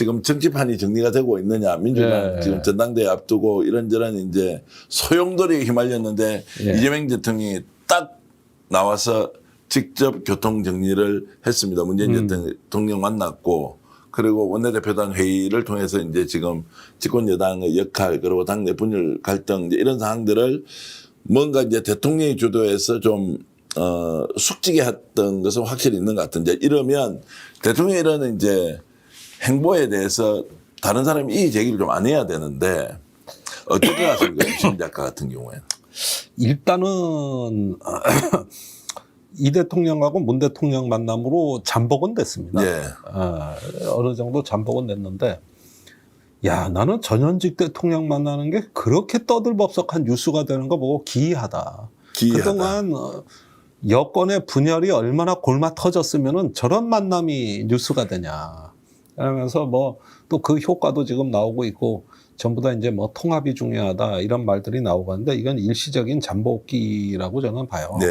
지금 정치판이 정리가 되고 있느냐. 민주당 예. 지금 전당대회 앞두고 이런저런 이제 소용돌이에 휘말렸는데 예. 이재명 대통령이 딱 나와서 직접 교통 정리를 했습니다. 문재인 대통령 만났고 그리고 원내대표단 회의를 통해서 이제 지금 집권 여당의 역할 그리고 당내 분열 갈등 이제 이런 사항들을 뭔가 이제 대통령이 주도해서 좀 숙지게 했던 것은 확실히 있는 것 같은데 이러면 대통령이 이런 이제 행보에 대해서 다른 사람이 이의 제기를 좀 안 해야 되는데 어떻게 하십니까? 심 작가 같은 경우에는. 일단은 이 대통령하고 문 대통령 만남으로 잠복은 됐습니다. 예. 어느 정도 잠복은 됐는데 야 나는 전현직 대통령 만나는 게 그렇게 떠들법석한 뉴스가 되는 거 보고 기이하다. 그동안 여권의 분열이 얼마나 골마 터졌으면은 저런 만남이 뉴스가 되냐. 그러면서 뭐 또 그 효과도 지금 나오고 있고 전부 다 이제 뭐 통합이 중요하다 이런 말들이 나오고 하는데 이건 일시적인 잠복기라고 저는 봐요. 네.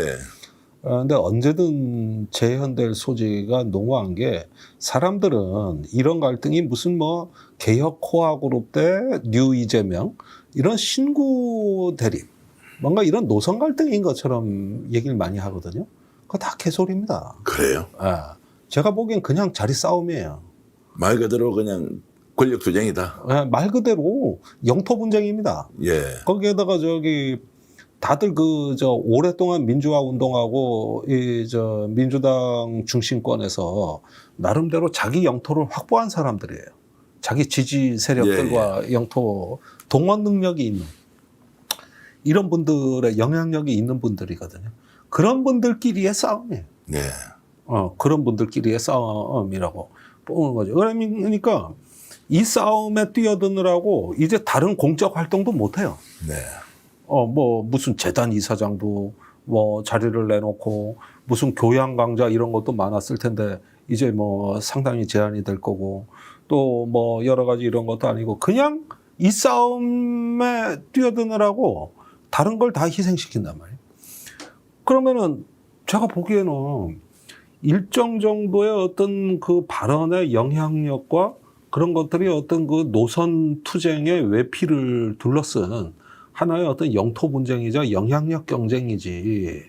그런데 언제든 재현될 소지가 농후한 게 사람들은 이런 갈등이 무슨 뭐 개혁 코아 그룹 대 뉴 이재명 이런 신구 대립 뭔가 이런 노선 갈등인 것처럼 얘기를 많이 하거든요. 그거 다 개소리입니다. 그래요? 제가 보기엔 그냥 자리 싸움이에요. 말 그대로 그냥 권력 투쟁이다. 말 그대로 영토 분쟁입니다. 예. 거기에다가 다들 오랫동안 민주화 운동하고 민주당 중심권에서 나름대로 자기 영토를 확보한 사람들이에요. 자기 지지 세력들과 영토 동원 능력이 있는 이런 분들의 영향력이 있는 분들이거든요. 그런 분들끼리의 싸움이에요. 네. 그런 분들끼리의 싸움이라고 보는 거죠. 그러니까 이 싸움에 뛰어드느라고 이제 다른 공적 활동도 못 해요. 네. 뭐 무슨 재단 이사장도 뭐 자리를 내놓고 무슨 교양 강좌 이런 것도 많았을 텐데 이제 뭐 상당히 제한이 될 거고 또 뭐 여러 가지 이런 것도 아니고 그냥 이 싸움에 뛰어드느라고 다른 걸 다 희생시킨단 말이에요. 그러면은 제가 보기에는 일정 정도의 어떤 그 발언의 영향력과 그런 것들이 어떤 그 노선 투쟁의 외피를 둘러쓴 하나의 어떤 영토 분쟁이자 영향력 경쟁이지.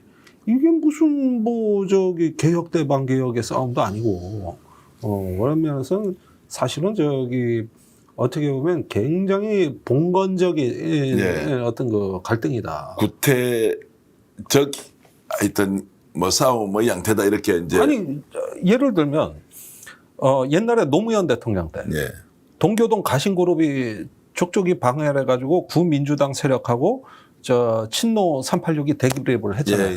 이게 무슨 개혁 대 반개혁의 싸움도 아니고. 그런 면에서는 사실은 어떻게 보면 굉장히 봉건적인 어떤 그 갈등이다. 구태적 하여튼 뭐 싸움 뭐 양태다 이렇게 이제. 아니 예를 들면 옛날에 노무현 대통령 때 동교동 가신그룹이 족족이 방해를 해가지고 구민주당 세력하고 친노 386이 대립을 했잖아요.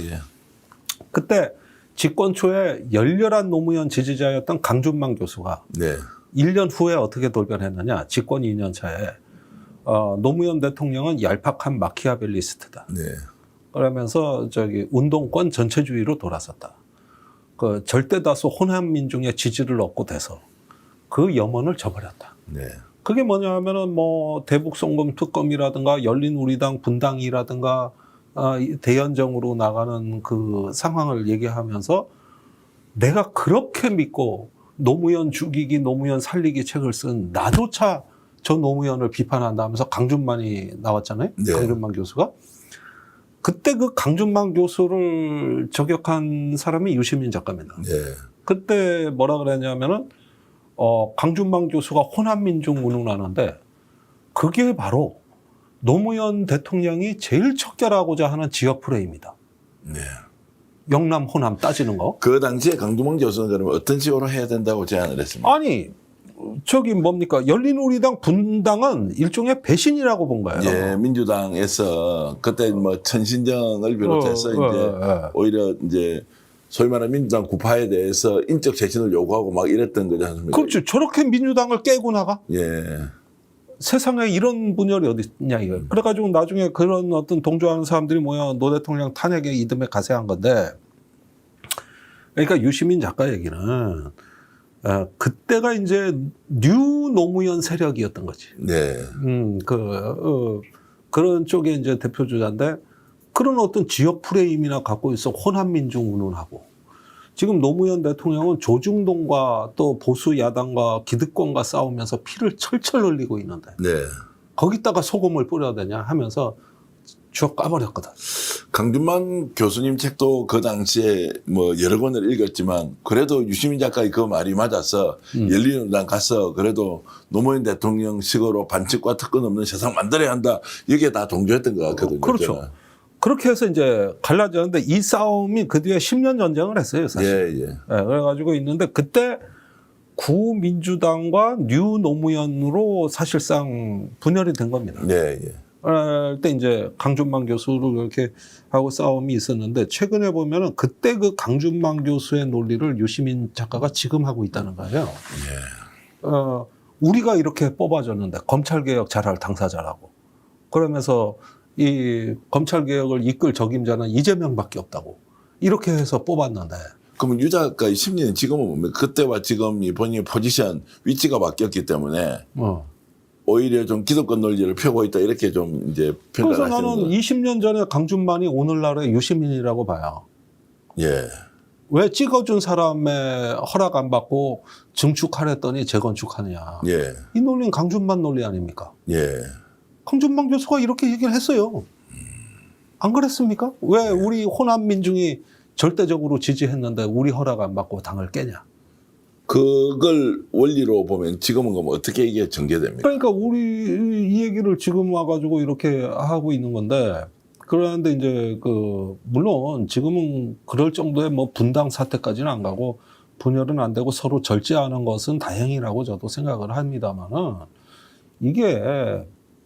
그때 집권 초에 열렬한 노무현 지지자였던 강준만 교수가 1년 후에 어떻게 돌변했느냐. 집권 2년 차에 노무현 대통령은 얄팍한 마키아벨리스트다. 그러면서 운동권 전체주의로 돌아섰다. 그 절대다수 호남 민중의 지지를 얻고 돼서 그 염원을 저버렸다. 그게 뭐냐 하면은 뭐 대북송금 특검이라든가 열린우리당 분당이라든가 대연정으로 나가는 그 상황을 얘기하면서 내가 그렇게 믿고 노무현 죽이기 노무현 살리기 책을 쓴 나조차 저 노무현을 비판한다 하면서 강준만이 나왔잖아요. 강준만 교수가. 그때 그 강준만 교수를 저격한 사람이 유시민 작가입니다. 그때 뭐라 그랬냐면은 강준만 교수가 호남민중 운운하는데 그게 바로 노무현 대통령이 제일 척결하고자 하는 지역 프레임이다. 영남 호남 따지는 거. 그 당시에 강준만 교수는 그러면 어떤 식으로 해야 된다고 제안을 했습니까? 아니 뭡니까 열린우리당 분당은 일종의 배신이라고 본 거예요. 민주당에서 그때 뭐 천신정을 비롯해서 이제 오히려 이제 소위 말하는 민주당 구파에 대해서 인적 쇄신을 요구하고 막 이랬던 거지 않습니까? 그렇죠. 저렇게 민주당을 깨고 나가? 세상에 이런 분열이 어디 있냐 이거. 그래가지고 나중에 그런 어떤 동조하는 사람들이 뭐야 노 대통령 탄핵의 이듬해 가세한 건데. 그러니까 유시민 작가 얘기는 그때가 이제 뉴 노무현 세력이었던 거지. 그런 쪽에 이제 대표 주자인데 그런 어떤 지역 프레임이나 갖고 있어 호남 민중 운운하고 지금 노무현 대통령은 조중동과 또 보수 야당과 기득권과 싸우면서 피를 철철 흘리고 있는데 네. 거기다가 소금을 뿌려야 되냐 하면서 쭉 까버렸거든. 강준만 교수님 책도 그 당시에 뭐 여러 권을 읽었지만 그래도 유시민 작가의 그 말이 맞아서 열린우리당 가서 그래도 노무현 대통령 식으로 반칙과 특권 없는 세상 만들어야 한다. 이게 다 동조했던 것 같거든요. 그렇죠. 저는. 그렇게 해서 이제 갈라졌는데 이 싸움이 그 뒤에 10년 전쟁을 했어요, 사실. 예. 예, 그래가지고 있는데 그때 구민주당과 뉴 노무현으로 사실상 분열이 된 겁니다. 예. 그때 이제 강준만 교수를 그렇게 하고 싸움이 있었는데 최근에 보면은 그때 그 강준만 교수의 논리를 유시민 작가가 지금 하고 있다는 거예요. 우리가 이렇게 뽑아줬는데 검찰개혁 잘할 당사자라고. 그러면서 이 검찰개혁을 이끌 적임자는 이재명밖에 없다고. 이렇게 해서 뽑았는데. 그러면 유 작가의 심리는 지금은 뭡니까? 그때와 지금 이 본인의 포지션, 위치가 바뀌었기 때문에 오히려 좀 기득권 논리를 펴고 있다 이렇게 좀 이제 평가를 그래서 하시는 나는 거예요. 20년 전에 강준만이 오늘날의 유시민이라고 봐요. 예. 왜 찍어준 사람의 허락 안 받고 증축하랬더니 재건축하느냐. 예. 이 논리는 강준만 논리 아닙니까? 예. 강준만 교수가 이렇게 얘기를 했어요. 안 그랬습니까? 왜 우리 호남 민중이 절대적으로 지지했는데 우리 허락 안 받고 당을 깨냐. 그걸 원리로 보면 지금은 그럼 어떻게 이게 전개됩니까? 그러니까 우리 이 얘기를 지금 와가지고 이렇게 하고 있는 건데 그런데 이제 그 물론 지금은 그럴 정도의 뭐 분당 사태까지는 안 가고 분열은 안 되고 서로 절제하는 것은 다행이라고 저도 생각을 합니다만은 이게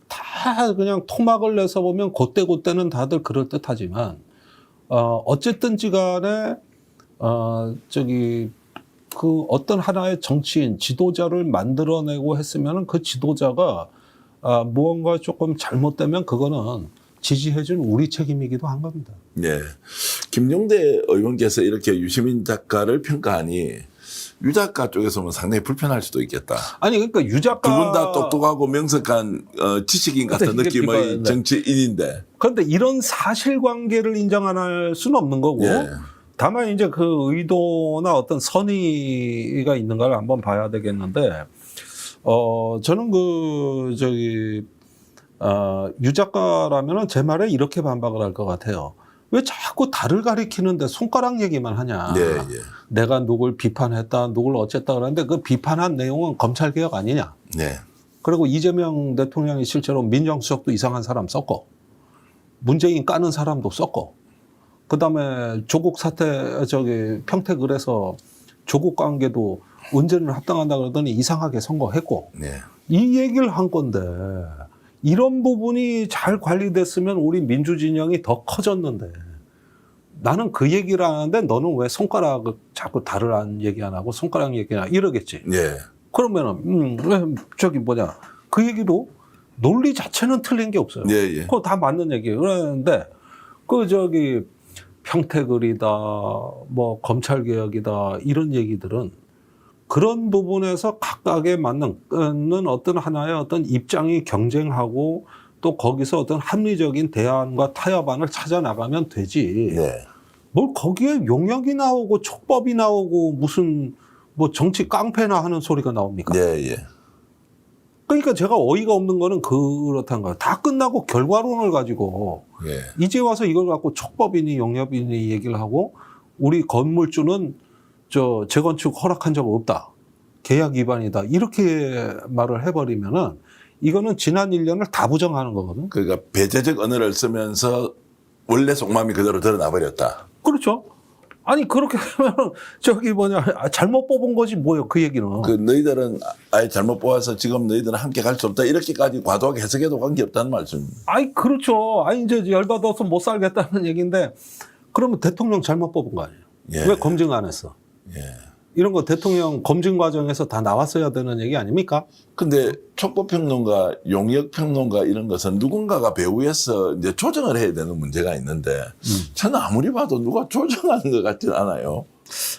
다 그냥 토막을 내서 보면 그때는 다들 그럴 듯하지만 어쨌든지 간에 그 어떤 하나의 정치인 지도자를 만들어내고 했으면은 그 지도자가 무언가 조금 잘못되면 그거는 지지해준 우리 책임이기도 한 겁니다. 네. 김용대 의원께서 이렇게 유시민 작가를 평가하니 유 작가 쪽에서는 상당히 불편할 수도 있겠다. 아니 그러니까 유 작가 두 분 다 똑똑하고 명석한 지식인 같은 근데 이게 느낌의 그러니까, 정치인인데. 그런데 이런 사실관계를 인정 안 할 수는 없는 거고 예. 다만 이제 그 의도나 어떤 선의가 있는가를 한번 봐야 되겠는데 저는 유 작가라면은 제 말에 이렇게 반박을 할 것 같아요. 왜 자꾸 달을 가리키는데 손가락 얘기만 하냐. 예. 내가 누굴 비판했다, 누굴 어쨌다 그러는데 그 비판한 내용은 검찰개혁 아니냐. 네. 그리고 이재명 대통령이 실제로 민정수석도 이상한 사람 썼고 문재인 까는 사람도 썼고 그다음에 조국 사태 평택을해서 조국 관계도 언제는 합당한다 그러더니 이상하게 선거했고 네. 이 얘기를 한 건데 이런 부분이 잘 관리됐으면 우리 민주진영이 더 커졌는데 나는 그 얘기를 하는데 너는 왜 손가락을 자꾸 달을 안 얘기 안 하고 손가락 얘기나 이러겠지. 예. 그러면은 왜 그 얘기도 논리 자체는 틀린 게 없어요. 예. 그거 다 맞는 얘기예요. 그러는데 평택을이다, 뭐 검찰개혁이다 이런 얘기들은 그런 부분에서 각각에 맞는 어떤 하나의 어떤 입장이 경쟁하고 또 거기서 어떤 합리적인 대안과 타협안을 찾아 나가면 되지. 네. 뭘 거기에 용역이 나오고 촉법이 나오고 무슨 뭐 정치 깡패나 하는 소리가 나옵니까? 예. 그러니까 제가 어이가 없는 거는 그렇다는 거예요. 다 끝나고 결과론을 가지고 예. 이제 와서 이걸 갖고 촉법이니 용역이니 얘기를 하고 우리 건물주는 재건축 허락한 적 없다. 계약 위반이다. 이렇게 말을 해버리면은 이거는 지난 1년을 다 부정하는 거거든. 그러니까 배제적 언어를 쓰면서 원래 속마음이 그대로 드러나 버렸다. 그렇죠. 아니 그렇게 하면 잘못 뽑은 거지 뭐예요 그 얘기는. 그 너희들은 아예 잘못 뽑아서 지금 너희들은 함께 갈 수 없다 이렇게까지 과도하게 해석해도 관계없다는 말씀. 아니 그렇죠. 아니 이제 열받아서 못 살겠다는 얘기인데 그러면 대통령 잘못 뽑은 거 아니에요. 예. 왜 검증 안 했어? 예. 이런 거 대통령 검증 과정에서 다 나왔어야 되는 얘기 아닙니까? 근데 촉법평론가, 용역평론가 이런 것은 누군가가 배후에서 이제 조정을 해야 되는 문제가 있는데 저는 아무리 봐도 누가 조정하는 것 같진 않아요.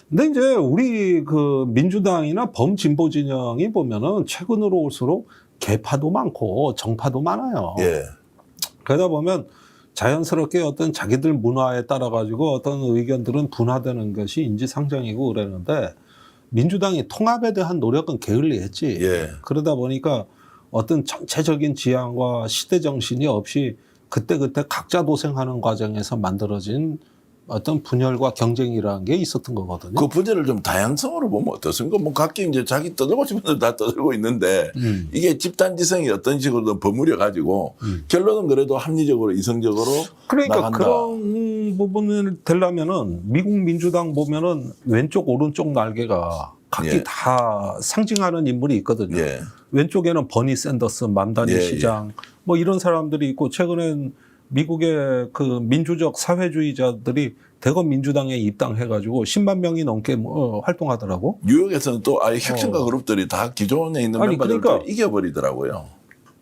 근데 이제 우리 그 민주당이나 범진보 진영이 보면은 최근으로 올수록 개파도 많고 정파도 많아요. 예. 그러다 보면 자연스럽게 어떤 자기들 문화에 따라 가지고 어떤 의견들은 분화되는 것이 인지상정이고 그러는데 민주당이 통합에 대한 노력은 게을리했지. 예. 그러다 보니까 어떤 전체적인 지향과 시대 정신이 없이 그때그때 각자 도생하는 과정에서 만들어진 어떤 분열과 경쟁이라는 게 있었던 거거든요. 그 분야를 좀 다양성으로 보면 어떻습니까? 뭐 각기 이제 자기 떠들고 싶은 대로 다 떠들고 있는데 이게 집단지성이 어떤 식으로든 버무려 가지고 결론은 그래도 합리적으로 이성적으로 그러니까 나간다. 그런 부분을 되려면은 미국 민주당 보면은 왼쪽 오른쪽 날개가 각기 예. 다 상징하는 인물이 있거든요. 예. 왼쪽에는 버니 샌더스, 맘다니 예, 시장 뭐 이런 사람들이 있고 최근엔 미국의 그 민주적 사회주의자들이 대거 민주당에 입당해가지고 10만 명이 넘게 활동하더라고. 뉴욕에서는 또 아예 혁신가 그룹들이 다 기존에 있는 아니, 멤버들을 그러니까 또 이겨버리더라고요.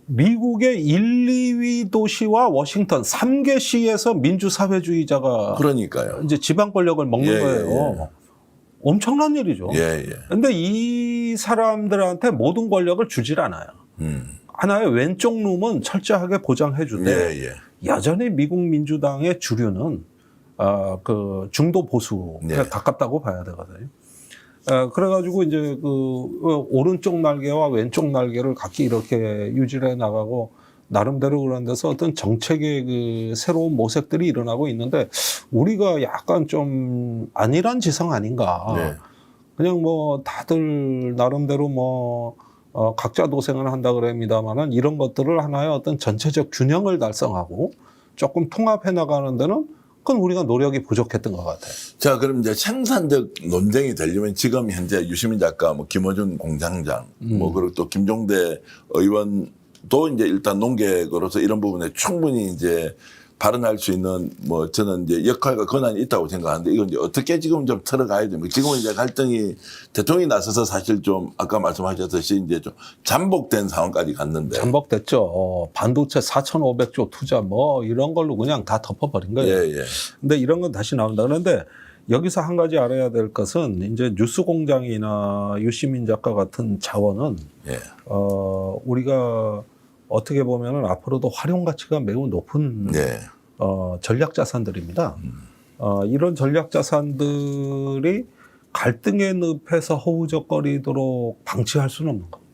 미국의 1, 2위 도시와 워싱턴 3개 시에서 민주사회주의자가 그러니까요. 이제 지방 권력을 먹는 예, 거예요. 엄청난 일이죠. 예, 예. 근데 이 사람들한테 모든 권력을 주질 않아요. 하나의 왼쪽 놈은 철저하게 보장해 주되 예, 예. 여전히 미국 민주당의 주류는 그 중도 보수에 네. 가깝다고 봐야 되거든요. 그래가지고 이제 그 오른쪽 날개와 왼쪽 날개를 각기 이렇게 유지해 나가고 나름대로 그런 데서 어떤 정책의 그 새로운 모색들이 일어나고 있는데 우리가 약간 좀 안일한 지성 아닌가. 네. 그냥 뭐 다들 나름대로 뭐 각자 도생을 한다 그럽니다만은 이런 것들을 하나의 어떤 전체적 균형을 달성하고 조금 통합해 나가는 데는 그건 우리가 노력이 부족했던 것 같아요. 자, 그럼 이제 생산적 논쟁이 되려면 지금 현재 유시민 작가, 뭐 김어준 공장장, 뭐 그리고 또 김종대 의원도 이제 일단 농객으로서 이런 부분에 충분히 이제 발언할 수 있는 뭐 저는 이제 역할과 권한이 있다고 생각하는데 이건 이제 어떻게 지금 좀 틀어가야 됩니까? 지금은 이제 갈등이 대통령이 나서서 사실 좀 아까 말씀하셨듯이 이제 좀 잠복된 상황까지 갔는데. 잠복됐죠. 반도체 4,500조 투자 뭐 이런 걸로 그냥 다 덮어버린 거예요. 예, 예. 근데 이런 건 다시 나온다. 그런데 여기서 한 가지 알아야 될 것은 이제 뉴스공장이나 유시민 작가 같은 자원은 예. 우리가 어떻게 보면은 앞으로도 활용 가치가 매우 높은 네. 전략 자산들입니다. 이런 전략 자산들이 갈등의 늪에서 허우적거리도록 방치할 수는 없는 겁니다.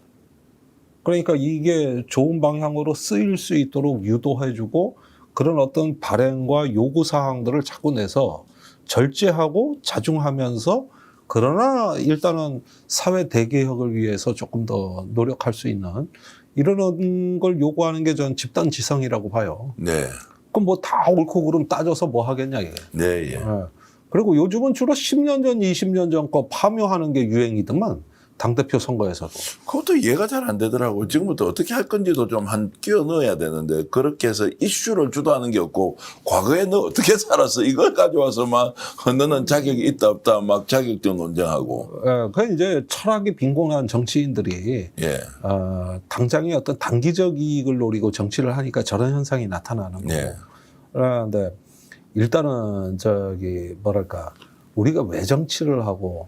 그러니까 이게 좋은 방향으로 쓰일 수 있도록 유도해주고 그런 어떤 발행과 요구 사항들을 자꾸 내서 절제하고 자중하면서 그러나 일단은 사회 대개혁을 위해서 조금 더 노력할 수 있는 이런 걸 요구하는 게 전 집단 지성이라고 봐요. 네. 그럼 뭐 다 옳고 그름 따져서 뭐 하겠냐 이게. 네, 예. 그리고 요즘은 주로 10년 전, 20년 전 거 파묘하는 게 유행이더만 당대표 선거에서도. 그것도 이해가 잘 안 되더라고. 지금부터 어떻게 할 건지도 좀 끼워 넣어야 되는데 그렇게 해서 이슈를 주도하는 게 없고 과거에 너 어떻게 살았어? 이걸 가져와서 막 너는 자격이 있다 없다 막 자격증 논쟁하고. 그 이제 철학이 빈곤한 정치인들이 예. 당장의 어떤 단기적 이익을 노리고 정치를 하니까 저런 현상이 나타나는 거고. 예. 그런데 일단은 저기 뭐랄까 우리가 왜 정치를 하고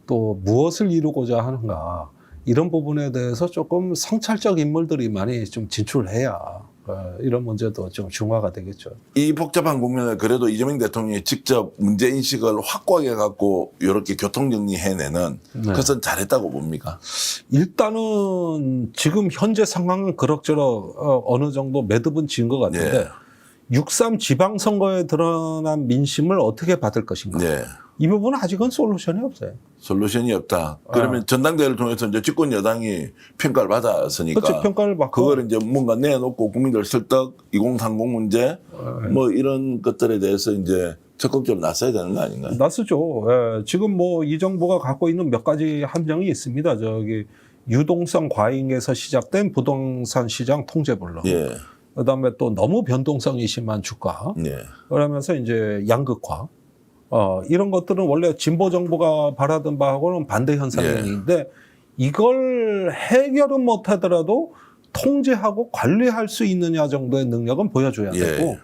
또 무엇을 이루고자 하는가 이런 부분에 대해서 조금 성찰적 인물들이 많이 좀 진출해야 이런 문제도 좀 중화가 되겠죠. 이 복잡한 국면에 그래도 이재명 대통령이 직접 문제인식을 확고하게 갖고 이렇게 교통정리해내는 그것은 잘했다고 봅니까? 일단은 지금 현재 상황은 그럭저럭 어느 정도 매듭은 지은 것 같은데 6.3 지방선거에 드러난 민심을 어떻게 받을 것인가. 네. 이 부분은 아직은 솔루션이 없어요. 솔루션이 없다. 그러면 전당대회를 통해서 이제 집권 여당이 평가를 받았으니까. 그렇죠. 평가를 받고. 그걸 이제 뭔가 내놓고 국민들 설득, 2030 문제 뭐 이런 것들에 대해서 이제 적극적으로 나서야 되는 거 아닌가요? 나서죠. 지금 뭐 이 정부가 갖고 있는 몇 가지 함정이 있습니다. 저기 유동성 과잉에서 시작된 부동산 시장 통제불능. 예. 그다음에 또 너무 변동성이 심한 주가. 예. 그러면서 이제 양극화. 이런 것들은 원래 진보 정부가 바라던 바하고는 반대 현상인데 이걸 해결은 못 하더라도 통제하고 관리할 수 있느냐 정도의 능력은 보여줘야 되고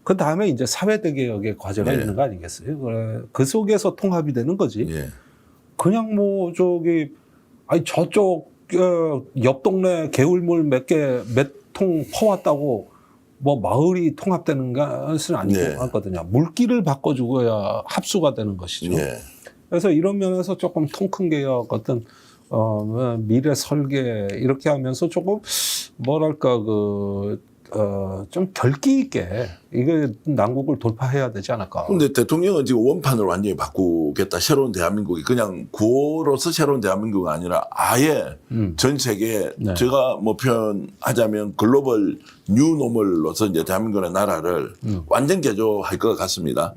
그 다음에 이제 사회대개혁의 과제가 있는 거 아니겠어요? 그 속에서 통합이 되는 거지. 그냥 뭐 저기 아니 저쪽 옆 동네 개울물 몇 통 퍼왔다고 뭐 마을이 통합되는 것은 네. 아니거든요. 물기를 바꿔주고야 합수가 되는 것이죠. 예. 그래서 이런 면에서 조금 통큰 개혁 어떤 미래 설계 이렇게 하면서 조금 뭐랄까 좀 결기 있게 이게 난국을 돌파해야 되지 않을까. 근데 대통령은 지금 원판을 완전히 바꾸겠다. 새로운 대한민국이 그냥 구호로서 새로운 대한민국이 아니라 아예 전 세계에 네. 제가 뭐 표현하자면 글로벌 뉴노멀로서 이제 대한민국의 나라를 완전 개조할 것 같습니다.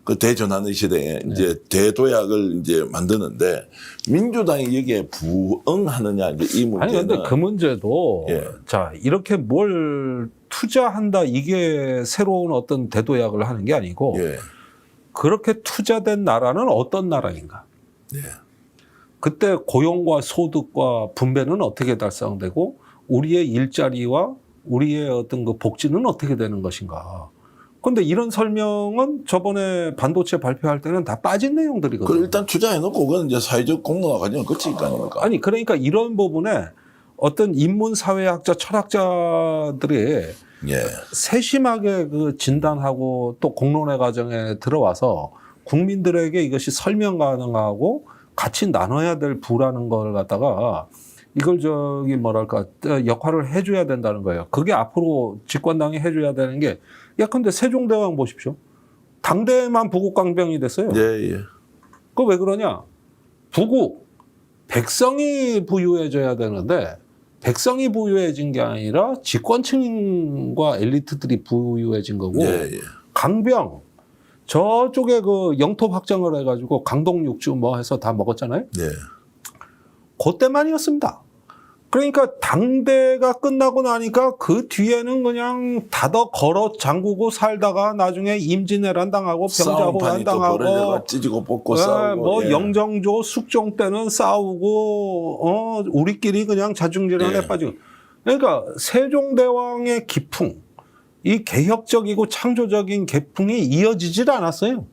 그 대전환의 시대에 이제 대도약을 이제 만드는데 민주당이 여기에 부응하느냐 이제 이 문제는 아니 근데 그 문제도 예. 자 이렇게 뭘 투자한다 이게 새로운 어떤 대도약을 하는 게 아니고 예. 그렇게 투자된 나라는 어떤 나라인가? 예. 그때 고용과 소득과 분배는 어떻게 달성되고 우리의 일자리와 우리의 어떤 그 복지는 어떻게 되는 것인가? 근데 이런 설명은 저번에 반도체 발표할 때는 다 빠진 내용들이거든요. 그걸 일단 투자해놓고 그건 이제 사회적 공론화 과정을 거칠 거 아닙니까? 아니 그러니까 이런 부분에 어떤 인문사회학자 철학자들이 예. 세심하게 그 진단하고 또 공론의 과정에 들어와서 국민들에게 이것이 설명 가능하고 같이 나눠야 될 부라는 걸 갖다가 이걸 저기 뭐랄까 역할을 해줘야 된다는 거예요. 그게 앞으로 집권당이 해줘야 되는 게 예컨대 세종대왕 보십시오. 당대만 부국강병이 됐어요. 예, 예. 그거 왜 그러냐? 부국 백성이 부유해져야 되는데 백성이 부유해진 게 아니라 집권층과 엘리트들이 부유해진 거고 예, 예. 강병 저쪽에 그 영토 확장을 해가지고 강동 육주 뭐 해서 다 먹었잖아요. 예. 그때만이었습니다. 그러니까 당대가 끝나고 나니까 그 뒤에는 그냥 다더 걸어 잠그고 살다가 나중에 임진왜란 당하고 병자호란 당하고 찢고 뽑고 예, 싸우고 뭐 예. 영정조 숙종 때는 싸우고 우리끼리 그냥 자중질환에 예. 빠지고 그러니까 세종대왕의 기풍 이 개혁적이고 창조적인 개풍이 이어지질 않았어요.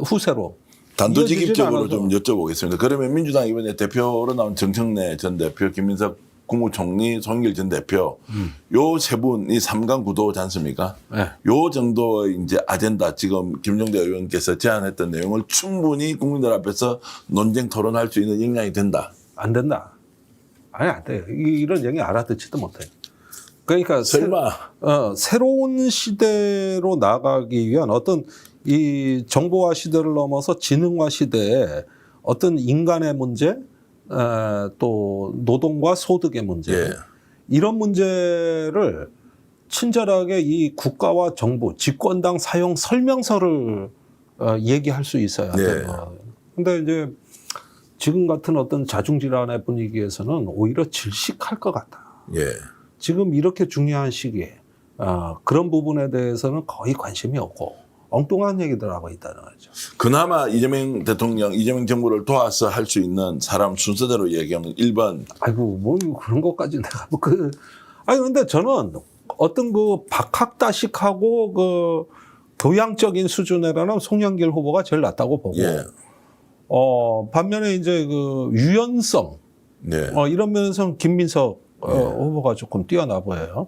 후세로. 단도직입적으로 좀 이어지질 여쭤보겠습니다. 그러면 민주당 이번에 대표로 나온 정청래 전 대표, 김민석 국무총리, 송영길 전 대표 요 세 분이 3강 구도지 않습니까? 네. 요 정도의 이제 아젠다 지금 김종대 의원께서 제안했던 내용을 충분히 국민들 앞에서 논쟁 토론할 수 있는 역량이 된다. 안 된다. 아니 안 돼. 이런 얘기 알아듣지도 못해. 그러니까 설마 새로운 시대로 나가기 위한 어떤 이 정보화 시대를 넘어서 지능화 시대에 어떤 인간의 문제, 또 노동과 소득의 문제 예. 이런 문제를 친절하게 이 국가와 정부, 집권당 사용 설명서를 얘기할 수 있어야 돼요. 근데 이제 지금 같은 어떤 자중질환의 분위기에서는 오히려 질식할 것 같다. 예. 지금 이렇게 중요한 시기에 그런 부분에 대해서는 거의 관심이 없고 엉뚱한 얘기들 하고 있다는 거죠. 그나마 이재명 대통령, 이재명 정부를 도와서 할 수 있는 사람 순서대로 얘기하면 1번. 아이고, 뭐 그런 것까지 내가 뭐 아니 근데 저는 어떤 그 박학다식하고 그 교양적인 수준에라는 송영길 후보가 제일 낫다고 보고. 예. 반면에 이제 그 유연성 네. 이런 면에서는 김민석 후보가 조금 뛰어나 보여요.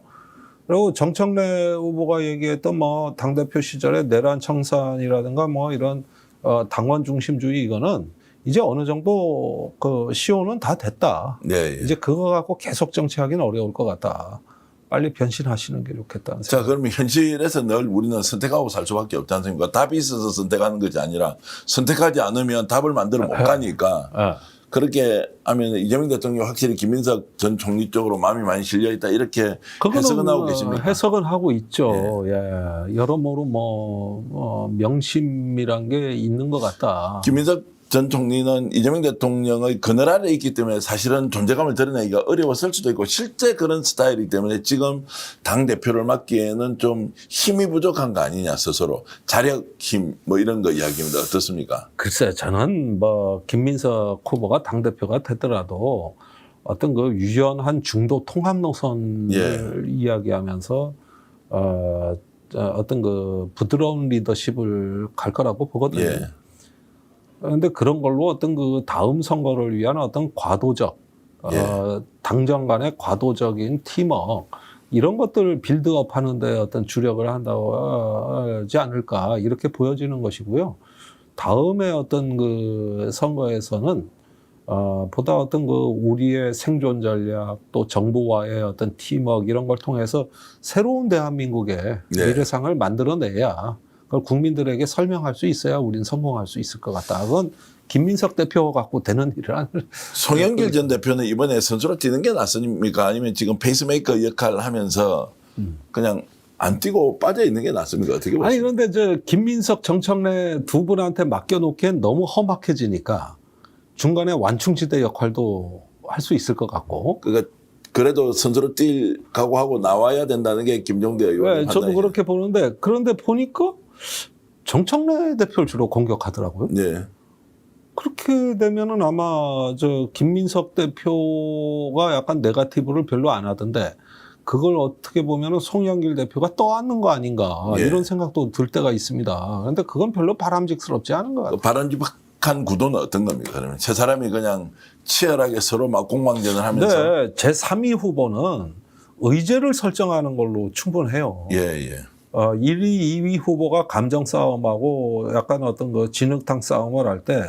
그리고 정청래 후보가 얘기했던 뭐 당대표 시절에 내란 청산이라든가 뭐 이런 당원 중심주의 이거는 이제 어느 정도 그 시효는 다 됐다. 네. 이제 그거 갖고 계속 정치하기는 어려울 것 같다. 빨리 변신하시는 게 좋겠다는 자, 생각. 그러면 현실에서 늘 우리는 선택하고 살 수밖에 없지 않습니까? 답이 있어서 선택하는 것이 아니라 선택하지 않으면 답을 만들어 못 가니까 그렇게 하면 이재명 대통령 확실히 김민석 전 총리 쪽으로 마음이 많이 실려 있다 이렇게 해석은 하고 계십니까? 해석은 하고 있죠. 예. 여러모로 뭐 명심이란 게 있는 것 같다. 김민석 전 총리는 이재명 대통령의 그늘 아래에 있기 때문에 사실은 존재감을 드러내기가 어려웠을 수도 있고 실제 그런 스타일이기 때문에 지금 당대표를 맡기에는 좀 힘이 부족한 거 아니냐 스스로. 자력, 힘 뭐 이런 거 이야기입니다. 어떻습니까? 글쎄 저는 뭐 김민석 후보가 당대표가 되더라도 어떤 그 유연한 중도 통합 노선을 이야기하면서 어떤 그 부드러운 리더십을 갈 거라고 보거든요. 예. 그런데 그런 걸로 어떤 그 다음 선거를 위한 어떤 과도적 당정 간의 과도적인 팀워크 이런 것들을 빌드업 하는데 어떤 주력을 한다고 하지 않을까 이렇게 보여지는 것이고요. 다음에 어떤 그 선거에서는 보다 어떤 그 우리의 생존 전략 또 정부와의 어떤 팀워크 이런 걸 통해서 새로운 대한민국의 네. 미래상을 만들어내야 그걸 국민들에게 설명할 수 있어야 우리는 성공할 수 있을 것 같다. 그건 김민석 대표 갖고 되는 일을 안. 송영길 전 대표는 이번에 선수로 뛰는 게 낫습니까? 아니면 지금 페이스메이커 역할을 하면서 그냥 안 뛰고 빠져 있는 게 낫습니까? 어떻게 보십니까? 아니 그런데 김민석 정청래 두 분한테 맡겨놓기엔 너무 험악해지니까 중간에 완충지대 역할도 할 수 있을 것 같고. 그러니까 그래도 선수로 뛸 각오하고 나와야 된다는 게 김종대 의원의 네, 저도 판단이에요. 그렇게 보는데 그런데 보니까 정청래 대표를 주로 공격하더라고요. 네. 그렇게 되면은 아마 김민석 대표가 약간 네거티브를 별로 안 하던데 그걸 어떻게 보면은 송영길 대표가 떠안는 거 아닌가 예. 이런 생각도 들 때가 있습니다. 그런데 그건 별로 바람직스럽지 않은 것 같아요. 바람직한 구도는 어떤 겁니까? 그러면 세 사람이 그냥 치열하게 서로 막 공방전을 하면서. 네, 제3위 후보는 의제를 설정하는 걸로 충분해요. 예, 예. 1위, 2위 후보가 감정 싸움하고 약간 어떤 그 진흙탕 싸움을 할 때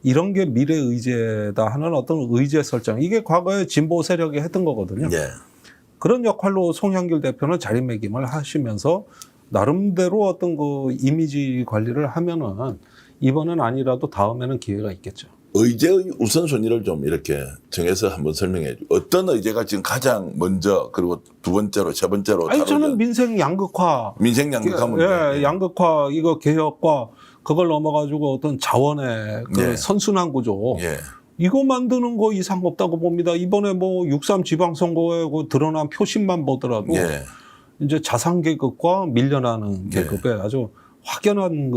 이런 게 미래 의제다 하는 어떤 의제 설정. 이게 과거에 진보 세력이 했던 거거든요. 예. 그런 역할로 송영길 대표는 자리매김을 하시면서 나름대로 어떤 그 이미지 관리를 하면은 이번은 아니라도 다음에는 기회가 있겠죠. 의제의 우선순위를 좀 이렇게 정해서 한번 설명해 주. 어떤 의제가 지금 가장 먼저 그리고 두 번째로 세 번째로 아니 저는 다루죠? 민생 양극화, 민생 양극화 문제. 예, 양극화 이거 개혁과 그걸 넘어가지고 어떤 자원의 그 네. 선순환 구조 예. 이거 만드는 거 이상 없다고 봅니다. 이번에 뭐 6.3 지방선거에 그 드러난 표심만 보더라도 예. 이제 자산 계급과 밀려나는 네. 계급에 아주 확연한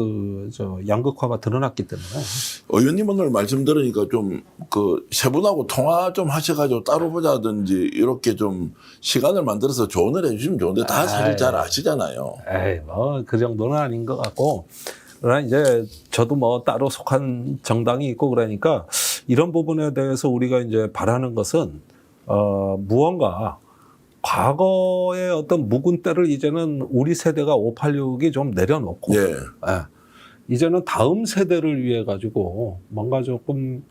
양극화가 드러났기 때문에. 의원님 오늘 말씀 들으니까 좀 그 세 분하고 통화 좀 하셔가지고 따로 보자든지 이렇게 좀 시간을 만들어서 조언을 해주시면 좋은데 다 사실 잘 아시잖아요. 에이, 뭐 그 정도는 아닌 것 같고. 그러나 이제 저도 뭐 따로 속한 정당이 있고 그러니까 이런 부분에 대해서 우리가 이제 바라는 것은 무언가 과거의 어떤 묵은 때를 이제는 우리 세대가 586이 좀 내려놓고 예. 이제는 다음 세대를 위해 가지고 뭔가 조금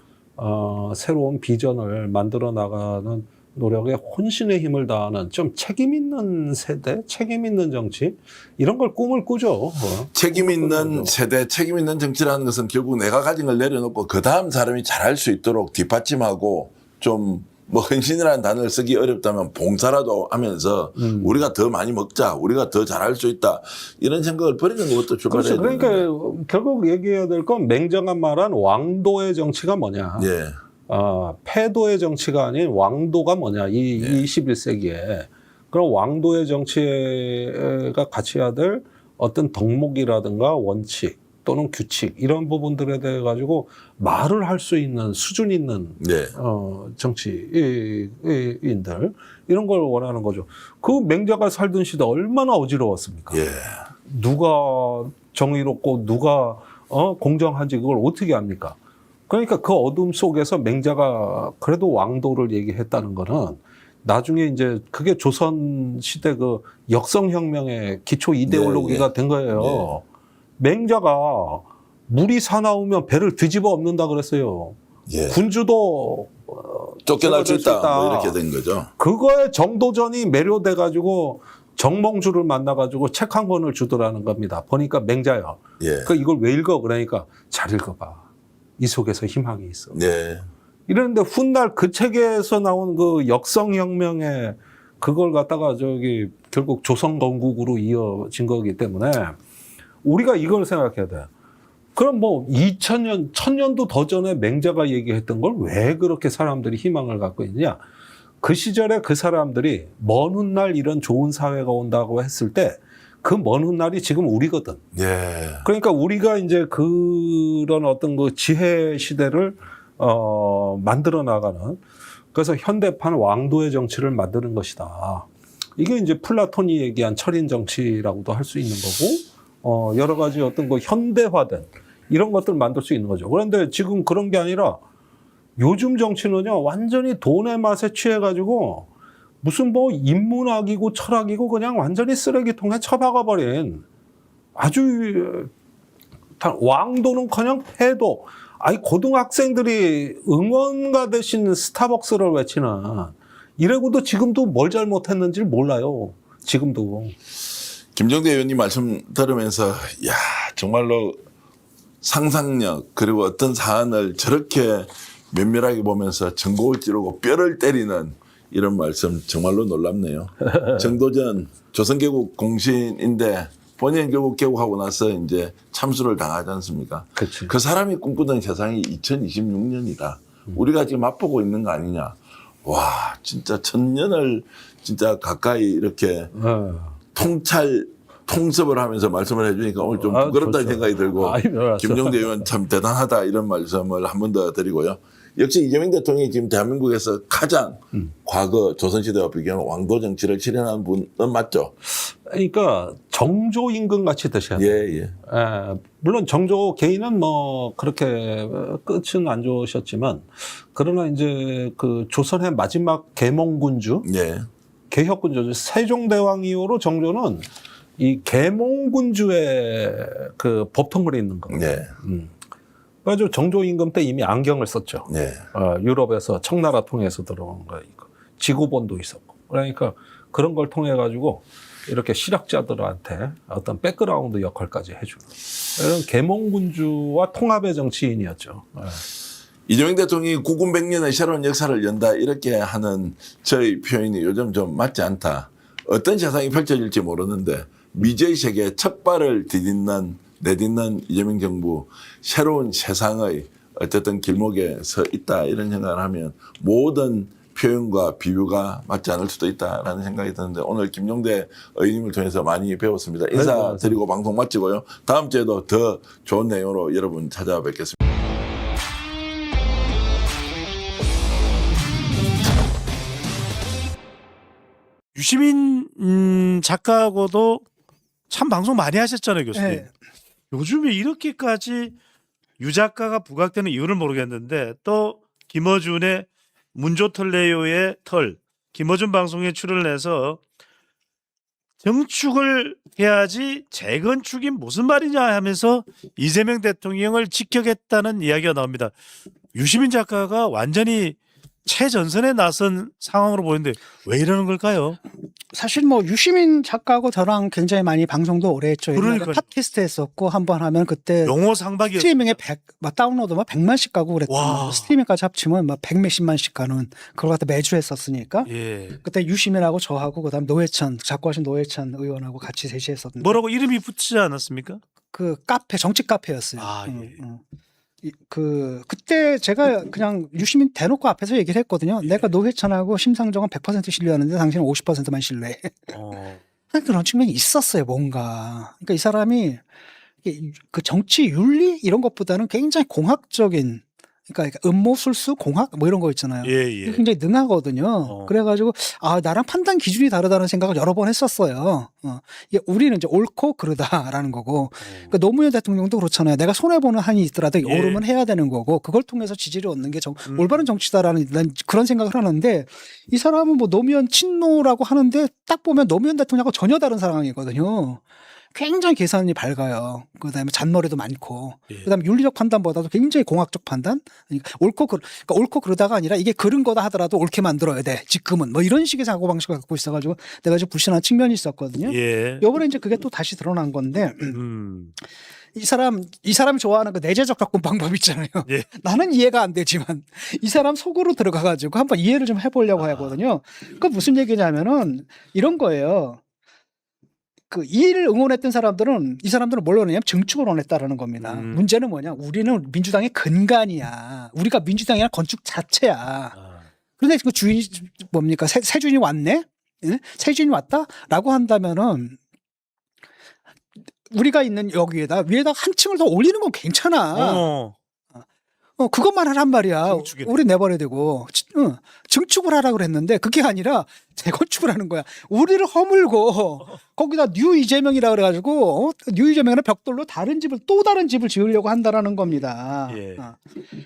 새로운 비전을 만들어 나가는 노력에 혼신의 힘을 다하는 좀 책임 있는 세대, 책임 있는 정치 이런 걸 꿈을 꾸죠. 책임 있는 세대, 책임 있는 정치라는 것은 결국 내가 가진 걸 내려놓고 그 다음 사람이 잘할 수 있도록 뒷받침하고 좀 뭐 헌신이라는 단어를 쓰기 어렵다면 봉사라도 하면서 우리가 더 많이 먹자, 우리가 더 잘할 수 있다 이런 생각을 버리는 것부터 출발해야 그렇죠. 되는데. 그러니까 결국 얘기해야 될 건 맹정한 말한 왕도의 정치가 뭐냐. 예. 패도의 정치가 아닌 왕도가 뭐냐. 이 21세기에. 그럼 왕도의 정치가 갖춰야 될 어떤 덕목이라든가 원칙 또는 규칙 이런 부분들에 대해 가지고 말을 할 수 있는 수준 있는 네. 정치인들 이런 걸 원하는 거죠. 그 맹자가 살던 시대 얼마나 어지러웠습니까? 예. 누가 정의롭고 누가 공정한지 그걸 어떻게 합니까? 그러니까 그 어둠 속에서 맹자가 그래도 왕도를 얘기했다는 거는 나중에 이제 그게 조선 시대 그 역성혁명의 기초 이데올로기가 된 거예요. 맹자가 물이 사나우면 배를 뒤집어 엎는다 그랬어요. 예. 군주도 쫓겨날 수 있다. 뭐 이렇게 된 거죠. 그거에 정도전이 매료돼 가지고 정몽주를 만나 가지고 책 한 권을 주더라는 겁니다. 보니까 맹자야. 예. 그 이걸 왜 읽어? 그러니까 잘 읽어봐. 이 속에서 희망이 있어. 네. 이랬는데 훗날 그 책에서 나온 그 역성혁명의 그걸 갖다가 결국 조선 건국으로 이어진 거기 때문에 우리가 이걸 생각해야 돼. 그럼 뭐 2000년, 1000년도 더 전에 맹자가 얘기했던 걸 왜 그렇게 사람들이 희망을 갖고 있느냐? 그 시절에 그 사람들이 먼 훗날 이런 좋은 사회가 온다고 했을 때 그 먼 훗날이 지금 우리거든. 예. 그러니까 우리가 이제 그런 어떤 그 지혜 시대를 만들어 나가는 그래서 현대판 왕도의 정치를 만드는 것이다. 이게 이제 플라톤이 얘기한 철인 정치라고도 할 수 있는 거고 여러 가지 어떤 그 현대화된 이런 것들을 만들 수 있는 거죠. 그런데 지금 그런 게 아니라 요즘 정치는요 완전히 돈의 맛에 취해가지고 무슨 뭐 인문학이고 철학이고 그냥 완전히 쓰레기통에 처박아버린 아주 왕도는커녕 패도 아니 고등학생들이 응원가 대신 스타벅스를 외치나 이래고도 지금도 뭘 잘못했는지 몰라요. 지금도. 김정대 의원님 말씀 들으면서 야 정말로 상상력 그리고 어떤 사안을 저렇게 면밀하게 보면서 전곡을 찌르고 뼈를 때리는 이런 말씀 정말로 놀랍네요. 정도전 조선개국 공신인데 본인 결국 개국하고 나서 이제 참수를 당하지 않습니까? 그치. 그 사람이 꿈꾸던 세상이 2026년이다. 우리가 지금 맛보고 있는 거 아니냐. 와 진짜 1000년을 진짜 가까이 이렇게 통섭을 하면서 말씀을 해주니까 오늘 좀 부끄럽다는 좋죠. 생각이 들고 김정대 의원 참 대단하다 이런 말씀을 한 번 더 드리고요. 역시 이재명 대통령이 지금 대한민국에서 가장 과거 조선시대와 비교하면 왕도 정치를 실현한 분은 맞죠? 그러니까 정조 임금 같이 되셔야 돼요. 예, 예. 예, 물론 정조 개인은 뭐 그렇게 끝은 안 좋으셨지만 그러나 이제 그 조선의 마지막 계몽군주, 예. 개혁군주 세종대왕 이후로 정조는 이 계몽군주의 그 법통을 잇는 겁니다. 예. 그래가지고 정조 임금 때 이미 안경을 썼죠. 예. 유럽에서 청나라 통해서 들어온 거 이거 지구본도 있었고 그러니까 그런 걸 통해 가지고 이렇게 실력자들한테 어떤 백그라운드 역할까지 해주는 이런 계몽군주와 통합의 정치인이었죠. 이재명 대통령이 국군 100년의 새로운 역사를 연다 이렇게 하는 저희 표현이 요즘 좀 맞지 않다. 어떤 세상이 펼쳐질지 모르는데 미제의 세계에 첫 발을 내딛는 이재명 정부 새로운 세상의 어쨌든 길목에 서 있다 이런 생각을 하면 모든 표현과 비유가 맞지 않을 수도 있다라는 생각이 드는데 오늘 김종대 의원님을 통해서 많이 배웠습니다. 인사드리고 방송 마치고요. 다음 주에도 더 좋은 내용으로 여러분 찾아뵙겠습니다. 유시민 작가하고도 참 방송 많이 하셨잖아요, 교수님. 네. 요즘에 이렇게까지 유 작가가 부각되는 이유를 모르겠는데 또 김어준의 문조털레요의 털, 김어준 방송에 출연을 해서 정축을 해야지 재건축이 무슨 말이냐 하면서 이재명 대통령을 직격했다는 이야기가 나옵니다. 유시민 작가가 완전히 최전선에 나선 상황으로 보이는데 왜 이러는 걸까요? 사실 뭐 유시민 작가하고 저랑 굉장히 많이 방송도 오래 했죠. 옛날에 그러니까요. 팟캐스트 했었고 한 번 하면 그때 용어 상박이 스트리밍에 다운로드만 100만씩 가고 그랬던 와. 거예요. 스트리밍까지 합치면 막 100몇십만씩 가는 그걸 갖다 매주 했었으니까. 예. 그때 유시민하고 저하고 그다음 노회찬 작고하신 노회찬 의원하고 같이 셋이 했었는데 뭐라고 이름이 붙지 않았습니까? 그 카페 정치 카페였어요. 아, 예. 그때 제가 그냥 유시민 대놓고 앞에서 얘기를 했거든요. 내가 노회찬하고 심상정은 100% 신뢰하는데 당신은 50%만 신뢰해. 그런 측면이 있었어요, 뭔가. 그러니까 이 사람이 그 정치 윤리 이런 것보다는 굉장히 공학적인, 그러니까 음모술수 공학 뭐 이런 거 있잖아요. 예. 굉장히 능하거든요. 그래가지고 나랑 판단 기준이 다르다는 생각을 여러 번 했었어요. 이게 우리는 이제 옳고 그르다라는 거고, 그러니까 노무현 대통령도 그렇잖아요. 내가 손해 보는 한이 있더라도 예. 옳으면 해야 되는 거고, 그걸 통해서 지지를 얻는 게 올바른 정치다라는 난 그런 생각을 하는데, 이 사람은 뭐 노무현 친노라고 하는데 딱 보면 노무현 대통령하고 전혀 다른 상황이거든요. 굉장히 계산이 밝아요. 그다음에 잔머리도 많고, 그다음에 윤리적 판단보다도 굉장히 공학적 판단. 그러니까 옳고 그러다가 아니라 이게 그런 거다 하더라도 옳게 만들어야 돼. 지금은 뭐 이런 식의 사고 방식을 갖고 있어가지고 내가 좀 불신한 측면이 있었거든요. 예. 요번에 이제 그게 또 다시 드러난 건데 이 사람이 좋아하는 그 내재적 접근 방법 있잖아요. 예. 나는 이해가 안 되지만 이 사람 속으로 들어가가지고 한번 이해를 좀 해보려고 하거든요. 그 무슨 얘기냐면은 이런 거예요. 그 이를 응원했던 사람들은 이 사람들은 뭘 원했냐면 증축을 원했다라는 겁니다. 문제는 뭐냐? 우리는 민주당의 근간이야. 우리가 민주당이 아니라 건축 자체야. 그런데 그 주인이 뭡니까? 새 주인이 왔네? 예? 새 주인이 왔다라고 한다면은 우리가 있는 여기에다 위에다 한 층을 더 올리는 건 괜찮아. 그것만 하란 말이야. 증축이네. 우리 내버려야 되고 증축을 하라 그랬는데 그게 아니라 재건축을 하는 거야. 우리를 허물고 거기다 뉴 이재명이라 그래가지고 뉴 이재명이라는 벽돌로 또 다른 집을 지으려고 한다라는 겁니다. 예.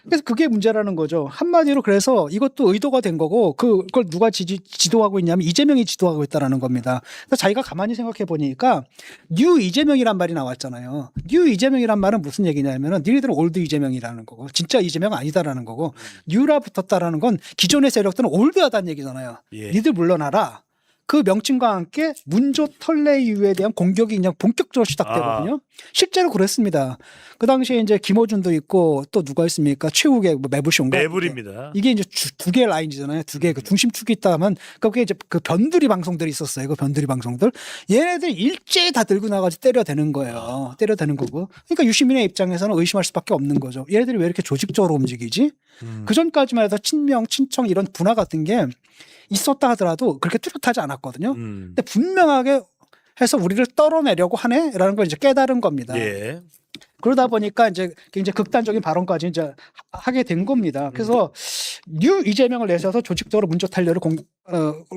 그래서 그게 문제라는 거죠. 한마디로 그래서 이것도 의도가 된 거고 그걸 누가 지도하고 있냐면 이재명이 지도하고 있다라는 겁니다. 그래서 자기가 가만히 생각해 보니까 뉴 이재명이란 말이 나왔잖아요. 뉴 이재명이란 말은 무슨 얘기냐면은 니네들은 올드 이재명이라는 거고 진짜 이재명 아니다라는 거고 뉴라 붙었다라는 건 기존의 세력들은 올드하다는 얘기잖아요. 예. 니들 물러나라. 그 명칭과 함께 문조 털레 이유에 대한 공격이 그냥 본격적으로 시작되거든요. 실제로 그랬습니다. 그 당시에 이제 김어준도 있고 또 누가 있습니까? 최욱의 매불쇼인가? 매불입니다. 이게 이제 두 개의 라인이잖아요. 두 개 그 중심축이 있다면 그게 이제 그 변두리 방송들이 있었어요. 그 변두리 방송들. 얘네들 일제히 다 들고 나가지고 때려대는 거예요. 때려대는 거고. 그러니까 유시민의 입장에서는 의심할 수밖에 없는 거죠. 얘네들이 왜 이렇게 조직적으로 움직이지? 그 전까지만 해도 친명, 친청 이런 분화 같은 게 있었다 하더라도 그렇게 뚜렷하지 않았거든요. 근데 분명하게 해서 우리를 떨어내려고 하네라는 걸 이제 깨달은 겁니다. 예. 그러다 보니까 이제 굉장히 극단적인 발언까지 이제 하게 된 겁니다. 그래서 뉴 이재명을 내세워서 조직적으로 문조 탄력을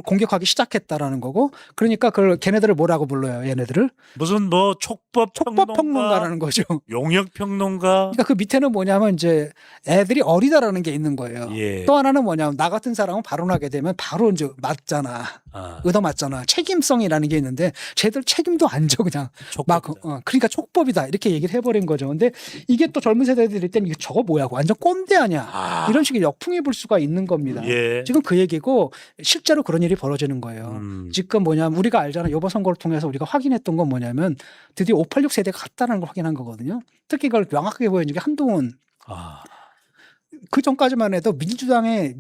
공격하기 시작했다라는 거고, 그러니까 그걸 걔네들을 뭐라고 불러요? 얘네들을 무슨 뭐 촉법 평론가라는 거죠. 용역 평론가. 그러니까 그 밑에는 뭐냐면 이제 애들이 어리다라는 게 있는 거예요. 예. 또 하나는 뭐냐면 나 같은 사람은 발언하게 되면 바로 이제 맞잖아. 얻어맞잖아. 책임성이라는 게 있는데 쟤들 책임도 안 져 그냥 막 그러니까 촉법이다 이렇게 얘기를 해버린 거죠. 근데 이게 또 젊은 세대들일 때는 이게 저거 뭐야 완전 꼰대 아니야 이런 식의 역풍이 불 수가 있는 겁니다. 예. 지금 그 얘기고 실제로 그런 일이 벌어지는 거예요. 지금 뭐냐면 우리가 알잖아. 이번 선거를 통해서 우리가 확인했던 건 뭐냐면 드디어 586 세대가 같다는 걸 확인한 거거든요. 특히 그걸 명확하게 보여준 게 한동훈. 그 전까지만 해도 민주당의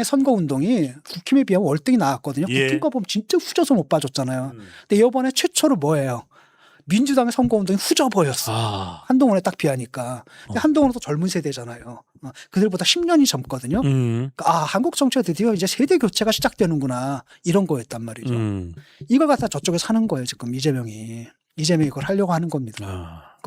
선거 운동이 국힘에 비하면 월등히 나왔거든요. 예. 국힘 거 보면 진짜 후져서 못 빠졌잖아요. 근데 이번에 최초로 뭐예요? 민주당의 선거 운동이 후져 보였어. 한동훈에 딱 비하니까. 한동훈은 또 젊은 세대잖아요. 그들보다 10년이 젊거든요. 한국 정치가 드디어 이제 세대 교체가 시작되는구나. 이런 거였단 말이죠. 이걸 갖다 저쪽에서 하는 거예요. 지금 이재명이 이걸 하려고 하는 겁니다.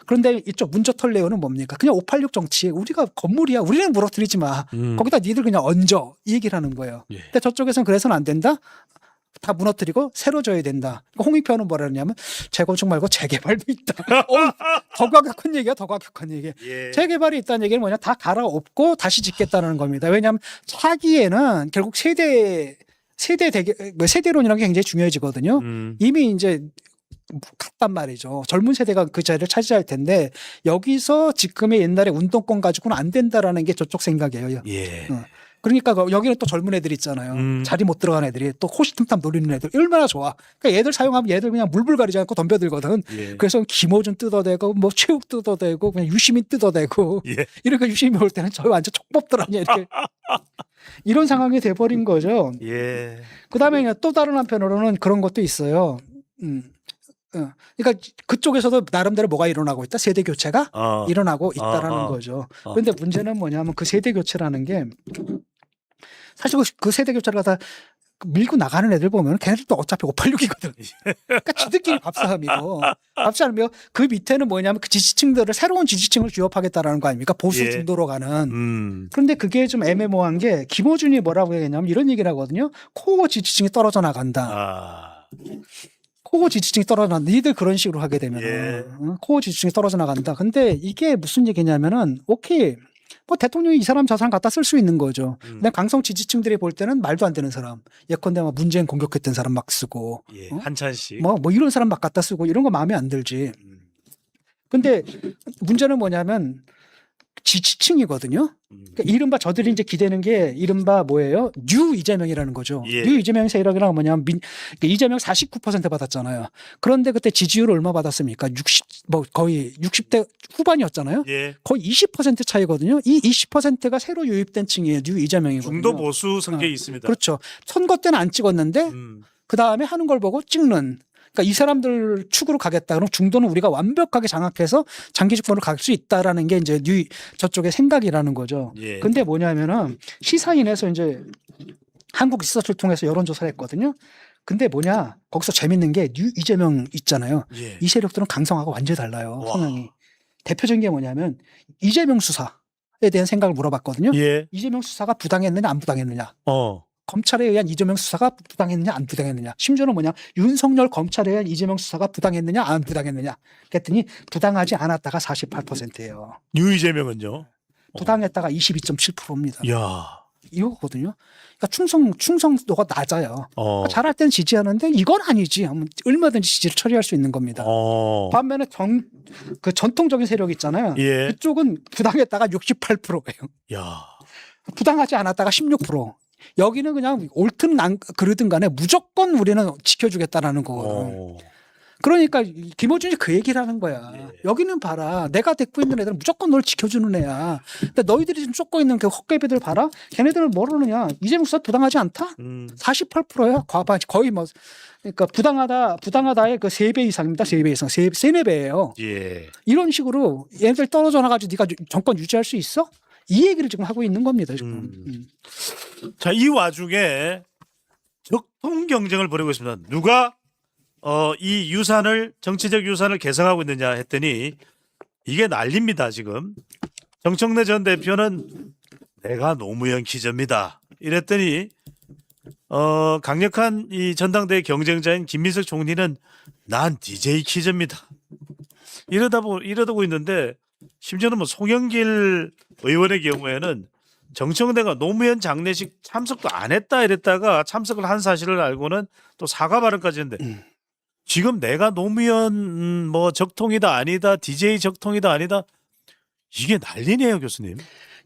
그런데 이쪽 문조 털레오는 뭡니까? 그냥 586 정치. 우리가 건물이야. 우리는 무너뜨리지 마. 거기다 니들 그냥 얹어. 이 얘기를 하는 거예요. 예. 근데 저쪽에서는 그래서는 안 된다. 다 무너뜨리고 새로 져야 된다. 홍익표는 뭐라 그러냐면 재건축 말고 재개발도 있다. 더 과격한 얘기야. 더 과격한 얘기. 예. 재개발이 있다는 얘기는 뭐냐. 다 갈아엎고 다시 짓겠다는 겁니다. 왜냐하면 차기에는 결국 세대론이라는 게 굉장히 중요해지거든요. 이미 이제 같단 말이죠. 젊은 세대가 그 자리를 차지할 텐데 여기서 지금의 옛날에 운동권 가지고는 안 된다라는 게 저쪽 생각이에요. 예. 그러니까 여기는 또 젊은 애들 있잖아요. 자리 못 들어간 애들이 또 호시탐탐 노리는 애들 얼마나 좋아. 그러니까 얘들 사용하면 얘들 그냥 물불 가리지 않고 덤벼들거든. 예. 그래서 김어준 뜯어대고 뭐 최욱 뜯어대고 그냥 유시민 뜯어대고 예. 이렇게 유시민 올 때는 저 완전 촉법들 아니야 이렇게 이런 상황이 돼버린 거죠. 예. 그다음에 또 다른 한편으로는 그런 것도 있어요. 그러니까 그쪽에서도 나름대로 뭐가 일어나고 있다. 세대 교체가 일어나고 있다라는 거죠. 그런데 문제는 뭐냐면 그 세대 교체라는 게 사실 그 세대 교체를 갖다 밀고 나가는 애들 보면 걔네들도 어차피 586이거든. 그러니까 지들끼리 밥싸움이고 밥싸움이고 그 밑에는 뭐냐면 그 지지층들을 새로운 지지층을 규합하겠다라는 거 아닙니까? 보수 예. 중도로 가는. 그런데 그게 좀 애매모호한 게 김어준이 뭐라고 얘기했냐면 이런 얘기를 하거든요. 코어 지지층이 떨어져 나간다. 코어 지지층이 떨어져 나간다. 니들 그런 식으로 하게 되면 예. 코어 지지층이 떨어져 나간다. 근데 이게 무슨 얘기냐면은 오케이. 뭐 대통령이 이 사람 저 사람 갖다 쓸 수 있는 거죠. 근데 강성 지지층들이 볼 때는 말도 안 되는 사람. 예컨대 막 문재인 공격했던 사람 막 쓰고. 예. 한찬씩. 뭐 이런 사람 막 갖다 쓰고 이런 거 마음에 안 들지. 근데 문제는 뭐냐면 지지층이거든요. 그러니까 이른바 저들이 이제 기대는 게 이른바 뭐예요? 뉴 이재명이라는 거죠. 예. 뉴 이재명 세력이란 뭐냐면 이재명 49% 받았잖아요. 그런데 그때 지지율 얼마 받았습니까? 거의 60대 후반이었잖아요. 예. 거의 20% 차이거든요. 이 20%가 새로 유입된 층이에요. 뉴 이재명이거든요. 중도 보수 성격이 있습니다. 그렇죠. 선거 때는 안 찍었는데 그 다음에 하는 걸 보고 찍는. 그러니까 이 사람들 축으로 가겠다. 그럼 중도는 우리가 완벽하게 장악해서 장기 집권으로 갈 수 있다라는 게 이제 저쪽의 생각이라는 거죠. 예. 근데 뭐냐면은 시사인에서 이제 한국 리서치를 통해서 여론조사를 했거든요. 근데 뭐냐 거기서 재밌는 게 뉴 이재명 있잖아요. 예. 이 세력들은 강성하고 완전히 달라요. 와. 성향이. 대표적인 게 뭐냐면 이재명 수사에 대한 생각을 물어봤거든요. 예. 이재명 수사가 부당했느냐 안 부당했느냐. 검찰에 의한 이재명 수사가 부당했느냐 안 부당했느냐. 심지어는 뭐냐 윤석열 검찰에 의한 이재명 수사가 부당했느냐 안 부당했느냐. 그랬더니 부당하지 않았다가 48%예요. 유이재명은요? 부당했다가 22.7%입니다. 야. 이거거든요. 그러니까 충성도가 낮아요. 잘할 땐 지지하는데 이건 아니지 하면 얼마든지 지지를 처리할 수 있는 겁니다. 반면에 그 전통적인 세력 있잖아요. 예. 이쪽은 부당했다가 68%예요. 야. 부당하지 않았다가 16%. 여기는 그냥 옳든 그르든 간에 무조건 우리는 지켜주겠다라는 거거든. 그러니까 김어준이 그 얘기를 하는 거야. 예. 여기는 봐라. 내가 데리고 있는 애들은 무조건 널 지켜주는 애야. 근데 너희들이 지금 쫓고 있는 그 헛개비들 봐라. 걔네들은 뭐라느냐. 이재명 수사 부당하지 않다? 48%야. 거의 뭐 그러니까 부당하다의 그 3배 이상입니다. 3배 이상. 3-4배예요. 예. 이런 식으로 얘네들 떨어져 나가지고 네가 정권 유지할 수 있어? 이 얘기를 지금 하고 있는 겁니다. 지금. 자, 이 와중에 적통 경쟁을 벌이고 있습니다. 누가 이 유산을 정치적 유산을 개성하고 있느냐 했더니 이게 난립니다. 지금 정청래 전 대표는 내가 노무현 기저입니다. 이랬더니 강력한 이 전당대회 경쟁자인 김민석 총리는 난 DJ 기저입니다. 이러고 있는데 심지어는 뭐 송영길 의원의 경우에는 정청래가 노무현 장례식 참석도 안 했다 이랬다가 참석을 한 사실을 알고는 또 사과 발언까지 했는데 지금 내가 노무현 뭐 적통이다 아니다 DJ 적통이다 아니다 이게 난리네요 교수님.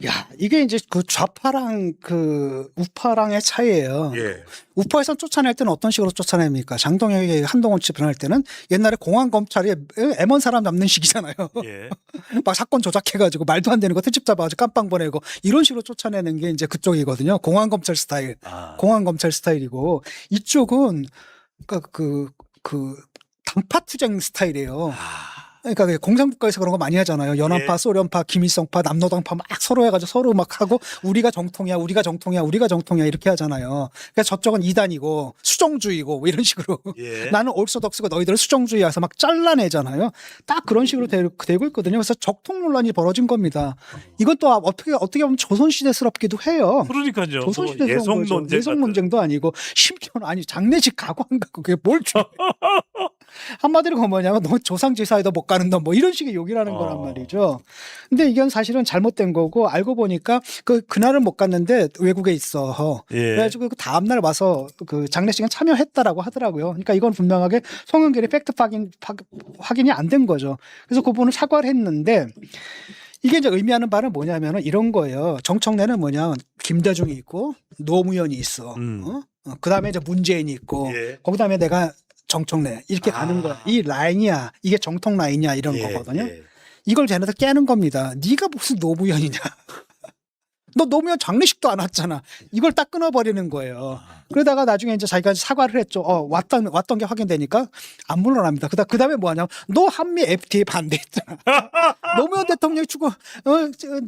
야, 이게 이제 그 좌파랑 그 우파랑의 차이예요. 예. 우파에서 쫓아낼 때는 어떤 식으로 쫓아냅니까? 장동혁이 한동훈 집권할 때는 옛날에 공안검찰이 M1 사람 잡는 식이잖아요. 예. 막 사건 조작해가지고 말도 안 되는 거 특집 잡아가지고 깜빵 보내고 이런 식으로 쫓아내는 게 이제 그쪽이거든요. 공안검찰 스타일. 공안검찰 스타일이고 이쪽은 그 당파투쟁 스타일이에요. 그러니까 공산국가에서 그런 거 많이 하잖아요. 연합파, 예. 소련파, 김일성파, 남노당파 막 서로 해가지고 서로 막 하고 우리가 정통이야, 우리가 정통이야, 우리가 정통이야 이렇게 하잖아요. 그러니까 저쪽은 이단이고 수정주의고 뭐 이런 식으로 예. 나는 올소독스고 너희들은 수정주의여서 막 잘라내잖아요. 딱 그런 식으로 되고 있거든요. 그래서 적통 논란이 벌어진 겁니다. 이건 또 어떻게 보면 조선시대스럽기도 해요. 그러니까요. 조선시대스러운 거죠. 예성 논쟁도 아니고 심지어는 아니 장례식 가고 안 가고 그게 뭘 줘. 한마디로 그건 뭐냐면 너 조상지사에도 못 가는 놈 뭐 이런 식의 욕이라는 거란 말이죠. 근데 이건 사실은 잘못된 거고 알고 보니까 그날은 못 갔는데 외국에 있어. 예. 그래가지고 그 다음날 와서 그 장례식에 참여했다라고 하더라고요. 그러니까 이건 분명하게 송영길이 팩트 확인이 안 된 거죠. 그래서 그분은 사과를 했는데 이게 이제 의미하는 바는 뭐냐면은 이런 거예요. 정청래는 뭐냐 김대중이 있고 노무현이 있어. 그 다음에 이제 문재인이 있고 예. 거기 다음에 내가 정청래 이렇게 가는 거야. 이 라인이야. 이게 정통 라인이야 이런 예. 거거든요. 예. 이걸 쟤네들 깨는 겁니다. 네가 무슨 노무현이냐. 너 노무현 장례식도 안 왔잖아. 이걸 딱 끊어버리는 거예요. 그러다가 나중에 이제 자기가 사과를 했죠. 왔던 게 확인되니까 안 물러납니다. 그 다음에 뭐 하냐면 너 한미 FTA 반대했잖아. 노무현 대통령이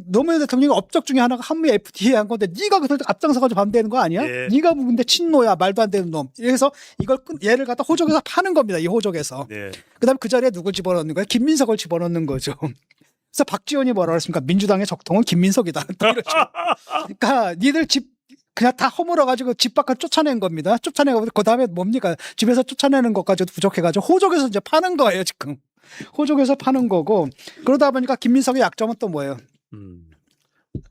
노무현 대통령이 업적 중에 하나가 한미 FTA 한 건데 네가 그걸 앞장서가지고 반대하는 거 아니야? 예. 네가 근데 친노야 말도 안 되는 놈. 그래서 이걸 얘를 갖다 호적에서 파는 겁니다. 이 호적에서. 예. 그다음에 그 자리에 누굴 집어넣는 거예요? 김민석을 집어넣는 거죠. 그래서 박지원이 뭐라 그랬습니까? 민주당의 적통은 김민석이다. 그러니까 니들 집 그냥 다 허물어가지고 집 밖을 쫓아낸 겁니다. 쫓아내고 그 다음에 뭡니까? 집에서 쫓아내는 것까지도 부족해가지고 호적에서 이제 파는 거예요 지금. 호적에서 파는 거고 그러다 보니까 김민석의 약점은 또 뭐예요?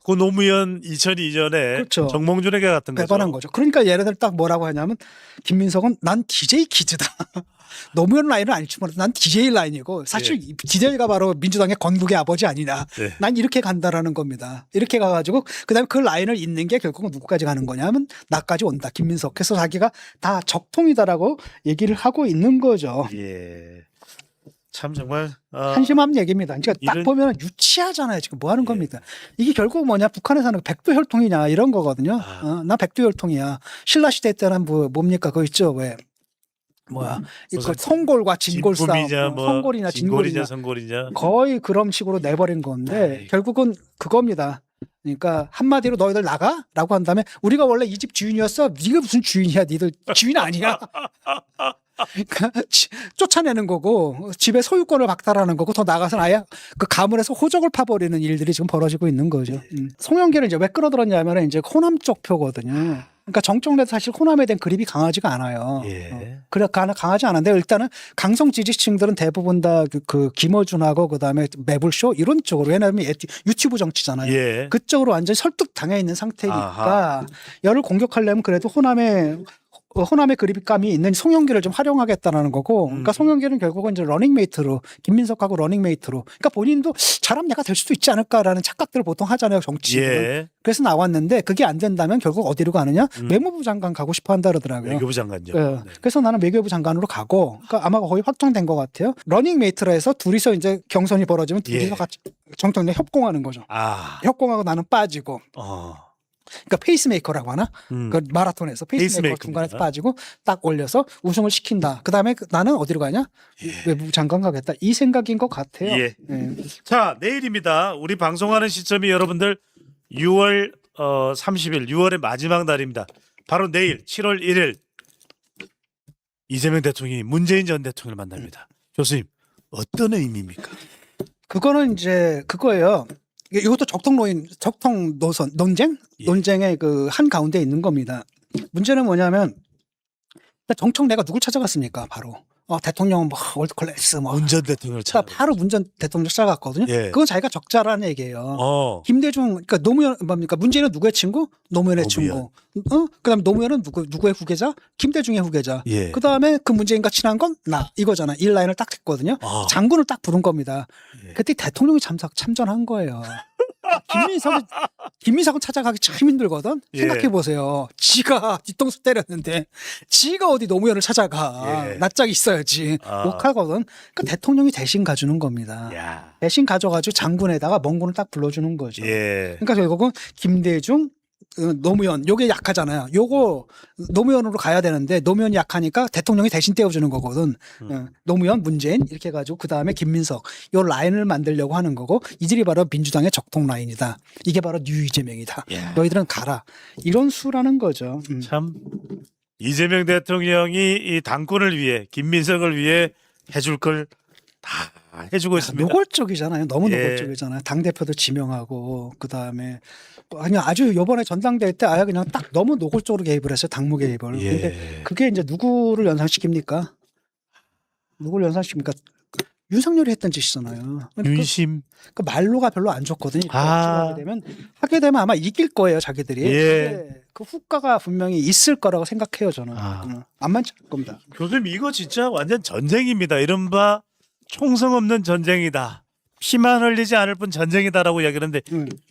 그 노무현 2002년에 그렇죠. 정몽준에게 같은 거죠. 배반한 거죠. 그러니까 얘네들 딱 뭐라고 하냐면 김민석은 난 DJ 키즈다. 노무현 라인은 아니지만 난 DJ 라인이고 사실 DJ가 바로 민주당의 건국의 아버지 아니냐. 네. 난 이렇게 간다라는 겁니다. 이렇게 가가지고 그다음에 그 라인을 잇는 게 결국은 누구까지 가는 거냐면 나까지 온다. 김민석. 그래서 자기가 다 적통이다라고 얘기를 하고 있는 거죠. 예. 참 정말 한심한 얘기입니다. 그러니까 딱 보면 유치하잖아요. 지금 뭐 하는 겁니까? 이게 결국 뭐냐? 북한에서는 백두혈통이냐 이런 거거든요. 나 백두혈통이야. 신라 시대 때는 뭡니까? 그거 있죠. 왜? 이거 성골과 진골 싸움. 성골이냐 진골이냐. 성골이냐. 거의 그런 식으로 내버린 건데 결국은 그겁니다. 그러니까 한마디로 너희들 나가라고 한 다음에 우리가 원래 이 집 주인이었어. 네가 무슨 주인이야? 니들 주인 아니야? 그러니까 쫓아내는 거고 집의 소유권을 박탈하는 거고 더 나아가서는 아예 그 가문에서 호적을 파버리는 일들이 지금 벌어지고 있는 거죠. 송영길은 이제 왜 끌어들었냐면 이제 호남 쪽 표거든요. 그러니까 정청래도 사실 호남에 대한 그립이 강하지가 않아요. 예. 그래 강하지 않은데 일단은 강성 지지층들은 대부분 다 그 김어준하고 그다음에 매불쇼 이런 쪽으로 왜냐하면 유튜브 정치잖아요. 예. 그쪽으로 완전히 설득 당해 있는 상태니까 아하. 열을 공격하려면 그래도 호남의 그립감이 있는 송영길을 좀 활용하겠다는 거고, 그러니까 송영길은 결국은 이제 러닝메이트로 김민석하고 러닝메이트로, 그러니까 본인도 잘하면 내가 될 수도 있지 않을까라는 착각들을 보통 하잖아요 정치인은. 예. 그래서 나왔는데 그게 안 된다면 결국 어디로 가느냐? 외무부 장관 가고 싶어 한다 그러더라고요. 외교부 장관요. 예. 네. 그래서 나는 외교부 장관으로 가고, 그러니까 아마 거의 확정된 것 같아요. 러닝메이트로 해서 둘이서 이제 경선이 벌어지면 둘이서 예. 같이 정통에 협공하는 거죠. 아. 협공하고 나는 빠지고. 그러니까 페이스메이커라고 하나? 그 마라톤에서 페이스메이커 중간에서 빠지고 딱 올려서 우승을 시킨다. 그다음에 나는 어디로 가냐? 외무부 장관 가겠다. 이 생각인 것 같아요. 예. 예. 자, 내일입니다. 우리 방송하는 시점이 여러분들 6월 30일, 6월의 마지막 날입니다. 바로 내일 7월 1일 이재명 대통령이 문재인 전 대통령을 만납니다. 교수님, 어떤 의미입니까? 그거는 이제 그거예요. 이것도 적통 노선 논쟁? 예. 논쟁의 그 한 가운데 있는 겁니다. 문제는 뭐냐면 정청래가 누굴 찾아갔습니까? 바로 대통령 뭐 월드클래스 뭐 문 전 대통령을 자, 찾아. 바로 문 전 대통령 찾아갔거든요. 예. 그건 자기가 적자라는 얘기예요. 김대중, 그러니까 노무현 뭡니까? 문재인은 누구의 친구? 노무현의 친구. 그다음에 노무현은 누구의 후계자? 김대중의 후계자. 예. 그다음에 그 문재인과 친한 건 나 이거잖아. 일 라인을 딱 했거든요. 장군을 딱 부른 겁니다. 예. 그때 대통령이 참전한 거예요. 김민석은 찾아가기 참 힘들거든. 예. 생각해 보세요. 지가 뒤통수 때렸는데 지가 어디 노무현을 찾아가. 예. 낯짝이 있어야지. 못하거든. 그러니까 대통령이 대신 가주는 겁니다. 야. 대신 가져가지고 장군에다가 멍군을 딱 불러주는 거죠. 예. 그러니까 결국은 김대중, 노무현 요게 약하잖아요. 요거 노무현으로 가야 되는데 노무현이 약하니까 대통령이 대신 떼어주는 거거든. 노무현, 문재인 이렇게 해가지고 그 다음에 김민석 요 라인을 만들려고 하는 거고 이들이 바로 민주당의 적통 라인이다. 이게 바로 뉴 이재명이다. 야. 너희들은 가라. 이런 수라는 거죠. 참 이재명 대통령이 이 당권을 위해 김민석을 위해 해줄 걸 다 해주고 있습니다. 노골적이잖아요. 너무 예. 노골적이잖아요. 당 대표도 지명하고 그 다음에 아니 아주 요번에 전당대회 때 아예 그냥 딱 너무 노골적으로 개입을 했어요. 당무 개입을. 예. 근데 그게 이제 누구를 연상시킵니까? 누구를 연상시킵니까? 윤석열이 했던 짓이잖아요. 윤심. 그 말로가 별로 안 좋거든요. 아. 하게 되면 아마 이길 거예요, 자기들이. 예. 근데 그 후과가 분명히 있을 거라고 생각해요, 저는. 안 많지 않을 겁니다. 교수님 이거 진짜 완전 전쟁입니다. 이른바 총성 없는 전쟁이다. 피만 흘리지 않을 뿐 전쟁이다라고 이야기하는데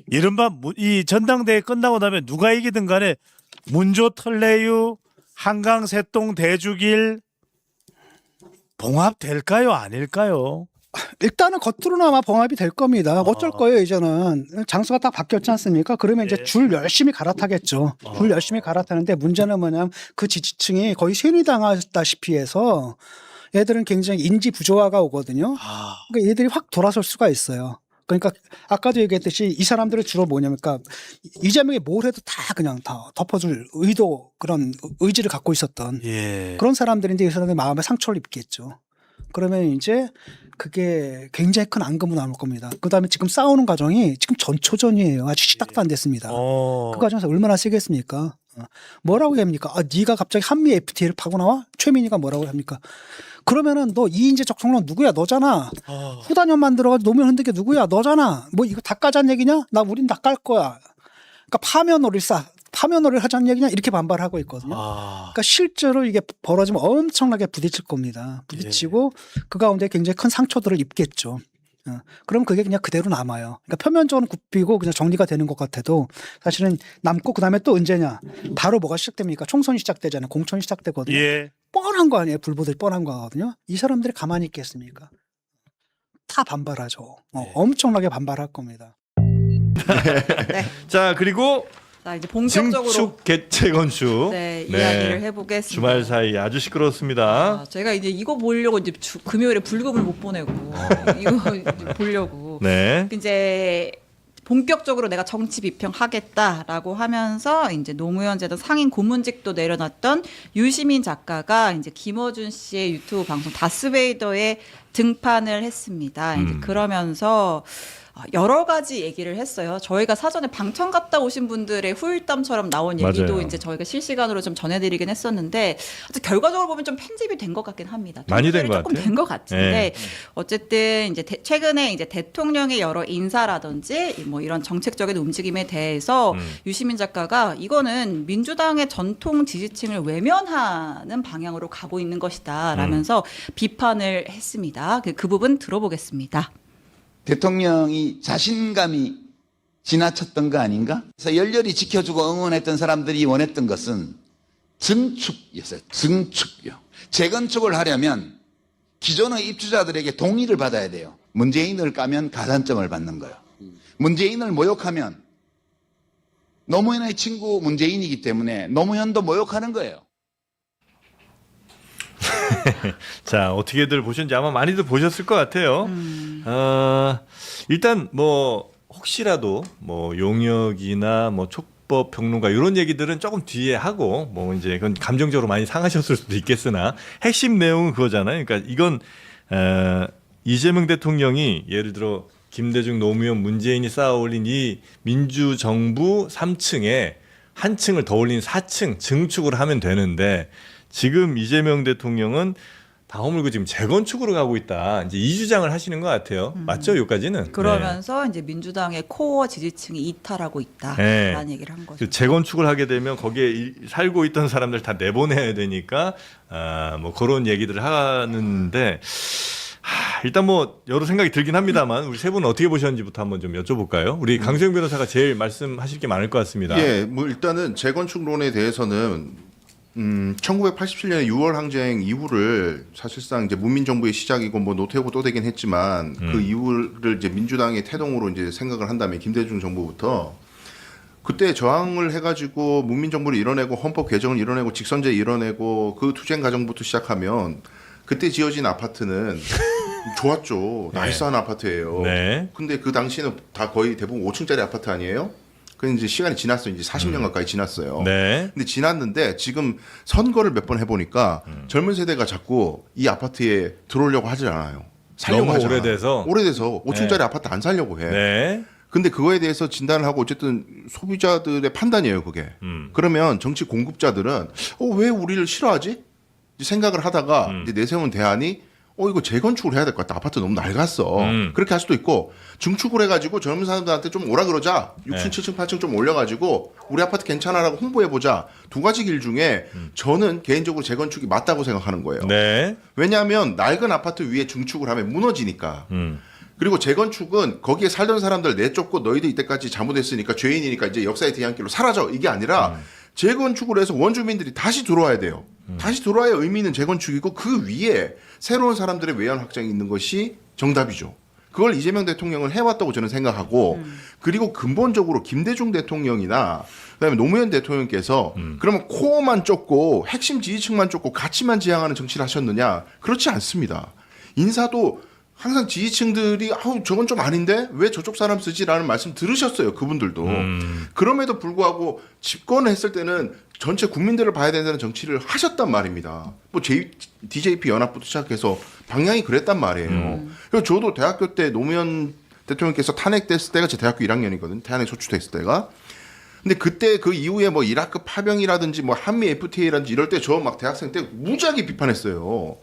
이른바 이 전당대회 끝나고 나면 누가 이기든 간에 문조 털레유 한강 새똥 대주길 봉합될까요? 아닐까요? 일단은 겉으로는 아마 봉합이 될 겁니다. 어쩔 거예요, 이제는. 장소가 딱 바뀌었지 않습니까? 그러면 이제 줄 열심히 갈아타겠죠. 줄 열심히 갈아타는데 문제는 뭐냐면 그 지지층이 거의 쇠뇌당하다시피 해서 얘들은 굉장히 인지 부조화가 오거든요. 그러니까 얘들이 확 돌아설 수가 있어요. 그러니까 아까도 얘기했듯이 이 사람들은 주로 뭐냐면 그러니까 이재명이 뭘 해도 다 그냥 다 덮어줄 의도 그런 의지를 갖고 있었던 예. 그런 사람들인데 이 사람들이 마음에 상처를 입겠죠. 그러면 이제 그게 굉장히 큰 앙금으로 남을 겁니다. 그다음에 지금 싸우는 과정이 지금 전초전이에요. 아직 시작도 안 됐습니다. 그 과정에서 얼마나 세겠습니까? 뭐라고 합니까? 네가 갑자기 한미 FTA를 파고 나와? 최민희가 뭐라고 합니까? 그러면은 너 이인재 적성론 누구야? 너잖아. 후단협 만들어가지고 노무현 흔든 게 누구야? 너잖아. 뭐 이거 다 까자는 얘기냐? 나 우린 다 깔 거야. 그러니까 파면놀이를 하자는 얘기냐? 이렇게 반발하고 있거든요. 그러니까 실제로 이게 벌어지면 엄청나게 부딪힐 겁니다. 부딪히고 그 가운데 굉장히 큰 상처들을 입겠죠. 그럼 그게 그냥 그대로 남아요. 그러니까 표면적으로 굽히고 그냥 정리가 되는 것 같아도 사실은 남고 그다음에 또 언제냐? 바로 뭐가 시작됩니까? 총선이 시작되잖아요. 공천이 시작되거든요. 예. 뻔한 거 아니에요. 불보듯 뻔한 거거든요. 이 사람들이 가만히 있겠습니까? 다 반발하죠. 엄청나게 반발할 겁니다. 네. 자, 그리고 자, 이제 본격적으로 증축 개최 건축. 네, 이야기를 해보겠습니다. 주말 사이 아주 시끄럽습니다. 제가 이제 이거 보려고 이제 금요일에 불금을 못 보내고 이거 이제 보려고. 네. 이제 본격적으로 내가 정치 비평하겠다라고 하면서 이제 노무현 재단 상임 고문직도 내려놨던 유시민 작가가 이제 김어준 씨의 유튜브 방송 다스베이더에 등판을 했습니다. 이제 그러면서 여러 가지 얘기를 했어요. 저희가 사전에 방청 갔다 오신 분들의 후일담처럼 나온 얘기도 맞아요. 이제 저희가 실시간으로 좀 전해드리긴 했었는데 결과적으로 보면 좀 편집이 된 것 같긴 합니다. 많이 된 것 조금 같아요. 된 것 같은데 네. 어쨌든 이제 최근에 이제 대통령의 여러 인사라든지 뭐 이런 정책적인 움직임에 대해서 유시민 작가가 이거는 민주당의 전통 지지층을 외면하는 방향으로 가고 있는 것이다라면서 비판을 했습니다. 그 부분 들어보겠습니다. 대통령이 자신감이 지나쳤던 거 아닌가? 그래서 열렬히 지켜주고 응원했던 사람들이 원했던 것은 증축이었어요. 증축이요. 재건축을 하려면 기존의 입주자들에게 동의를 받아야 돼요. 문재인을 까면 가산점을 받는 거예요. 문재인을 모욕하면 노무현의 친구 문재인이기 때문에 노무현도 모욕하는 거예요. 자, 어떻게들 보셨는지 아마 많이들 보셨을 것 같아요. 일단 뭐 혹시라도 뭐 용역이나 뭐 촉법 평론가 이런 얘기들은 조금 뒤에 하고 뭐 이제 그건 감정적으로 많이 상하셨을 수도 있겠으나 핵심 내용은 그거잖아요. 그러니까 이건 이재명 대통령이 예를 들어 김대중, 노무현, 문재인이 쌓아올린 이 민주정부 3층에 한 층을 더 올린 4층 증축을 하면 되는데 지금 이재명 대통령은 다 허물고 지금 재건축으로 가고 있다. 이제 이 주장을 하시는 것 같아요. 맞죠? 여기까지는. 그러면서 이제 민주당의 코어 지지층이 이탈하고 있다라는 네. 얘기를 한 거죠. 그 재건축을 하게 되면 거기에 살고 있던 사람들 다 내보내야 되니까 뭐 그런 얘기들을 하는데 일단 뭐 여러 생각이 들긴 합니다만 우리 세 분은 어떻게 보셨는지부터 한번 좀 여쭤볼까요? 우리 강수영 변호사가 제일 말씀하실 게 많을 것 같습니다. 예, 뭐 일단은 재건축론에 대해서는 1987년에 6월 항쟁 이후를 사실상 이제 문민정부의 시작이고 뭐 노태우고 또 되긴 했지만 그 이후를 이제 민주당의 태동으로 이제 생각을 한다면 김대중 정부부터 그때 저항을 해가지고 문민정부를 이뤄내고 헌법 개정을 이뤄내고 직선제 이뤄내고 그 투쟁 과정부터 시작하면 그때 지어진 아파트는 좋았죠. 나이스한 아파트예요. 네. 근데 그 당시에는 다 거의 대부분 5층짜리 아파트 아니에요? 그 이제 시간이 지났어요. 이제 40년 가까이 지났어요. 네. 근데 지났는데 지금 선거를 몇 번 해보니까 젊은 세대가 자꾸 이 아파트에 들어오려고 하질 않아요. 살려고 너무 하잖아. 오래돼서? 5층짜리 네. 아파트 안 살려고 해. 네. 근데 그거에 대해서 진단을 하고 어쨌든 소비자들의 판단이에요, 그게. 그러면 정치 공급자들은 왜 우리를 싫어하지? 이제 생각을 하다가 이제 내세운 대안이 이거 재건축을 해야 될 것 같다. 아파트 너무 낡았어. 그렇게 할 수도 있고 증축을 해가지고 젊은 사람들한테 좀 오라 그러자. 6층, 네. 7층, 8층 좀 올려가지고 우리 아파트 괜찮아라고 홍보해보자. 두 가지 길 중에 저는 개인적으로 재건축이 맞다고 생각하는 거예요. 네. 왜냐하면 낡은 아파트 위에 증축을 하면 무너지니까. 그리고 재건축은 거기에 살던 사람들 내쫓고 너희들 이때까지 잘못했으니까 죄인이니까 이제 역사의 뒤안길로 사라져. 이게 아니라 재건축을 해서 원주민들이 다시 들어와야 돼요. 다시 들어와야 의미 있는 재건축이고 그 위에 새로운 사람들의 외연 확장이 있는 것이 정답이죠. 그걸 이재명 대통령은 해왔다고 저는 생각하고 그리고 근본적으로 김대중 대통령이나 그다음에 노무현 대통령께서 그러면 코어만 쫓고 핵심 지지층만 쫓고 가치만 지향하는 정치를 하셨느냐? 그렇지 않습니다. 인사도 항상 지지층들이 저건 좀 아닌데 왜 저쪽 사람 쓰지라는 말씀 들으셨어요. 그분들도. 그럼에도 불구하고 집권했을 때는 전체 국민들을 봐야 된다는 정치를 하셨단 말입니다. 뭐 DJP 연합부터 시작해서 방향이 그랬단 말이에요. 그래서 저도 대학교 때 노무현 대통령께서 탄핵됐을 때가 제 대학교 1학년이거든요. 탄핵 소추됐을 때가. 근데 그때 그 이후에 뭐 이라크 파병이라든지 뭐 한미 FTA라든지 이럴 때 저 막 대학생 때 무지하게 비판했어요.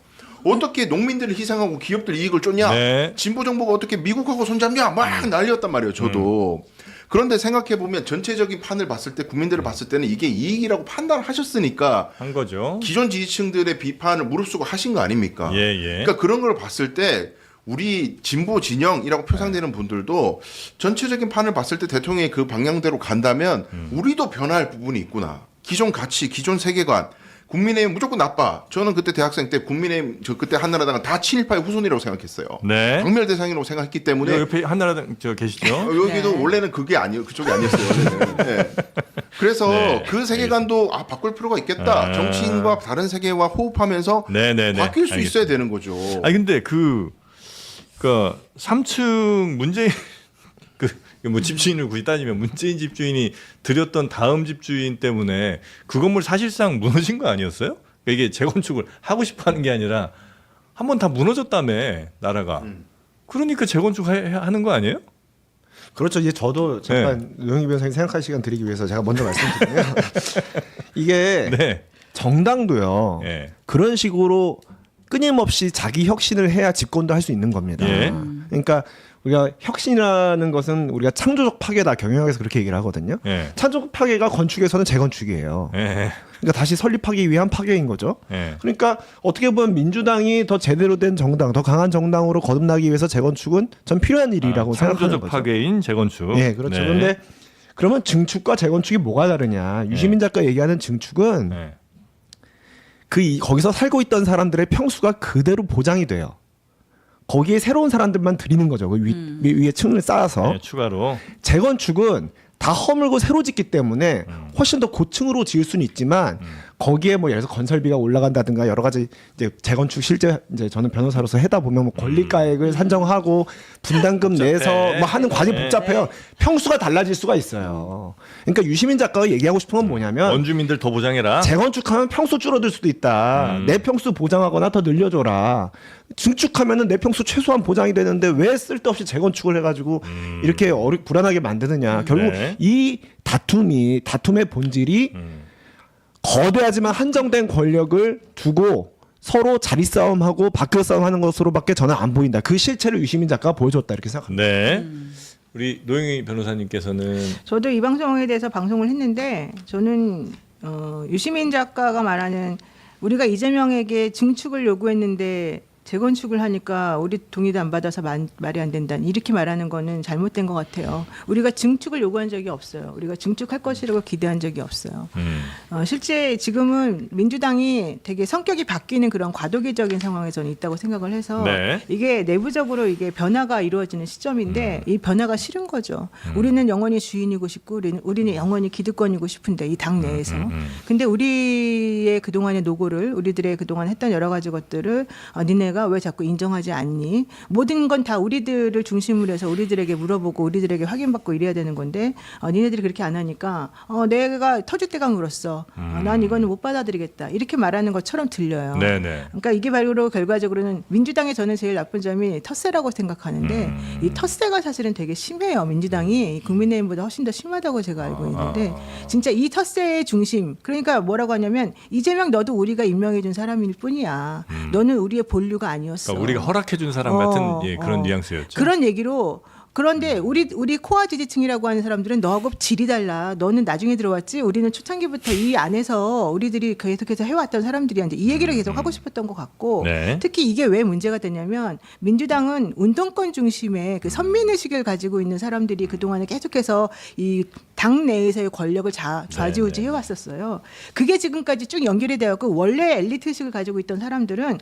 어떻게 농민들을 희생하고 기업들 이익을 쫓냐? 네. 진보 정부가 어떻게 미국하고 손잡냐? 막 난리였단 말이에요. 저도. 그런데 생각해 보면 전체적인 판을 봤을 때 국민들을 봤을 때는 이게 이익이라고 판단을 하셨으니까 한 거죠. 기존 지지층들의 비판을 무릅쓰고 하신 거 아닙니까? 예, 예. 그러니까 그런 걸 봤을 때 우리 진보 진영이라고 표상되는 분들도 전체적인 판을 봤을 때 대통령의 그 방향대로 간다면 우리도 변화할 부분이 있구나. 기존 가치, 기존 세계관. 국민의힘 무조건 나빠. 저는 그때 대학생 때 국민의힘 그때 한나라당은 다 친일파의 후손이라고 생각했어요. 네. 박멸 대상이라고 생각했기 때문에 요 옆에 한나라당 계시죠? 여기도 네. 원래는 그게 아니에요. 그쪽이 아니었어요. 원래는. 네. 그래서 네. 그 세계관도 바꿀 필요가 있겠다. 정치인과 다른 세계와 호흡하면서 네네네. 바뀔 수 알겠습니다. 있어야 되는 거죠. 아니 근데 그 3층 문재인 뭐 집주인을 굳이 따지면 문재인 집주인이 들였던 다음 집주인 때문에 그 건물 사실상 무너진 거 아니었어요? 그러니까 이게 재건축을 하고 싶어하는 게 아니라 한 번 다 무너졌다며 나라가. 그러니까 재건축하는 거 아니에요? 그렇죠. 이제 저도 잠깐 노영희 변호사님 생각할 시간 드리기 위해서 제가 먼저 말씀드리면 이게 네. 정당도요. 예. 그런 식으로 끊임없이 자기 혁신을 해야 집권도 할 수 있는 겁니다. 예. 그러니까 우리가 혁신이라는 것은 우리가 창조적 파괴다 경영학에서 그렇게 얘기를 하거든요. 예. 창조적 파괴가 건축에서는 재건축이에요. 예. 그러니까 다시 설립하기 위한 파괴인 거죠. 예. 그러니까 어떻게 보면 민주당이 더 제대로 된 정당, 더 강한 정당으로 거듭나기 위해서 재건축은 전 필요한 일이라고 생각하는 창조적 거죠. 파괴인 재건축. 예, 그렇죠. 네. 그런데 그러면 증축과 재건축이 뭐가 다르냐? 유시민 작가 얘기하는 증축은 네. 거기서 살고 있던 사람들의 평수가 그대로 보장이 돼요. 거기에 새로운 사람들만 들이는 거죠. 그 위에 층을 쌓아서. 네, 추가로. 재건축은 다 허물고 새로 짓기 때문에 훨씬 더 고층으로 지을 수는 있지만 거기에 뭐 예를 들어서 건설비가 올라간다든가 여러 가지 이제 재건축 실제 이제 저는 변호사로서 해다 보면 뭐 권리가액을 산정하고 분담금 내서 뭐 하는 과정이 복잡해요. 평수가 달라질 수가 있어요. 그러니까 유시민 작가가 얘기하고 싶은 건 뭐냐면 원주민들 더 보장해라. 재건축하면 평수 줄어들 수도 있다. 내 평수 보장하거나 더 늘려줘라. 증축하면은 내 평수 최소한 보장이 되는데 왜 쓸데없이 재건축을 해가지고 이렇게 불안하게 만드느냐. 결국 네. 이 다툼의 본질이 거대하지만 한정된 권력을 두고 서로 자리 싸움하고 밖으로 싸움하는 것으로밖에 저는 안 보인다. 그 실체를 유시민 작가가 보여줬다 이렇게 생각합니다. 네. 우리 노영희 변호사님께서는 저도 이 방송에 대해서 방송을 했는데 저는 유시민 작가가 말하는 우리가 이재명에게 증축을 요구했는데 재건축을 하니까 우리 동의도 안 받아서 말이 안 된다. 이렇게 말하는 거는 잘못된 것 같아요. 우리가 증축을 요구한 적이 없어요. 우리가 증축할 것이라고 기대한 적이 없어요. 실제 지금은 민주당이 되게 성격이 바뀌는 그런 과도기적인 상황에 저는 있다고 생각을 해서 네. 이게 내부적으로 이게 변화가 이루어지는 시점인데 이 변화가 싫은 거죠. 우리는 영원히 주인이고 싶고 우리는 영원히 기득권이고 싶은데 이 당 내에서. 근데 우리의 그동안의 노고를 우리들의 그동안 했던 여러 가지 것들을 니네가 왜 자꾸 인정하지 않니? 모든 건 다 우리들을 중심으로 해서 우리들에게 물어보고 우리들에게 확인받고 이래야 되는 건데 니네들이 그렇게 안 하니까 내가 터줏대감 물었어. 난 이거는 못 받아들이겠다. 이렇게 말하는 것처럼 들려요. 네네. 그러니까 이게 바로 결과적으로는 민주당의 저는 제일 나쁜 점이 텃세라고 생각하는데 이 텃세가 사실은 되게 심해요. 민주당이 국민의힘보다 훨씬 더 심하다고 제가 알고 있는데 진짜 이 텃세의 중심 그러니까 뭐라고 하냐면 이재명 너도 우리가 임명해 준 사람일 뿐이야. 너는 우리의 본류가 아니었어. 그러니까 우리가 허락해준 사람 같은 그런 뉘앙스였죠. 그런 얘기로 그런데 우리 코어 지지층이라고 하는 사람들은 너하고 질이 달라. 너는 나중에 들어왔지. 우리는 초창기부터 이 안에서 우리들이 계속해서 해왔던 사람들이 이제 이 얘기를 계속 하고 싶었던 것 같고 네. 특히 이게 왜 문제가 되냐면 민주당은 운동권 중심의 그 선민의식을 가지고 있는 사람들이 그동안에 계속해서 이 당 내에서의 권력을 좌지우지 해왔었어요. 그게 지금까지 쭉 연결이 되었고 원래 엘리트 의식을 가지고 있던 사람들은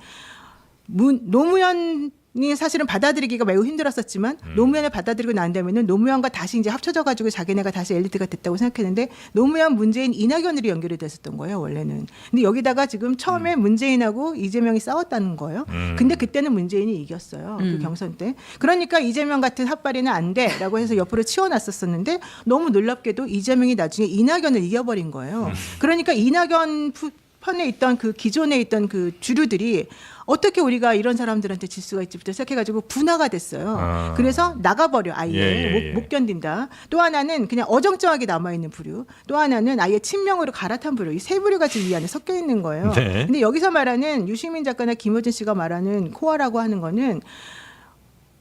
노무현이 사실은 받아들이기가 매우 힘들었었지만 노무현을 받아들이고 난 다음에는 노무현과 다시 이제 합쳐져 가지고 자기네가 다시 엘리트가 됐다고 생각했는데 노무현, 문재인, 이낙연으로 연결이 됐었던 거예요 원래는. 근데 여기다가 지금 처음에 문재인하고 이재명이 싸웠다는 거예요. 근데 그때는 문재인이 이겼어요 그 경선 때. 그러니까 이재명 같은 핫바리는 안 돼라고 해서 옆으로 치워놨었었는데 너무 놀랍게도 이재명이 나중에 이낙연을 이겨버린 거예요. 그러니까 이낙연 편에 있던 그 기존에 있던 그 주류들이 어떻게 우리가 이런 사람들한테 질 수가 있지부터 시작해가지고 분화가 됐어요. 그래서 나가버려 아예 못 견딘다. 또 하나는 그냥 어정쩡하게 남아있는 부류. 또 하나는 아예 친명으로 갈아탄 부류. 이 세 부류가 지금 이 안에 섞여 있는 거예요. 네. 근데 여기서 말하는 유시민 작가나 김어준 씨가 말하는 코어라고 하는 거는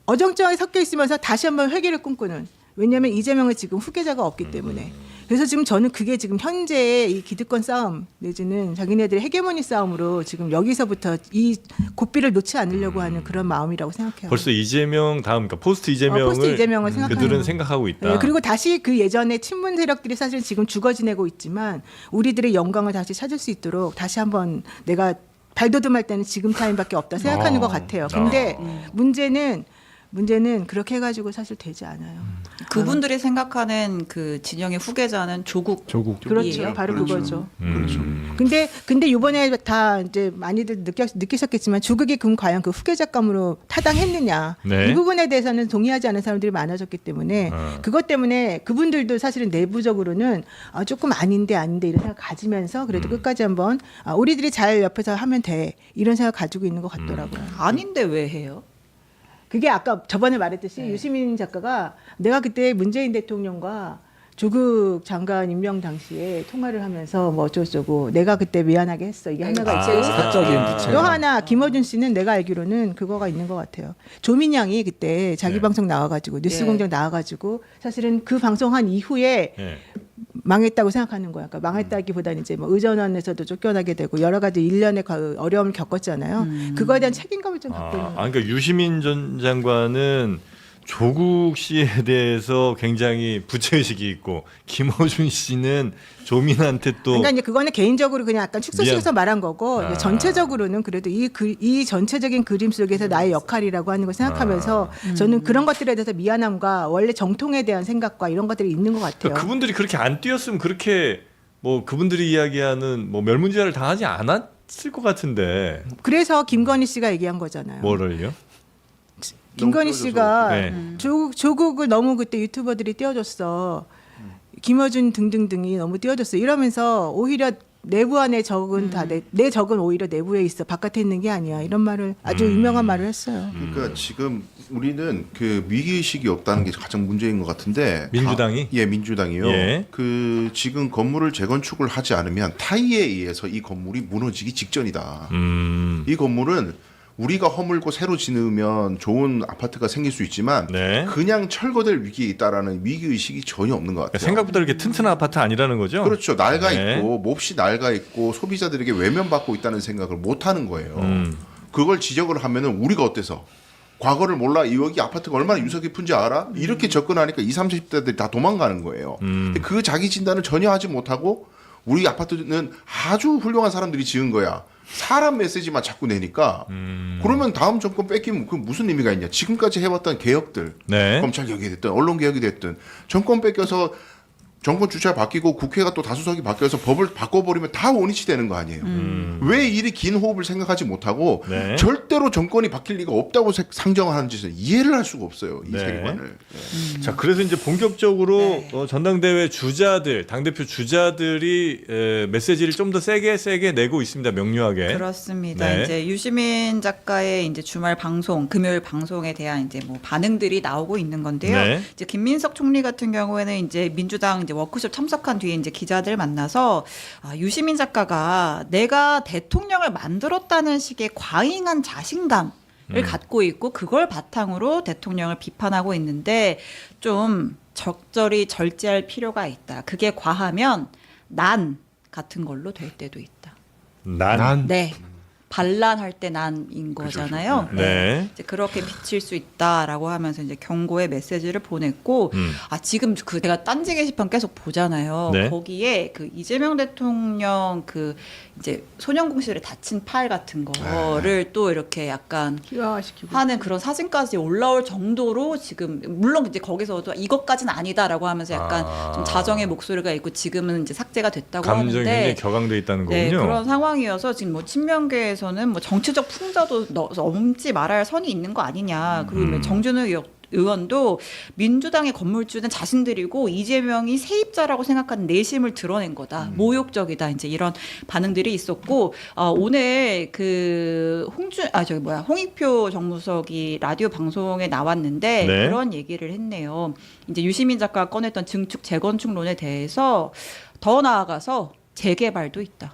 어정쩡하게 섞여 있으면서 다시 한번 회귀를 꿈꾸는. 왜냐하면 이재명은 지금 후계자가 없기 때문에. 그래서 지금 저는 그게 지금 현재의 이 기득권 싸움 내지는 자기네들의 헤게모니 싸움으로 지금 여기서부터 이 고삐를 놓지 않으려고 하는 그런 마음이라고 생각해요. 벌써 이재명 다음 그러니까 포스트 이재명을 생각하는 그들은 생각하고 있다. 네, 그리고 다시 그 예전에 친문 세력들이 사실 지금 죽어 지내고 있지만 우리들의 영광을 다시 찾을 수 있도록 다시 한번 내가 발돋움할 때는 지금 타임밖에 없다 생각하는 것 같아요. 근데 문제는 문제는 그렇게 해가지고 사실 되지 않아요. 그분들이 생각하는 그 진영의 후계자는 조국. 그렇죠. 바로 그렇죠. 그거죠. 그렇죠. 근데 이번에 다 이제 많이들 느끼셨겠지만 조국이 그럼 과연 그 후계자감으로 타당했느냐 네. 이 부분에 대해서는 동의하지 않는 사람들이 많아졌기 때문에 그것 때문에 그분들도 사실은 내부적으로는 조금 아닌데 이런 생각 가지면서 그래도 끝까지 한번 우리들이 잘 옆에서 하면 돼 이런 생각 가지고 있는 것 같더라고요. 아닌데 왜 해요? 그게 아까 저번에 말했듯이 유시민 작가가 내가 그때 문재인 대통령과 조국 장관 임명 당시에 통화를 하면서 뭐 어쩌고저쩌고 내가 그때 미안하게 했어 이게 하나가 있어요. 사적인 부채. 또 하나 김어준 씨는 내가 알기로는 그거가 있는 것 같아요. 조민양이 그때 자기 네. 방송 나와가지고 뉴스공장 나와가지고 사실은 그 방송한 이후에 네. 망했다고 생각하는 거야. 그러니까 망했다기보다는 이제 뭐 의전원에서도 쫓겨나게 되고 여러 가지 일련의 어려움을 겪었잖아요. 그거에 대한 책임감을 좀 갖고 있는 거예요. 그러니까 유시민 전 장관은 조국 씨에 대해서 굉장히 부채의식이 있고 김어준 씨는 조민한테 또 그러니까 이제 그거는 개인적으로 그냥 약간 축소시켜서 말한 거고 이제 전체적으로는 그래도 이 전체적인 그림 속에서 나의 역할이라고 하는 걸 생각하면서 저는 그런 것들에 대해서 미안함과 원래 정통에 대한 생각과 이런 것들이 있는 것 같아요. 그러니까 그분들이 그렇게 안 뛰었으면 그렇게 뭐 그분들이 이야기하는 뭐 멸문지화를 당하지 않았을 것 같은데 그래서 김건희 씨가 얘기한 거잖아요. 뭐를요? 김건희 씨가 네. 조국을 너무 그때 유튜버들이 띄워줬어. 김어준 등등등이 너무 띄워줬어. 이러면서 오히려 내부 안에 적은 다 내 적은 오히려 내부에 있어. 바깥에 있는 게 아니야. 이런 말을 아주 유명한 말을 했어요. 그러니까 지금 우리는 그 위기의식이 없다는 게 가장 문제인 것 같은데 민주당이? 예, 민주당이요. 예. 그 지금 건물을 재건축을 하지 않으면 타의에 의해서 이 건물이 무너지기 직전이다. 이 건물은 우리가 허물고 새로 지으면 좋은 아파트가 생길 수 있지만 네. 그냥 철거될 위기에 있다라는 위기의식이 전혀 없는 것 같아요. 생각보다 이렇게 튼튼한 아파트 아니라는 거죠? 그렇죠. 낡아 네. 있고 몹시 낡아 있고 소비자들에게 외면받고 있다는 생각을 못 하는 거예요. 음. 그걸 지적을 하면은 우리가 어때서 과거를 몰라 여기 아파트가 얼마나 유서 깊은지 알아? 이렇게 접근하니까 20, 30대들이 다 도망가는 거예요. 근데 그 자기 진단을 전혀 하지 못하고 우리 아파트는 아주 훌륭한 사람들이 지은 거야. 사람 메시지만 자꾸 내니까 그러면 다음 정권 뺏기면 그 무슨 의미가 있냐. 지금까지 해왔던 개혁들 네. 검찰 개혁이 됐든 언론 개혁이 됐든 정권 뺏겨서 정권 주체가 바뀌고 국회가 또 다수석이 바뀌어서 법을 바꿔버리면 다 원위치 되는 거 아니에요. 왜 이리 긴 호흡을 생각하지 못하고 네. 절대로 정권이 바뀔 리가 없다고 상정하는 짓을 이해를 할 수가 없어요. 이 네. 세계관을. 자, 그래서 이제 본격적으로 네. 전당대회 주자들, 당대표 주자들이 메시지를 좀 더 세게 내고 있습니다. 명료하게. 그렇습니다. 네. 이제 유시민 작가의 이제 주말 방송, 금요일 방송에 대한 이제 뭐 반응들이 나오고 있는 건데요. 네. 이제 김민석 총리 같은 경우에는 이제 민주당 이제 워크숍 참석한 뒤에 이제 기자들 만나서 유시민 작가가 내가 대통령을 만들었다는 식의 과잉한 자신감을 갖고 있고 그걸 바탕으로 대통령을 비판하고 있는데 좀 적절히 절제할 필요가 있다. 그게 과하면 난 같은 걸로 될 때도 있다. 난. 네. 반란할 때 난인 거잖아요. 네. 이제 그렇게 비칠 수 있다라고 하면서 이제 경고의 메시지를 보냈고, 지금 그 내가 딴지 게시판 계속 보잖아요. 네. 거기에 그 이재명 대통령 그 이제 소년공실에 다친 팔 같은 거를 또 이렇게 약간 희화화시키고 하는 그런 사진까지 올라올 정도로 지금 물론 이제 거기서도 이것까지는 아니다라고 하면서 약간 좀 자정의 목소리가 있고 지금은 이제 삭제가 됐다고 감정이 하는데 굉장히 격앙돼 있다는 거군요. 네, 그런 상황이어서 지금 뭐 친명계에서는 뭐 정치적 풍자도 넘지 말아야 할 선이 있는 거 아니냐. 그리고 뭐 정준우 의원도 민주당의 건물주는 자신들이고 이재명이 세입자라고 생각하는 내심을 드러낸 거다. 모욕적이다. 이제 이런 반응들이 있었고 오늘 그 홍익표 정무석이 라디오 방송에 나왔는데 네. 그런 얘기를 했네요. 이제 유시민 작가가 꺼냈던 증축 재건축론에 대해서 더 나아가서 재개발도 있다.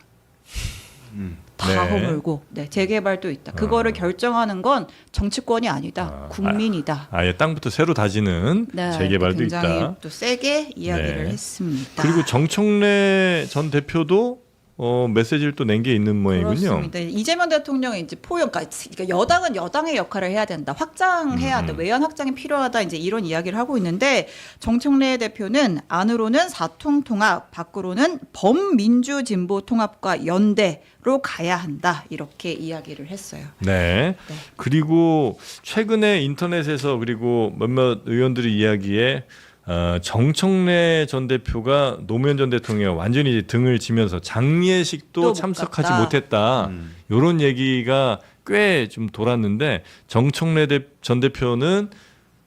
다 네. 허물고 재개발도 있다. 그거를 결정하는 건 정치권이 아니다. 국민이다. 아예 땅부터 새로 다지는 재개발도 굉장히 있다. 또 세게 이야기를 네. 했습니다. 그리고 정청래 전 대표도 메시지를 또 낸 게 있는 모양이군요. 그렇습니다. 이재명 대통령이 이제 그러니까 여당은 여당의 역할을 해야 된다. 확장해야 돼. 외연 확장이 필요하다. 이제 이런 이야기를 하고 있는데 정청래 대표는 안으로는 사통통합, 밖으로는 범민주진보통합과 연대로 가야 한다. 이렇게 이야기를 했어요. 네. 네. 그리고 최근에 인터넷에서 그리고 몇몇 의원들의 이야기에 정청래 전 대표가 노무현 전 대통령 완전히 이제 등을 지면서 장례식도 또못 참석하지 갔다. 못했다. 이런 얘기가 꽤 좀 돌았는데 정청래 전 대표는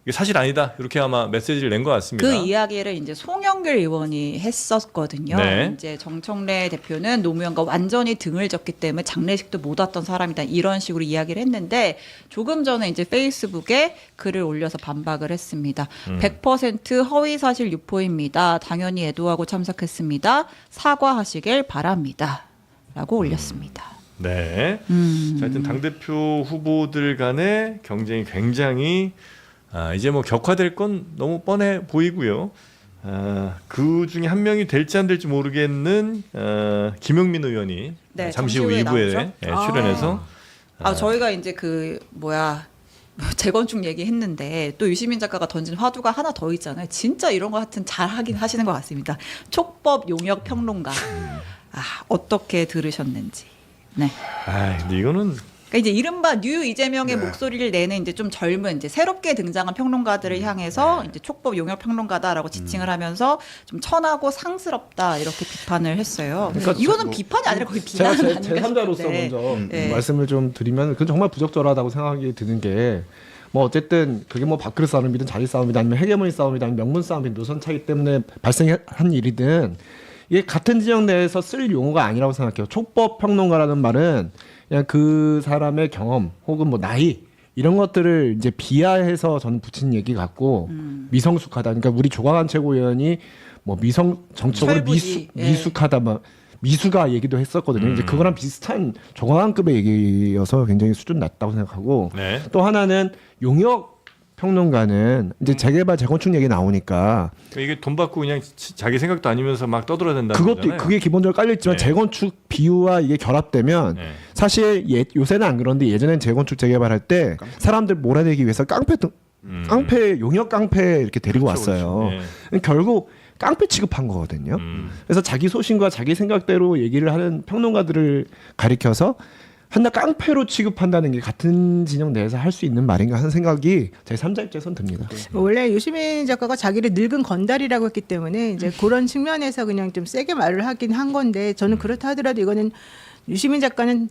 이게 사실 아니다. 이렇게 아마 메시지를 낸 것 같습니다. 그 이야기를 이제 송영길 의원이 했었거든요. 네. 이제 정청래 대표는 노무현과 완전히 등을 졌기 때문에 장례식도 못 왔던 사람이다. 이런 식으로 이야기를 했는데 조금 전에 이제 페이스북에 글을 올려서 반박을 했습니다. 100% 허위 사실 유포입니다. 당연히 애도하고 참석했습니다. 사과하시길 바랍니다. 라고 올렸습니다. 네. 자, 하여튼 당대표 후보들 간의 경쟁이 굉장히 이제 뭐 격화될 건 너무 뻔해 보이고요. 그 중에 한 명이 될지 안 될지 모르겠는 김용민 의원이 네, 잠시 후 잠시 후에 2부에 나오죠? 출연해서 저희가 이제 재건축 얘기했는데 또 유시민 작가가 던진 화두가 하나 더 있잖아요. 진짜 이런 거 하여튼 잘 하긴 하시는 것 같습니다. 촉법 용역 평론가. 어떻게 들으셨는지. 네. 근데 이거는 그러니까 이제 이른바 뉴 이재명의 네. 목소리를 내는 이제 좀 젊은 이제 새롭게 등장한 평론가들을 향해서 이제 촉법 용역 평론가다라고 지칭을 하면서 좀 천하고 상스럽다 이렇게 비판을 했어요. 이거는 비판이 아니라 거의 제가 비난을 제 아닌가 3자로서 싶은데. 먼저 네. 말씀을 좀 드리면 그건 정말 부적절하다고 생각이 드는 게 뭐 어쨌든 그게 뭐 밥그릇 싸움이든 자리 싸움이든 아니면 헤게모니 싸움이든 아니면 명분 싸움이든 노선 차이 때문에 발생한 일이든 이게 같은 지역 내에서 쓸 용어가 아니라고 생각해요. 촉법 평론가라는 말은 그냥 그 사람의 경험 혹은 뭐 나이 이런 것들을 이제 비하해서 저는 붙인 얘기 같고 미성숙하다. 그러니까 우리 조광한 최고위원이 뭐 정적으로 철부지. 미숙하다 막 미수가 얘기도 했었거든요. 이제 그거랑 비슷한 조광한급의 얘기여서 굉장히 수준 낮다고 생각하고 네. 또 하나는 용역 평론가는 이제 재개발 재건축 얘기 나오니까 이게 돈 받고 그냥 자기 생각도 아니면서 막 떠들어댄다는 그것도 거잖아요. 그게 기본적으로 깔려 있지만 네. 재건축 비유와 이게 결합되면 네. 사실 요새는 안 그런데 예전엔 재건축 재개발할 때 사람들 몰아내기 위해서 깡패 용역 깡패 이렇게 데리고 그렇죠, 왔어요. 그렇죠. 결국 깡패 취급한 거거든요. 그래서 자기 소신과 자기 생각대로 얘기를 하는 평론가들을 가리켜서 한낱 깡패로 취급한다는 게 같은 진영 내에서 할 수 있는 말인가 하는 생각이 제 3자 입장에서는 듭니다. 원래 유시민 작가가 자기를 늙은 건달이라고 했기 때문에 이제 그런 측면에서 그냥 좀 세게 말을 하긴 한 건데 저는 그렇다 하더라도 이거는 유시민 작가는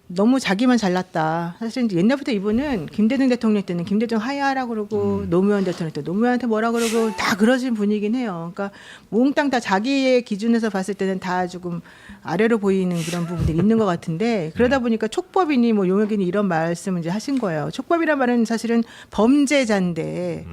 너무 자기만 잘났다. 사실 이제 옛날부터 이분은 김대중 대통령 때는 김대중 하야하라고 그러고 노무현 대통령 때 노무현한테 뭐라 그러고 다 그러신 분이긴 해요. 그러니까 몽땅 다 자기의 기준에서 봤을 때는 다 조금 아래로 보이는 그런 부분들이 있는 것 같은데 그러다 보니까 촉법이니 뭐 용역이니 이런 말씀을 이제 하신 거예요. 촉법이란 말은 사실은 범죄자인데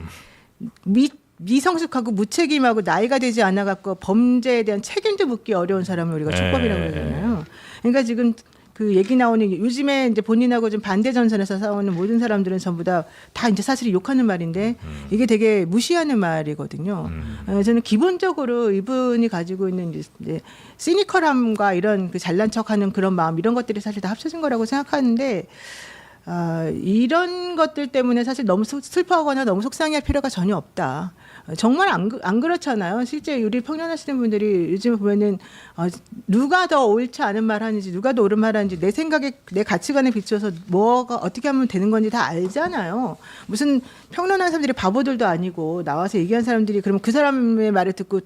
미성숙하고 무책임하고 나이가 되지 않아 갖고 범죄에 대한 책임도 묻기 어려운 사람을 우리가 촉법이라고 그러잖아요. 그러니까 지금 그 얘기 나오는 요즘에 이제 본인하고 좀 반대 전선에서 싸우는 모든 사람들은 전부 다 이제 사실 욕하는 말인데 이게 되게 무시하는 말이거든요. 저는 기본적으로 이분이 가지고 있는 이제 시니컬함과 이런 그 잘난 척하는 그런 마음 이런 것들이 사실 다 합쳐진 거라고 생각하는데 이런 것들 때문에 사실 너무 슬퍼하거나 너무 속상해할 필요가 전혀 없다. 정말 안 그렇잖아요. 실제 우리 평론하시는 분들이 요즘 보면은 누가 더 옳지 않은 말 하는지 누가 더 옳은 말 하는지 내 생각에 내 가치관에 비춰서 뭐가 어떻게 하면 되는 건지 다 알잖아요. 무슨 평론하는 사람들이 바보들도 아니고 나와서 얘기한 사람들이 그러면 그 사람의 말을 듣고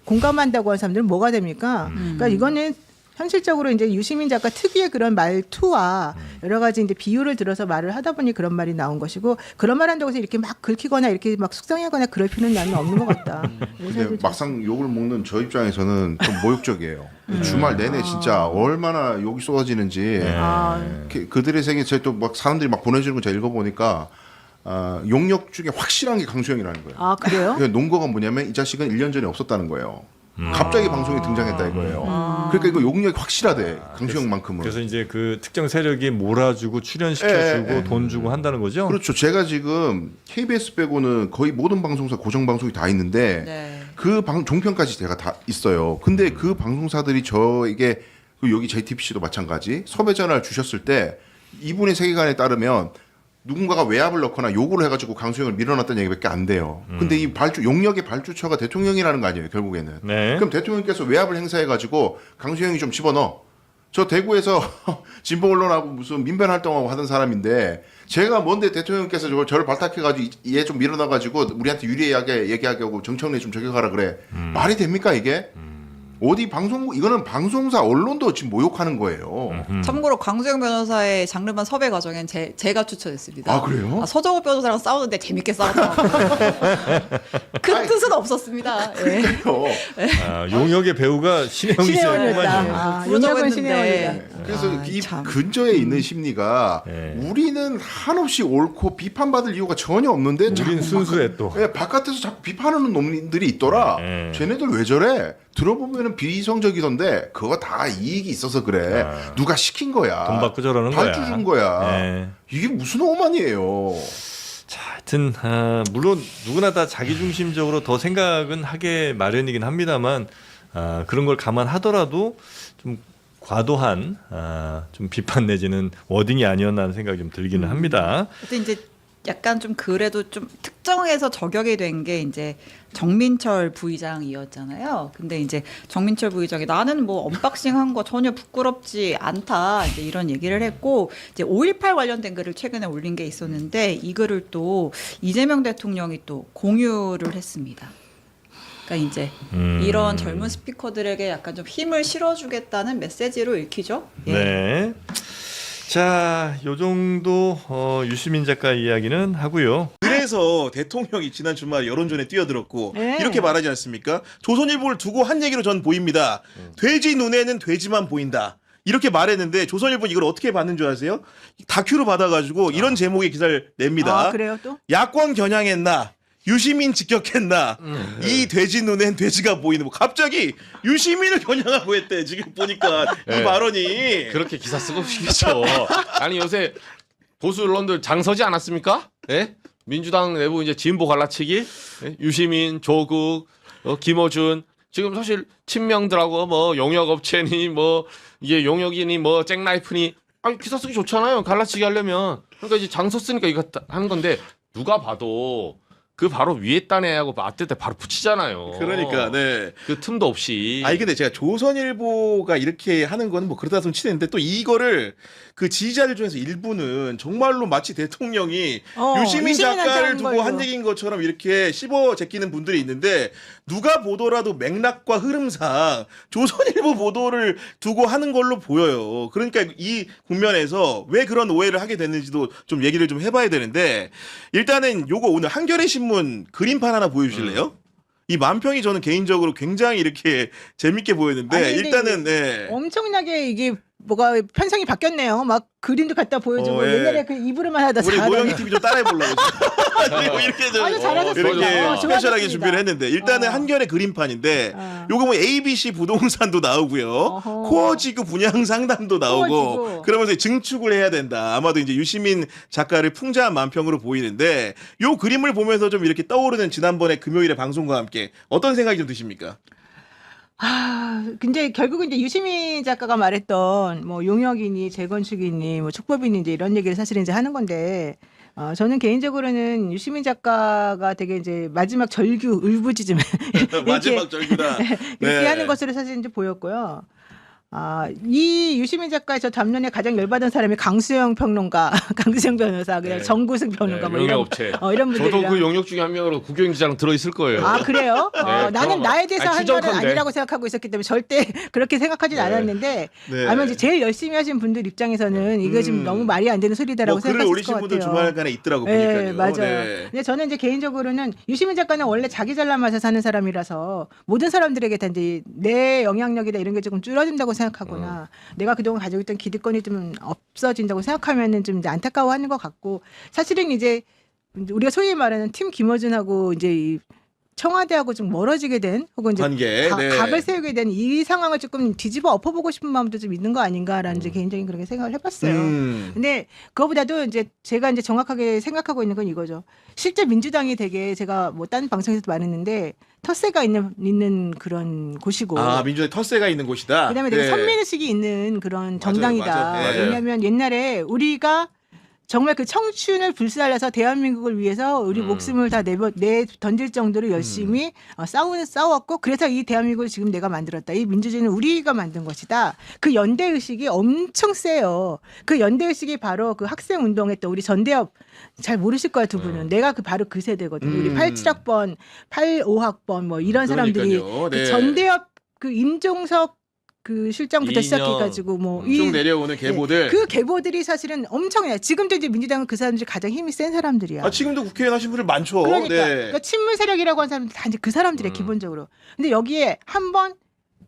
공감한다고 하는 사람들은 뭐가 됩니까? 그러니까 이거는 현실적으로 이제 유시민 작가 특유의 그런 말투와 여러 가지 이제 비유를 들어서 말을 하다 보니 그런 말이 나온 것이고 그런 말 한다고 해서 이렇게 막 긁히거나 이렇게 막 속상해하거나 그럴 필요는 나는 없는 것 같다. 근데 막상 욕을 먹는 저 입장에서는 좀 모욕적이에요. 주말 내내 진짜 얼마나 욕이 쏟아지는지 그들의 세계 제가 또 막 사람들이 막 보내주는 거 제가 읽어보니까 용역 중에 확실한 게 강수영이라는 거예요. 아 그래요? 그러니까 논거가 뭐냐면 이 자식은 1년 전에 없었다는 거예요. 갑자기 방송에 등장했다 이거예요. 그러니까 이거 용역이 확실하대 강수영만큼은. 그래서 이제 그 특정 세력이 몰아주고 출연시켜주고 돈 주고 한다는 거죠. 그렇죠. 제가 지금 KBS 빼고는 거의 모든 방송사 고정 방송이 다 있는데 네. 그 종편까지 제가 다 있어요. 근데 그 방송사들이 저에게 그리고 여기 JTBC도 마찬가지. 섭외 전화를 주셨을 때 이분의 세계관에 따르면 누군가가 외압을 넣거나 요구를 해가지고 강수영을 밀어놨다는 얘기밖에 안 돼요. 근데 이 용역의 발주처가 대통령이라는 거 아니에요, 결국에는. 네. 그럼 대통령께서 외압을 행사해가지고 강수영이 좀 집어넣어. 저 대구에서 진보 언론하고 무슨 민변 활동하고 하던 사람인데 제가 뭔데 대통령께서 저를 발탁해가지고 얘 좀 밀어넣어가지고 우리한테 유리하게 얘기하게 하고 정청래 좀 저격하라 그래. 말이 됩니까 이게? 어디 이거는 방송사 언론도 지금 모욕하는 거예요. 참고로 강수영 변호사의 장르만 섭외 과정엔 제가 추천했습니다. 아, 그래요? 서정호 변호사랑 싸우는데 재밌게 싸웠더라고요. 그 뜻은 없었습니다. 예. 용역의 배우가 신혜영 신혜원이었다. 씨였구만요. 아, 부르자고 용역은 했는데. 신혜원이다. 그래서 이 참. 근저에 있는 심리가 우리는 한없이 옳고 비판받을 이유가 전혀 없는데 우린 순수해 또. 예, 바깥에서 자꾸 비판하는 놈들이 있더라. 쟤네들 왜 저래? 들어보면은 비이성적이던데 그거 다 이익이 있어서 그래. 누가 시킨 거야. 돈 받고 저러는 거야. 발주 준 거야. 네. 이게 무슨 오만이에요. 자, 하여튼 물론 누구나 다 자기중심적으로 더 생각은 하게 마련이긴 합니다만 그런 걸 감안하더라도 좀 과도한 좀 비판 내지는 워딩이 아니었나 하는 생각이 좀 들기는 합니다. 근데 이제 약간 좀 그래도 좀 특정해서 저격이 된 게 이제 정민철 부의장이었잖아요. 근데 이제 정민철 부의장이 나는 뭐 언박싱한 거 전혀 부끄럽지 않다 이제 이런 얘기를 했고 이제 5.18 관련된 글을 최근에 올린 게 있었는데 이 글을 또 이재명 대통령이 또 공유를 했습니다. 그러니까 이제 이런 젊은 스피커들에게 약간 좀 힘을 실어주겠다는 메시지로 읽히죠. 예. 네. 자, 요 정도 유시민 작가 이야기는 하고요. 그래서 대통령이 지난 주말 여론전에 뛰어들었고 네. 이렇게 말하지 않습니까? 조선일보를 두고 한 얘기로 전 보입니다. 돼지 눈에는 돼지만 보인다. 이렇게 말했는데 조선일보는 이걸 어떻게 받는 줄 아세요? 다큐로 받아가지고 이런 제목의 기사를 냅니다. 아, 그래요 또? 야권 겨냥했나? 유시민 직격했나? 이 돼지 눈엔 돼지가 보이는 뭐 갑자기 유시민을 겨냥하고 했대. 지금 보니까 이 발언이 그렇게 기사 쓰고 싶겠죠. 아니 요새 보수 언론들 장서지 않았습니까? 예? 민주당 내부 이제 진보 갈라치기, 예? 유시민, 조국, 김어준 지금 사실 친명들하고 뭐 용역업체니 뭐 이게 용역이니 뭐 잭나이프니 아니 기사 쓰기 좋잖아요. 갈라치기 하려면 그러니까 이제 장서 쓰니까 이거 하는 건데 누가 봐도. 그 바로 위에 딴애하고 맞대 때 바로 붙이잖아요. 그러니까 네. 그 틈도 없이. 아니 근데 제가 조선일보가 이렇게 하는 거는 뭐 그러다 손 치는데 또 이거를 그 지지자들 중에서 일부는 정말로 마치 대통령이 유시민 작가를 두고 한 얘기인 것처럼 이렇게 씹어 제끼는 분들이 있는데 누가 보더라도 맥락과 흐름상 조선일보 보도를 두고 하는 걸로 보여요. 그러니까 이 국면에서 왜 그런 오해를 하게 됐는지도 좀 얘기를 좀 해봐야 되는데 일단은 요거 오늘 한겨레 신문 그림판 하나 보여주실래요? 이 만평이 저는 개인적으로 굉장히 이렇게 재밌게 보였는데 아니, 일단은 네. 엄청나게 이게 뭐가 편성이 바뀌었네요. 막 그림도 갖다 보여주고 예. 옛날에 그 입으로만 하다 우리 잘하더니. 모영이 TV 좀 따라해보려고 그리고 이렇게 좀 아유, 잘하셨어요. 이렇게 스페셜하게 좋아졌습니다. 준비를 했는데 일단은 한겨레 그림판인데 요거 뭐 ABC 부동산도 나오고요. 어허. 코어지구 분양 상담도 나오고 코어지구. 그러면서 증축을 해야 된다. 아마도 이제 유시민 작가를 풍자한 만평으로 보이는데 요 그림을 보면서 좀 이렇게 떠오르는 지난번에 금요일에 방송과 함께 어떤 생각이 좀 드십니까? 근데 결국은 이제 유시민 작가가 말했던 뭐 용역이니 재건축이니 뭐 촉법이니 이제 이런 얘기를 사실은 이제 하는 건데 저는 개인적으로는 유시민 작가가 되게 이제 마지막 절규 울부짖음 마지막 절규다. 이렇게 네. 하는 것으로 사실 이제 보였고요. 이 유시민 작가의 저 담론에 가장 열받은 사람이 강수영 평론가, 강수영 변호사, 그냥 네. 정구승 평론가 뭐 용역업체. 이런 분들이랑. 저도 그 용역 중에 한 명으로 국영기자랑 들어있을 거예요. 아 그래요? 네, 나는 나에 대해서 한 말은 추정컨대. 아니라고 생각하고 있었기 때문에 절대 그렇게 생각하진 않았는데 네. 아마 이제 제일 열심히 하신 분들 입장에서는 이게 지금 너무 말이 안 되는 소리다라고 뭐 글을 생각했을 올리신 것 분들 같아요. 주말간에 있더라고 네, 보니까요. 맞아요. 네. 근데 저는 이제 개인적으로는 유시민 작가는 원래 자기 잘난 맛에 사는 사람이라서 모든 사람들에게 다 이제 내 영향력이다 이런 게 조금 줄어든다고 생각하거나 내가 그동안 가지고 있던 기득권이 좀 없어진다고 생각하면은 좀 이제 안타까워하는 것 같고 사실은 이제 우리가 소위 말하는 팀 김어준하고 이제 이 청와대하고 좀 멀어지게 된 혹은 이제 관계, 네. 갑을 세우게 된 이 상황을 조금 뒤집어 엎어보고 싶은 마음도 좀 있는 거 아닌가라는 이제 개인적인 그렇게 생각을 해봤어요. 근데 그거보다도 이제 제가 이제 정확하게 생각하고 있는 건 이거죠. 실제 민주당이 되게 제가 뭐 딴 방송에서도 말했는데 텃세가 있는 그런 곳이고. 아, 민주당에 텃세가 있는 곳이다. 그다음에 되게 선민의식이 있는 그런 정당이다. 맞아요. 네. 왜냐하면 옛날에 우리가 정말 그 청춘을 불살라서 대한민국을 위해서 우리 목숨을 다 내 던질 정도로 열심히 싸웠고 그래서 이 대한민국을 지금 내가 만들었다. 이 민주주의는 우리가 만든 것이다. 그 연대 의식이 엄청 세요. 그 연대 의식이 바로 그 학생 운동했던 우리 전대엽 잘 모르실 거야 두 분은. 내가 그 바로 그 세대거든요. 우리 87학번, 85학번 뭐 이런 사람들이 그러니까요. 그 네. 전대엽 그 임종석 그 실장부터 이인영, 시작해가지고 뭐 쭉 내려오는 계보들. 그 계보들이 사실은 엄청나요. 지금도 이제 민주당은 그 사람들이 가장 힘이 센 사람들이야. 아, 지금도 국회의원 하신 분들 많죠. 그러니까, 네. 그러니까 친문 세력이라고 하는 사람들 다 이제 그 사람들이에요 기본적으로. 근데 여기에 한번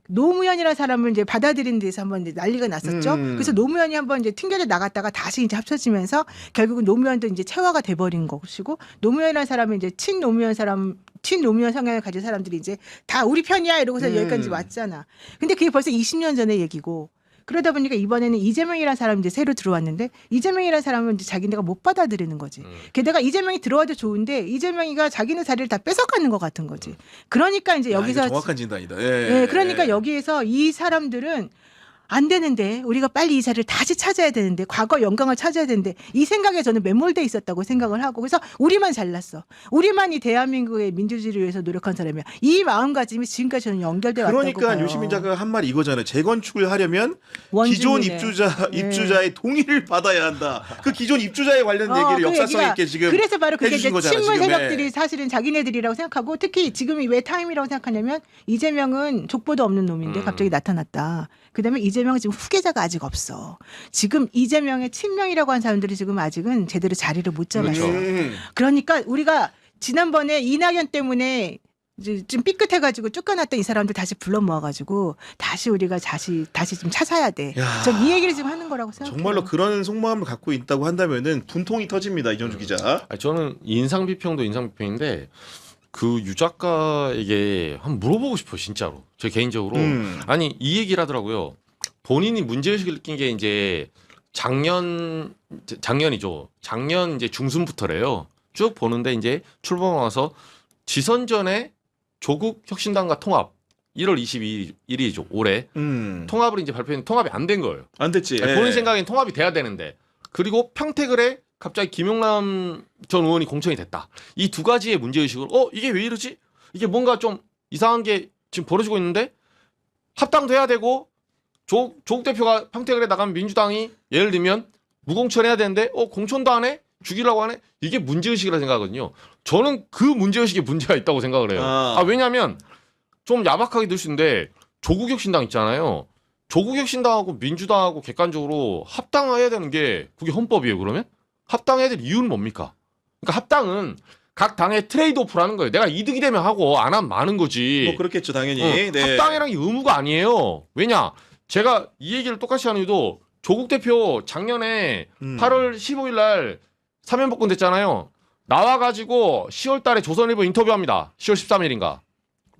노무현이라는 사람을 이제 받아들이는 데서 한번 이제 난리가 났었죠. 그래서 노무현이 한번 이제 튕겨져 나갔다가 다시 이제 합쳐지면서 결국은 노무현도 이제 체화가 돼버린 것이고 노무현이라는 사람은 이제 친노무현 성향을 가진 사람들이 이제 다 우리 편이야 이러고서 여기까지 왔잖아. 근데 그게 벌써 20년 전의 얘기고. 그러다 보니까 이번에는 이재명이라는 사람이 이제 새로 들어왔는데 이재명이라는 사람은 이제 자기네가 못 받아들이는 거지. 게다가 이재명이 들어와도 좋은데 이재명이가 자기네 자리를 다 뺏어가는 것 같은 거지. 그러니까 이제 여기서 정확한 진단이다. 예, 그러니까 여기에서 이 사람들은 안 되는데 우리가 빨리 이 자리를 다시 찾아야 되는데 과거 영광을 찾아야 되는데 이 생각에 저는 매몰돼 있었다고 생각을 하고 그래서 우리만 잘났어. 우리만 이 대한민국의 민주주의를 위해서 노력한 사람이야. 이 마음가짐이 지금까지 저는 연결돼 왔다고 그러니까 봐요. 유시민 작가가 한 말이 이거잖아요. 재건축을 하려면 원주민의. 기존 입주자의 동의를 받아야 한다. 그 기존 입주자에 관련 얘기를 역사성 있게 지금 그래서 바로 그게 이제 해주신 거잖아요. 친문 지금. 세력들이 사실은 자기네들이라고 생각하고 특히 지금이 왜 타임이라고 생각하냐면 이재명은 족보도 없는 놈인데 갑자기 나타났다. 그다음에 이재명은 지금 후계자가 아직 없어. 지금 이재명의 친명이라고 하는 사람들이 지금 아직은 제대로 자리를 못 잡았어. 그러니까 우리가 지난번에 이낙연 때문에 이제 좀 삐끗해가지고 쫓겨났던 이 사람들 다시 불러 모아가지고 다시 우리가 다시 좀 찾아야 돼. 전 이 얘기를 지금 하는 거라고 생각해요. 정말로 그런 속마음을 갖고 있다고 한다면은 분통이 터집니다. 이정주 기자. 아니, 저는 인상 비평도 인상 비평인데 그 유 작가에게 한번 물어보고 싶어요, 진짜로. 제 개인적으로. 아니, 이 얘기를 하더라고요. 본인이 문제의식을 느낀 게 이제 작년이죠. 작년 이제 중순부터래요. 쭉 보는데 이제 출범 와서 지선 전에 조국 혁신당과 통합 1월 22일이죠. 올해. 통합을 이제 발표했는데 통합이 안 된 거예요. 안 됐지. 아니, 본인 생각엔 통합이 돼야 되는데. 그리고 평택을 해 갑자기 김용남 전 의원이 공천이 됐다. 이 두 가지의 문제의식으로 이게 왜 이러지? 이게 뭔가 좀 이상한 게 지금 벌어지고 있는데 합당도 해야 되고 조국 대표가 평택을 해 나가면 민주당이 예를 들면 무공천해야 되는데 공천도 안 해? 죽이려고 하네? 이게 문제의식이라 생각하거든요. 저는 그 문제의식에 문제가 있다고 생각을 해요. 왜냐하면 좀 야박하게 들 수 있는데 조국혁신당 있잖아요. 조국혁신당하고 민주당하고 객관적으로 합당해야 되는 게 그게 헌법이에요. 그러면? 합당해야 될 이유는 뭡니까? 그러니까 합당은 각 당의 트레이드오프라는 거예요. 내가 이득이 되면 하고 안 하면 마는 거지. 뭐 그렇겠죠, 당연히. 네. 합당이란 게 의무가 아니에요. 왜냐? 제가 이 얘기를 똑같이 하는 이유도 조국 대표 작년에 8월 15일 날 사면복권 됐잖아요. 나와가지고 10월 달에 조선일보 인터뷰합니다. 10월 13일인가.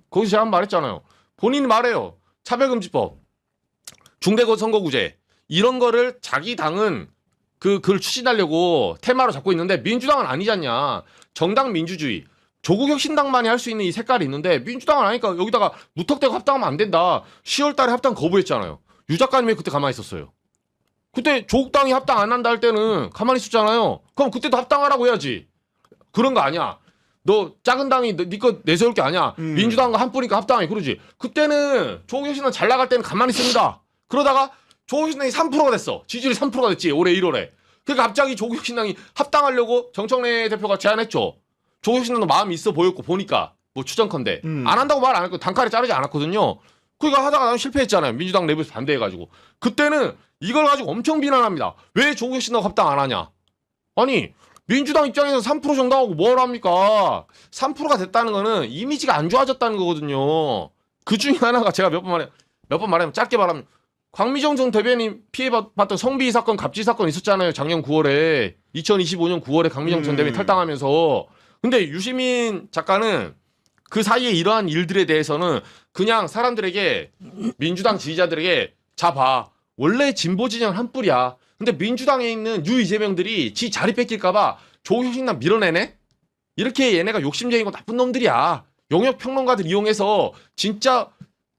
거기서 제가 한 번 말했잖아요. 본인이 말해요. 차별금지법, 중대선거구제 이런 거를 자기 당은 그걸 추진하려고 테마로 잡고 있는데 민주당은 아니잖냐. 정당 민주주의. 조국혁신당만이 할 수 있는 이 색깔이 있는데 민주당은 아니니까 여기다가 무턱대고 합당하면 안 된다. 10월 달에 합당 거부했잖아요. 유 작가님 왜 그때 가만히 있었어요? 그때 조국당이 합당 안 한다 할 때는 가만히 있었잖아요. 그럼 그때도 합당하라고 해야지. 그런 거 아니야. 너 작은 당이 네 거 내세울 게 아니야. 민주당과 한 뿌니까 합당해. 그러지. 그때는 조국혁신당 잘 나갈 때는 가만히 있습니다. 그러다가 조국혁신당이 3%가 됐어. 지지율이 3%가 됐지. 올해 1월에. 그러니까 갑자기 조국혁신당이 합당하려고 정청래 대표가 제안했죠. 조국혁신당도 마음이 있어 보였고 보니까 뭐 추정컨대 안 한다고 말 안 했고 단칼에 자르지 않았거든요. 그러니까 하다가 나는 실패했잖아요. 민주당 내부에서 반대해가지고. 그때는 이걸 가지고 엄청 비난합니다. 왜 조국혁신당 합당 안 하냐. 아니 민주당 입장에서 3% 정당하고 뭘 합니까? 3%가 됐다는 거는 이미지가 안 좋아졌다는 거거든요. 그 중에 하나가 제가 몇 번 말하면 짧게 말하면 광미정 전 대변인 피해봤던 성비위 사건, 갑질 사건 있었잖아요. 작년 9월에 2025년 9월에 광미정 전 대변인 탈당하면서. 근데 유시민 작가는 그 사이에 이러한 일들에 대해서는 그냥 사람들에게 민주당 지지자들에게 자 봐. 원래 진보 진영 한 뿔이야. 근데 민주당에 있는 유 이재명들이 지 자리 뺏길까봐 조국혁신당 밀어내네? 이렇게 얘네가 욕심쟁이고 나쁜 놈들이야. 용역 평론가들 이용해서 진짜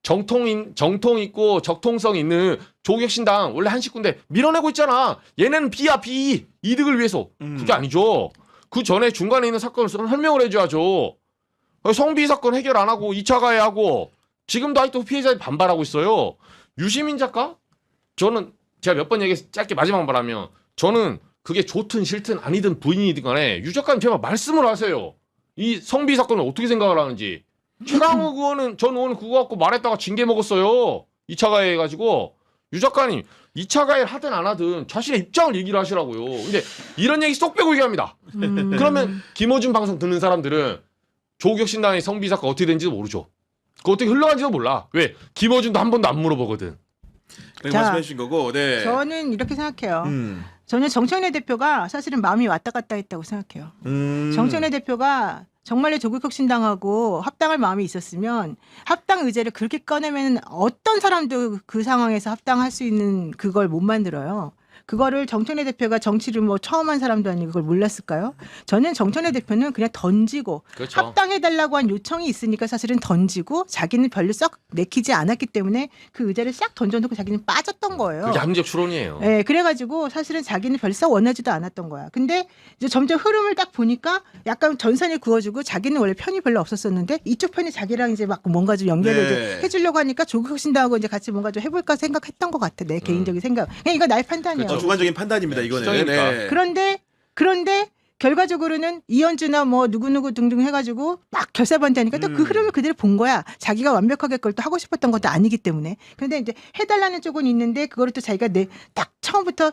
정통 있고 적통성 있는 조국혁신당 원래 한 식구인데 밀어내고 있잖아. 얘네는 B야 B. 이득을 위해서. 그게 아니죠. 그 전에 중간에 있는 사건을 설명을 해줘야죠. 성비 사건 해결 안 하고 2차 가해하고 지금도 아직도 피해자들이 반발하고 있어요. 유시민 작가? 저는 제가 몇 번 얘기해서 짧게 마지막 말하면 저는 그게 좋든 싫든 아니든 부인이든 간에 유 작가님 제발 말씀을 하세요. 이 성비 사건을 어떻게 생각을 하는지. 최강욱 의원은 전 의원은 그거 갖고 말했다가 징계 먹었어요. 2차 가해 해가지고. 유 작가님 2차 가해를 하든 안 하든 자신의 입장을 얘기를 하시라고요. 근데 이런 얘기 쏙 빼고 얘기합니다. 그러면 김어준 방송 듣는 사람들은 조국혁신당의 성비 사건 어떻게 된지도 모르죠. 그거 어떻게 흘러간지도 몰라. 왜? 김어준도 한 번도 안 물어보거든. 그렇게 말씀해 주신 거고. 네. 저는 이렇게 생각해요. 저는 정청래 대표가 사실은 마음이 왔다 갔다 했다고 생각해요. 정청래 대표가 정말로 조국혁신당하고 합당할 마음이 있었으면 합당 의제를 그렇게 꺼내면 어떤 사람도 그 상황에서 합당할 수 있는 그걸 못 만들어요. 그거를 정청래 대표가 정치를 뭐 처음 한 사람도 아니고 그걸 몰랐을까요? 저는 정청래 대표는 그냥 던지고 그렇죠. 합당해달라고 한 요청이 있으니까 사실은 던지고 자기는 별로 썩 내키지 않았기 때문에 그 의자를 싹 던져놓고 자기는 빠졌던 거예요. 그게 합리적 추론이에요. 네, 그래가지고 사실은 자기는 별로 썩 원하지도 않았던 거야. 근데 이제 점점 흐름을 딱 보니까 약간 전선이 그어지고 자기는 원래 편이 별로 없었었는데 이쪽 편이 자기랑 이제 막 뭔가 좀 연결을 네. 좀 해주려고 하니까 조국혁신당하고 이제 같이 뭔가 좀 해볼까 생각했던 것 같아. 내 개인적인 생각. 그냥 이거 나의 판단이에요. 주관적인 판단입니다. 이거는. 시장이니까. 네. 그런데 결과적으로는 이현주나 뭐 누구누구 등등 해가지고 막 결사반대하니까 또 그 흐름을 그대로 본 거야. 자기가 완벽하게 그걸 또 하고 싶었던 것도 아니기 때문에. 그런데 이제 해달라는 쪽은 있는데 그거를 또 자기가 딱 처음부터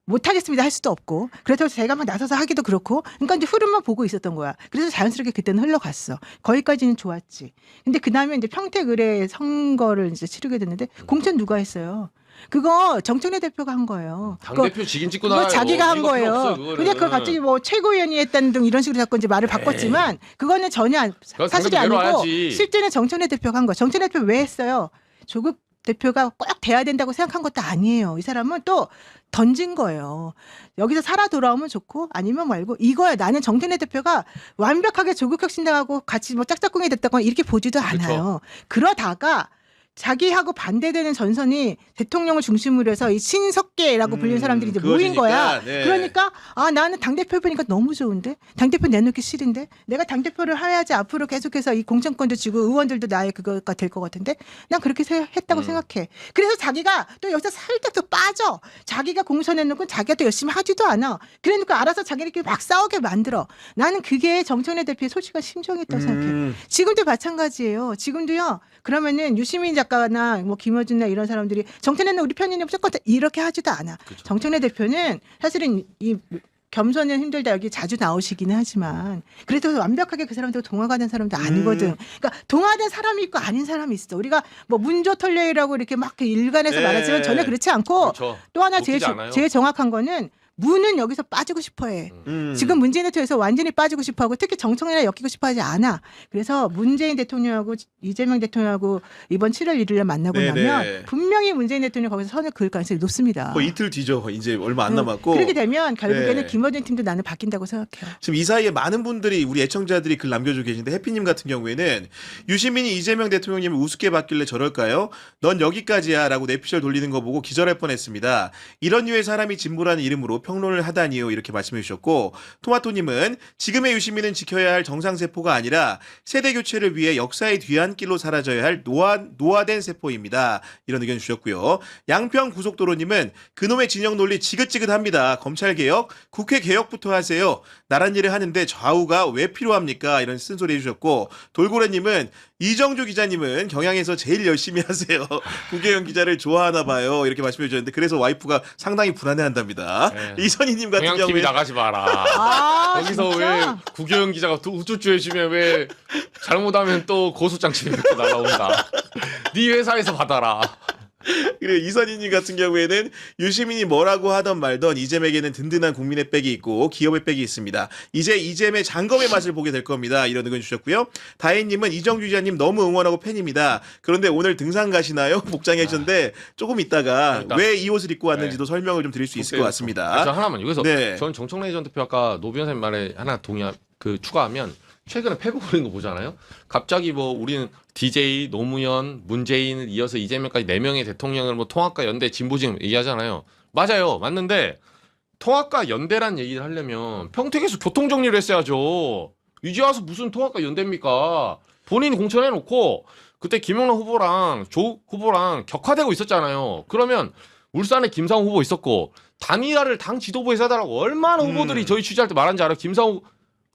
못하겠습니다 할 수도 없고 그래서 제가 막 나서서 하기도 그렇고 그러니까 이제 흐름만 보고 있었던 거야. 그래서 자연스럽게 그때는 흘러갔어. 거기까지는 좋았지. 근데 그 다음에 이제 평택 의뢰 선거를 이제 치르게 됐는데 공천 누가 했어요? 그거 정청래 대표가 한 거예요. 당대표 직인 찍고 그거 나와요. 자기가 한 이거 필요 거예요. 없어요, 그거는. 근데 그걸 갑자기 뭐 최고위원이 했다는 등 이런 식으로 자꾸 이제 말을 바꿨지만 그거는 전혀 그건 사실이 당대표로 아니고 와야지. 실제는 정청래 대표가 한 거예요. 정청래 대표 왜 했어요? 조국 대표가 꼭 돼야 된다고 생각한 것도 아니에요. 이 사람은 또 던진 거예요. 여기서 살아 돌아오면 좋고 아니면 말고 이거야. 나는 정청래 대표가 완벽하게 조국혁신당하고 같이 뭐 짝짝꿍이 됐다거나 이렇게 보지도 않아요. 그러다가 자기하고 반대되는 전선이 대통령을 중심으로 해서 이 친석계라고 불리는 사람들이 이제 모인 그거지니까, 거야. 네. 그러니까 아 나는 당대표 보니까 너무 좋은데 당대표 내놓기 싫은데 내가 당대표를 해야지 앞으로 계속해서 이 공천권도 쥐고 의원들도 나의 그거가 될 것 같은데 난 그렇게 했다고 생각해. 그래서 자기가 또 여기서 살짝 또 빠져. 자기가 공천해놓고 자기가 또 열심히 하지도 않아. 그러니까 알아서 자기들끼리 막 싸우게 만들어. 나는 그게 정청래 대표의 솔직한 심정이었다고 생각해. 지금도 마찬가지예요. 지금도요. 그러면은 유시민 작가나 뭐 김어준이나 이런 사람들이 정청래는 우리 편이냐 무조건 이렇게 하지도 않아. 그렇죠. 정청래 대표는 사실은 이 겸손은 힘들다 여기 자주 나오시기는 하지만 그래도 완벽하게 그 사람들 동화가는 사람도 아니거든. 그러니까 동화된 사람이 있고 아닌 사람이 있어. 우리가 뭐 문조털레이라고 이렇게 막 일간에서 네. 말하지만 전혀 그렇지 않고 그렇죠. 또 하나 웃기지 않아요. 제일 정확한 거는 문은 여기서 빠지고 싶어해. 지금 문재인 대통령에서 완전히 빠지고 싶어하고 특히 정청래나 엮이고 싶어하지 않아. 그래서 문재인 대통령하고 이재명 대통령하고 이번 7월 1일에 만나고 네네. 나면 분명히 문재인 대통령 거기서 선을 그을 가능성이 높습니다. 거의 이틀 뒤죠. 이제 얼마 안 남았고. 그렇게 되면 결국에는 네. 김어준 팀도 나는 바뀐다고 생각해요. 지금 이 사이에 많은 분들이 우리 애청자들이 글 남겨주고 계신데 해피님 같은 경우에는 유시민이 이재명 대통령님을 우습게 봤길래 저럴까요? 넌 여기까지야 라고 뇌피셜 돌리는 거 보고 기절할 뻔했습니다. 이런 류의 사람이 진보라는 이름으로 평론을 하다니요 이렇게 말씀해 주셨고 토마토님은 지금의 유시민은 지켜야 할 정상세포가 아니라 세대교체를 위해 역사의 뒤안길로 사라져야 할 노화된 세포입니다. 이런 의견 주셨고요. 양평고속도로님은 그놈의 진영 논리 지긋지긋합니다. 검찰개혁, 국회개혁부터 하세요. 나란 일을 하는데 좌우가 왜 필요합니까? 이런 쓴소리 해주셨고 돌고래님은 이정주 기자님은 경향에서 제일 열심히 하세요. 구계영 기자를 좋아하나 봐요. 이렇게 말씀해 주셨는데 그래서 와이프가 상당히 불안해한답니다. 네. 이선희님 같은 경향 TV 경우에 나가지 마라. 아, 거기서 진짜? 왜 구교영 기자가 우쭈쭈 해주면 왜 잘못하면 또 고소장 집에 날라온다. 네 회사에서 받아라. 그리고 이선희님 같은 경우에는 유시민이 뭐라고 하던 말던 이잼에게는 든든한 국민의 백이 있고 기업의 백이 있습니다. 이제 이잼의 장검의 맛을 보게 될 겁니다. 이런 의견 주셨고요. 다혜님은 이정주 기자님 너무 응원하고 팬입니다. 그런데 오늘 등산 가시나요? 복장해 주셨는데 조금 있다가 왜 이 옷을 입고 왔는지도 설명을 좀 드릴 수 있을 것 같습니다. 저 하나만 여기서 네. 전 정청래 전 대표 아까 노 변호사님 말에 하나 추가하면 최근에 패고 올린 거 보잖아요. 갑자기 뭐 우리는 DJ, 노무현, 문재인을 이어서 이재명까지 4명의 대통령을 뭐 통합과 연대, 진보진 얘기하잖아요. 맞아요. 맞는데 통합과 연대란 얘기를 하려면 평택에서 교통정리를 했어야죠. 이제 와서 무슨 통합과 연대입니까? 본인이 공천해놓고 그때 김영란 후보랑 조 후보랑 격화되고 있었잖아요. 그러면 울산에 김상우 후보 있었고 단일화를 당 지도부에서 해달라고 얼마나 후보들이 저희 취재할 때 말한지 알아요. 김상우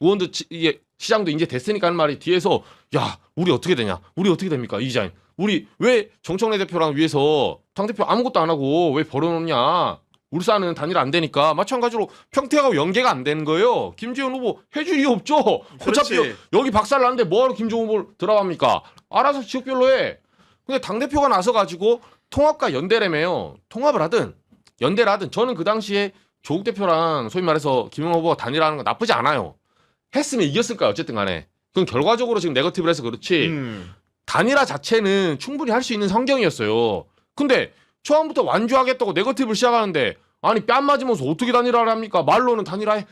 의원도 이게 시장도 이제 됐으니까 하는 말이 뒤에서 야 우리 어떻게 되냐 우리 어떻게 됩니까 이 기자님 우리 왜 정청래 대표랑 위해서 당대표 아무것도 안 하고 왜 벌어놓냐 울산은 단일 안 되니까 마찬가지로 평택하고 연계가 안 되는 거예요. 김재원 후보 해줄 이유 없죠. 어차피 여기 박살 났는데 뭐하러 김종우 후보를 들어갑니까. 알아서 지역별로 해. 근데 당대표가 나서가지고 통합과 연대라며요. 통합을 하든 연대를 하든 저는 그 당시에 조국 대표랑 소위 말해서 김영호 후보가 단일화하는 거 나쁘지 않아요. 했으면 이겼을 거야 어쨌든 간에. 그건 결과적으로 지금 네거티브를 해서 그렇지 단일화 자체는 충분히 할 수 있는 성경이었어요. 근데 처음부터 완주하겠다고 네거티브를 시작하는데 아니 뺨 맞으면서 어떻게 단일화를 합니까? 말로는 단일화해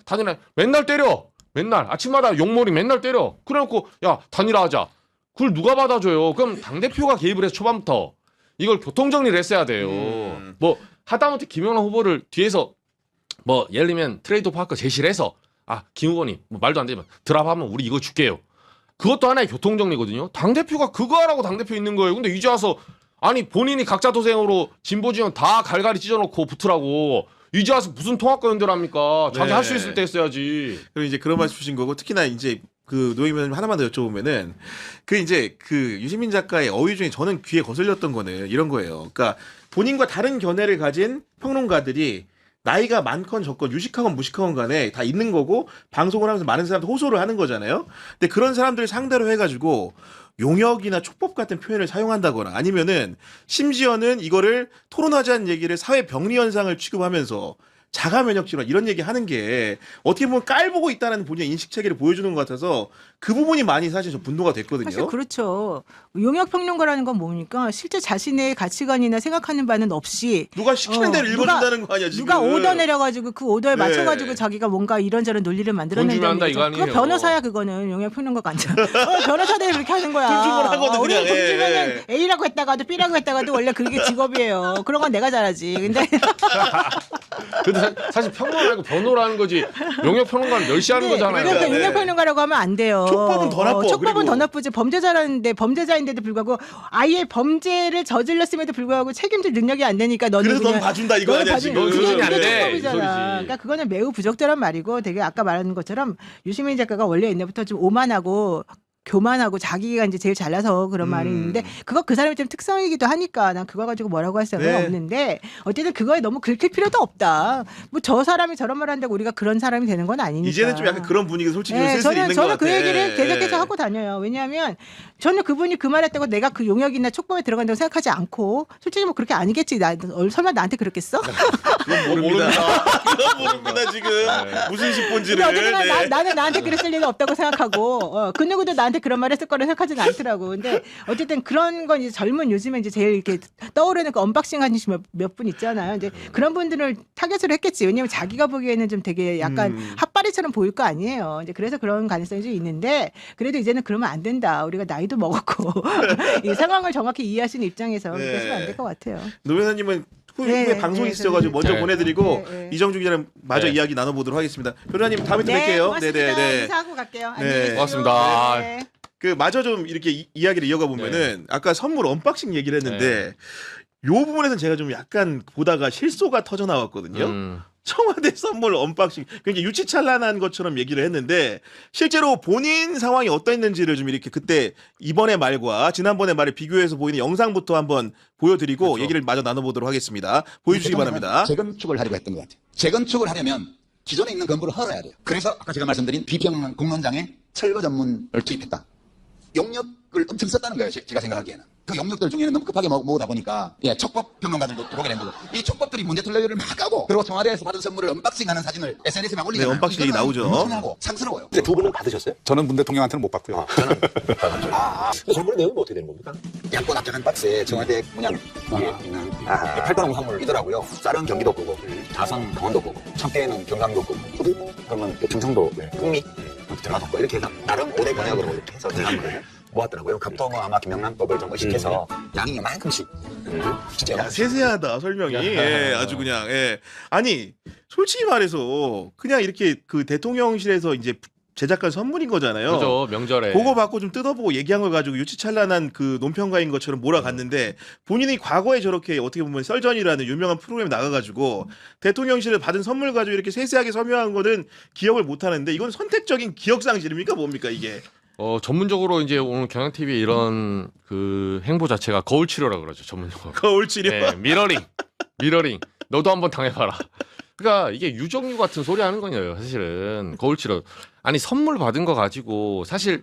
맨날 때려. 맨날 아침마다 욕머리 맨날 때려. 그래놓고 야 단일화하자. 그걸 누가 받아줘요? 그럼 당대표가 개입을 해서 초반부터 이걸 교통정리를 했어야 돼요. 뭐 하다못해 김영란 후보를 뒤에서 뭐 예를 들면 트레이드오프 할거 제시를 해서 김 후보님 뭐 말도 안 되지만 드랍하면 우리 이거 줄게요. 그것도 하나의 교통정리거든요. 당대표가 그거 하라고 당대표 있는 거예요. 근데 이제 와서 아니 본인이 각자 도생으로 진보진영 다 갈갈이 찢어놓고 붙으라고 이제 와서 무슨 통합과 연대를 합니까? 자기 할 수 있을 때 했어야지. 그리고 이제 그런 말씀 주신 거고 특히나 이제 그 노영민 하나만 더 여쭤보면은 그 이제 그 유시민 작가의 어휘 중에 저는 귀에 거슬렸던 거는 이런 거예요. 그러니까 본인과 다른 견해를 가진 평론가들이 나이가 많건 적건 유식하건 무식하건 간에 다 있는 거고 방송을 하면서 많은 사람들 호소를 하는 거잖아요. 근데 그런 사람들을 상대로 해가지고 용역이나 촉법 같은 표현을 사용한다거나 아니면은 심지어는 이거를 토론하자는 얘기를 사회 병리 현상을 취급하면서 자가 면역 질환 이런 얘기 하는 게 어떻게 보면 깔보고 있다는 본인의 인식 체계를 보여주는 것 같아서 그 부분이 많이 사실 좀 분노가 됐거든요. 사실 그렇죠. 용역 평론가라는 건 뭡니까? 실제 자신의 가치관이나 생각하는 바는 없이 누가 시키는 대로 읽어준다는 거 아니야 지금. 누가 오더 내려가지고 그 오더에 맞춰가지고 자기가 뭔가 이런저런 논리를 만들어낸다는 거죠. 그거 변호사야 그거는 용역 평론가가 아니야. 변호사들이 그렇게 하는 거야. 돈 주면 하거든 우리 그냥. 돈 주면은 A라고 했다가도 B라고 했다가도 원래 그게 직업이에요. 그런 건 내가 잘하지. 근데 사실 평론하고 변호라는 거지 용역 평론가는 멸시하는 거잖아요. 그러니까 용역 평론가라고 하면 안 돼요. 촉법은 더 나빠. 촉법은 더 나쁘지. 범죄자인데도 불구하고 아예 범죄를 저질렀음에도 불구하고 책임질 능력이 안 되니까 너는 그래서 넌 그냥 봐준다 이거 아니야 지금. 그게 안 돼. 촉법이잖아. 그러니까 그거는 매우 부적절한 말이고 되게 아까 말하는 것처럼 유시민 작가가 원래 옛날부터 좀 오만하고 교만하고 자기가 이제 제일 잘나서 그런 말이 있는데 그거 그 사람의 좀 특성이기도 하니까 난 그거 가지고 뭐라고 할 생각은 없는데 어쨌든 그거에 너무 긁힐 필요도 없다. 뭐 저 사람이 저런 말 한다고 우리가 그런 사람이 되는 건 아니니까. 이제는 좀 약간 그런 분위기 솔직히 좀 슬슬 있는 것 같아. 저는 그 얘기를 계속해서 하고 다녀요. 왜냐하면 저는 그분이 그 말했다고 내가 그 용역이나 촉법에 들어간다고 생각하지 않고 솔직히 뭐 그렇게 아니겠지. 설마 나한테 그랬겠어? 그건 모릅니다. 그건 모릅니다 지금. 무슨 십본지를. 어쨌든 나는 나한테 그랬을 리는 없다고 생각하고 그 누구도 나한테 그런 말 했을 거라 생각하지는 않더라고. 근데 어쨌든 그런 건 이제 젊은 요즘에 이제 제일 이렇게 떠오르는 그 언박싱 하신 몇 분 있잖아요. 이제 그런 분들을 타겟으로 했겠지. 왜냐면 자기가 보기에는 좀 되게 약간 핫바리처럼 보일 거 아니에요. 이제 그래서 그런 가능성이 좀 있는데 그래도 이제는 그러면 안 된다. 우리가 나이도 먹었고 이 상황을 정확히 이해하시는 입장에서 그러시면 안 될 것 같아요. 노 변호사님은 후에 방송이 있어가지고 먼저 보내드리고 이정주 기자는 마저 이야기 나눠보도록 하겠습니다. 변호사님 다음에 또 뵐게요. 고맙습니다. 인사하고 갈게요. 안녕히 계세요. 고맙습니다. 그 마저 좀 이렇게 이야기를 이어가 보면은 아까 선물 언박싱 얘기를 했는데 요 부분에서는 제가 좀 약간 보다가 실소가 터져 나왔거든요. 청와대 선물 언박싱 그러니까 유치찬란한 것처럼 얘기를 했는데 실제로 본인 상황이 어떠했는지를 좀 이렇게 그때 이번의 말과 지난번의 말을 비교해서 보이는 영상부터 한번 보여드리고 그렇죠. 얘기를 마저 나눠보도록 하겠습니다. 보여주시기 바랍니다. 재건축을 하려고 했던 것 같아요. 재건축을 하려면 기존에 있는 건물을 헐어야 돼요. 그래서 아까 제가 말씀드린 비평 공론장에 철거 전문을 투입했다. 용역을 엄청 썼다는 거예요. 제가 생각하기에는. 그 영역들 중에는 너무 급하게 모으다 보니까 예, 촉법 평론가들도 들어오게 된 거고 이 촉법들이 문제 틀레이를 막 하고 그리고 청와대에서 받은 선물을 언박싱하는 사진을 SNS에 막 올리잖아요. 네, 언박싱이 나오죠. 무난하고 상스러워요. 근데 두 분은 받으셨어요? 저는 문 대통령한테는 못 받고요. 저는 받았죠. 선물 내용이 어떻게 되는 겁니까? 얇고 납작한 박스에 청와대 문양 위에 있는 8번 선물이더라고요. 쌀은 경기도 거고 자선 강원도 거고 청태는 경상도 거고 그러면 충청도 풍미 전라도 이렇게 해서 나름 5대 번역으로 이렇게 해서 모았더라고요. 그것도 뭐 아마 김영란법을 좀 의식해서 양이 이만큼씩 진짜 야, 세세하다 설명이. 예, 아주 그냥. 예. 아니 솔직히 말해서 그냥 이렇게 그 대통령실에서 이제 제작한 선물인 거잖아요. 그죠, 명절에. 그거 받고 좀 뜯어보고 얘기한 걸 가지고 유치찬란한 그 논평가인 것처럼 몰아갔는데 본인이 과거에 저렇게 어떻게 보면 썰전이라는 유명한 프로그램에 나가가지고 대통령실에 받은 선물 가지고 이렇게 세세하게 설명한 거는 기억을 못 하는데 이건 선택적인 기억상실입니까 뭡니까 이게? 전문적으로 이제 오늘 경향TV의 이런 그 행보 자체가 거울 치료라 그러죠, 전문용어. 거울 치료. 네, 미러링. 너도 한번 당해봐라. 그러니까 이게 유정유 같은 소리 하는 거예요, 사실은. 거울 치료. 아니, 선물 받은 거 가지고 사실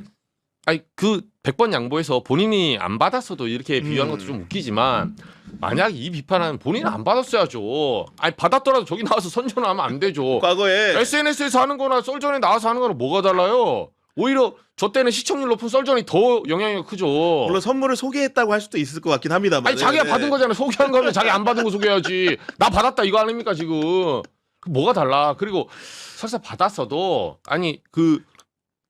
그 100번 양보해서 본인이 안 받았어도 이렇게 비유하는 것도 좀 웃기지만 만약 이 비판은 본인은 안 받았어야죠. 아니, 받았더라도 저기 나와서 선전하면 안 되죠. 과거에 SNS에서 하는 거나 썰전에 나와서 하는 거는 뭐가 달라요? 오히려 저 때는 시청률 높은 썰전이 더 영향이 크죠. 물론 선물을 소개했다고 할 수도 있을 것 같긴 합니다만. 아니, 자기가 받은 거잖아요. 소개하는 거면 자기 안 받은 거 소개해야지. 나 받았다 이거 아닙니까 지금. 뭐가 달라. 그리고 설사 받았어도 아니 그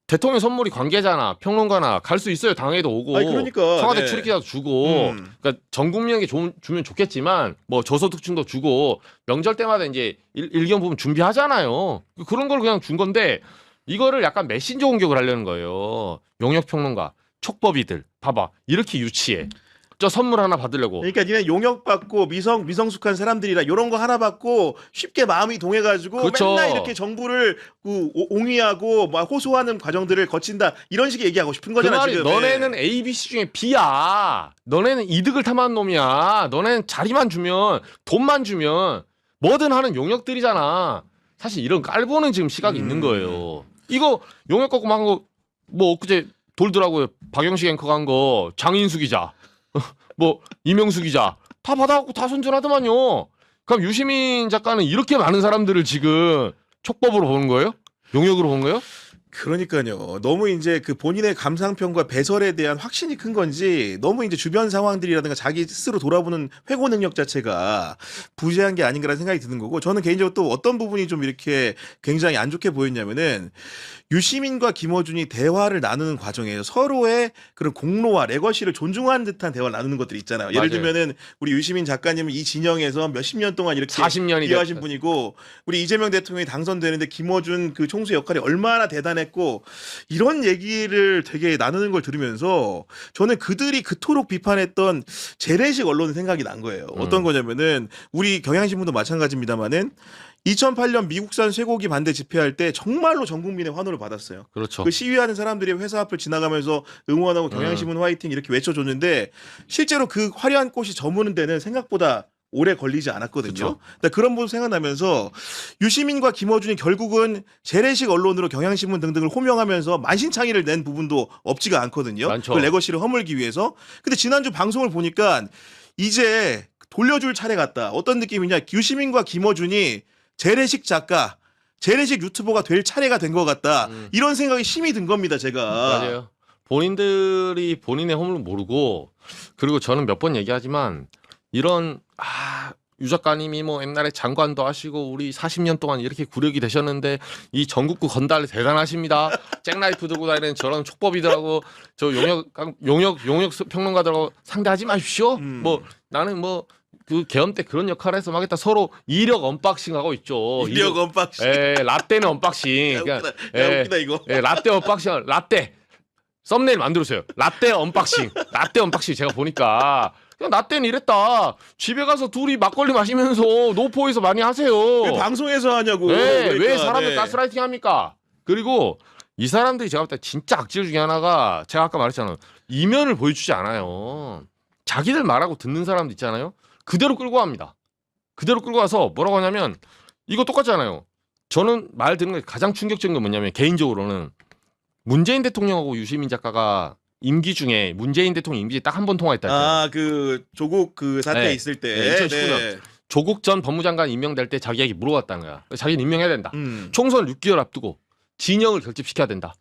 대통령 선물이 관계자나 평론가나 갈 수 있어요. 당에도 오고. 아니, 그러니까. 청와대 네. 출입기자도 주고. 그러니까 전 국민에게 주면 좋겠지만 뭐 저소득층도 주고 명절 때마다 이제 일견 부분 준비하잖아요. 그런 걸 그냥 준 건데 이거를 약간 메신저 공격을 하려는 거예요. 용역 평론가, 촉법이들 봐봐 이렇게 유치해. 저 선물 하나 받으려고. 그러니까 니네 용역 받고 미성숙한 사람들이라 이런 거 하나 받고 쉽게 마음이 동해가지고 그쵸. 맨날 이렇게 정부를 옹이하고 막 호소하는 과정들을 거친다 이런 식의 얘기하고 싶은 그 거잖아 말이 지금. 너네는 A, B, C 중에 B야. 너네는 이득을 탐하는 놈이야. 너네는 자리만 주면 돈만 주면 뭐든 하는 용역들이잖아. 사실 이런 깔보는 지금 시각이 있는 거예요. 이거 용역 갖고 막 한 거 뭐 엊그제 돌더라고요. 박영식 앵커가 한 거 장인수 기자 뭐 이명수 기자 다 받아갖고 다 손절하더만요. 그럼 유시민 작가는 이렇게 많은 사람들을 지금 촉법으로 보는 거예요? 용역으로 보는 거예요? 그러니까요. 너무 이제 그 본인의 감상평과 배설에 대한 확신이 큰 건지 너무 이제 주변 상황들이라든가 자기 스스로 돌아보는 회고 능력 자체가 부재한 게 아닌가라는 생각이 드는 거고 저는 개인적으로 또 어떤 부분이 좀 이렇게 굉장히 안 좋게 보였냐면은 유시민과 김어준이 대화를 나누는 과정에서 서로의 그런 공로와 레거시를 존중하는 듯한 대화를 나누는 것들이 있잖아요. 예를 맞아요. 들면은 우리 유시민 작가님은 이 진영에서 몇십 년 동안 이렇게 40년이 기여하신 분이고 우리 이재명 대통령이 당선되는데 김어준 그 총수 역할이 얼마나 대단했고 이런 얘기를 되게 나누는 걸 들으면서 저는 그들이 그토록 비판했던 재래식 언론의 생각이 난 거예요. 어떤 거냐면은 우리 경향신문도 마찬가지입니다만은 2008년 미국산 쇠고기 반대 집회할 때 정말로 전 국민의 환호를 받았어요. 그렇죠. 그 시위하는 사람들이 회사 앞을 지나가면서 응원하고 경향신문 화이팅 이렇게 외쳐줬는데 실제로 그 화려한 꽃이 저무는 데는 생각보다 오래 걸리지 않았거든요. 그쵸. 근데 그런 모습 생각나면서 유시민과 김어준이 결국은 재래식 언론으로 경향신문 등등을 호명하면서 만신창이를 낸 부분도 없지가 않거든요. 많죠. 그 레거시를 허물기 위해서. 근데 지난주 방송을 보니까 이제 돌려줄 차례 같다. 어떤 느낌이냐. 유시민과 김어준이 재래식 작가, 재래식 유튜버가 될 차례가 된 것 같다. 이런 생각이 심히 든 겁니다, 제가. 맞아요. 본인들이 본인의 허물을 모르고 그리고 저는 몇 번 얘기하지만 이런 유 작가님이 뭐 옛날에 장관도 하시고 우리 40년 동안 이렇게 구력이 되셨는데 이 전국구 건달 대단하십니다. 잭나이프 들고 다니는 저런 촉법이더라고 저 용역 평론가들하고 상대하지 마십시오. 뭐 나는 뭐 그 계엄 때 그런 역할을 해서 막 했다 서로 이력 언박싱 하고 있죠. 이력 언박싱. 라떼는 언박싱. 야, 웃기다 이거. 라떼 언박싱. 라떼. 썸네일 만들었어요. 라떼 언박싱. 라떼 언박싱 제가 보니까 그냥 나 때는 이랬다. 집에 가서 둘이 막걸리 마시면서 노포에서 많이 하세요. 왜 방송에서 하냐고. 네, 그러니까, 왜 사람을 네. 가스라이팅 합니까? 그리고 이 사람들이 제가 볼 때 진짜 악질 중에 하나가 제가 아까 말했잖아요. 이면을 보여주지 않아요. 자기들 말하고 듣는 사람들 있잖아요. 그대로 끌고 갑니다. 그대로 끌고 와서 뭐라고 하냐면 이거 똑같잖아요. 저는 말 듣는 게 가장 충격적인 건 뭐냐면 개인적으로는 문재인 대통령하고 유시민 작가가 임기 중에 문재인 대통령 임기 딱 한 번 통화했다 했잖아요. 아, 그 조국 그 사태 네. 있을 때. 네, 2019년. 조국 전 법무장관 임명될 때 자기에게 물어봤다는 거야. 자기는 임명해야 된다. 총선 6개월 앞두고 진영을 결집시켜야 된다.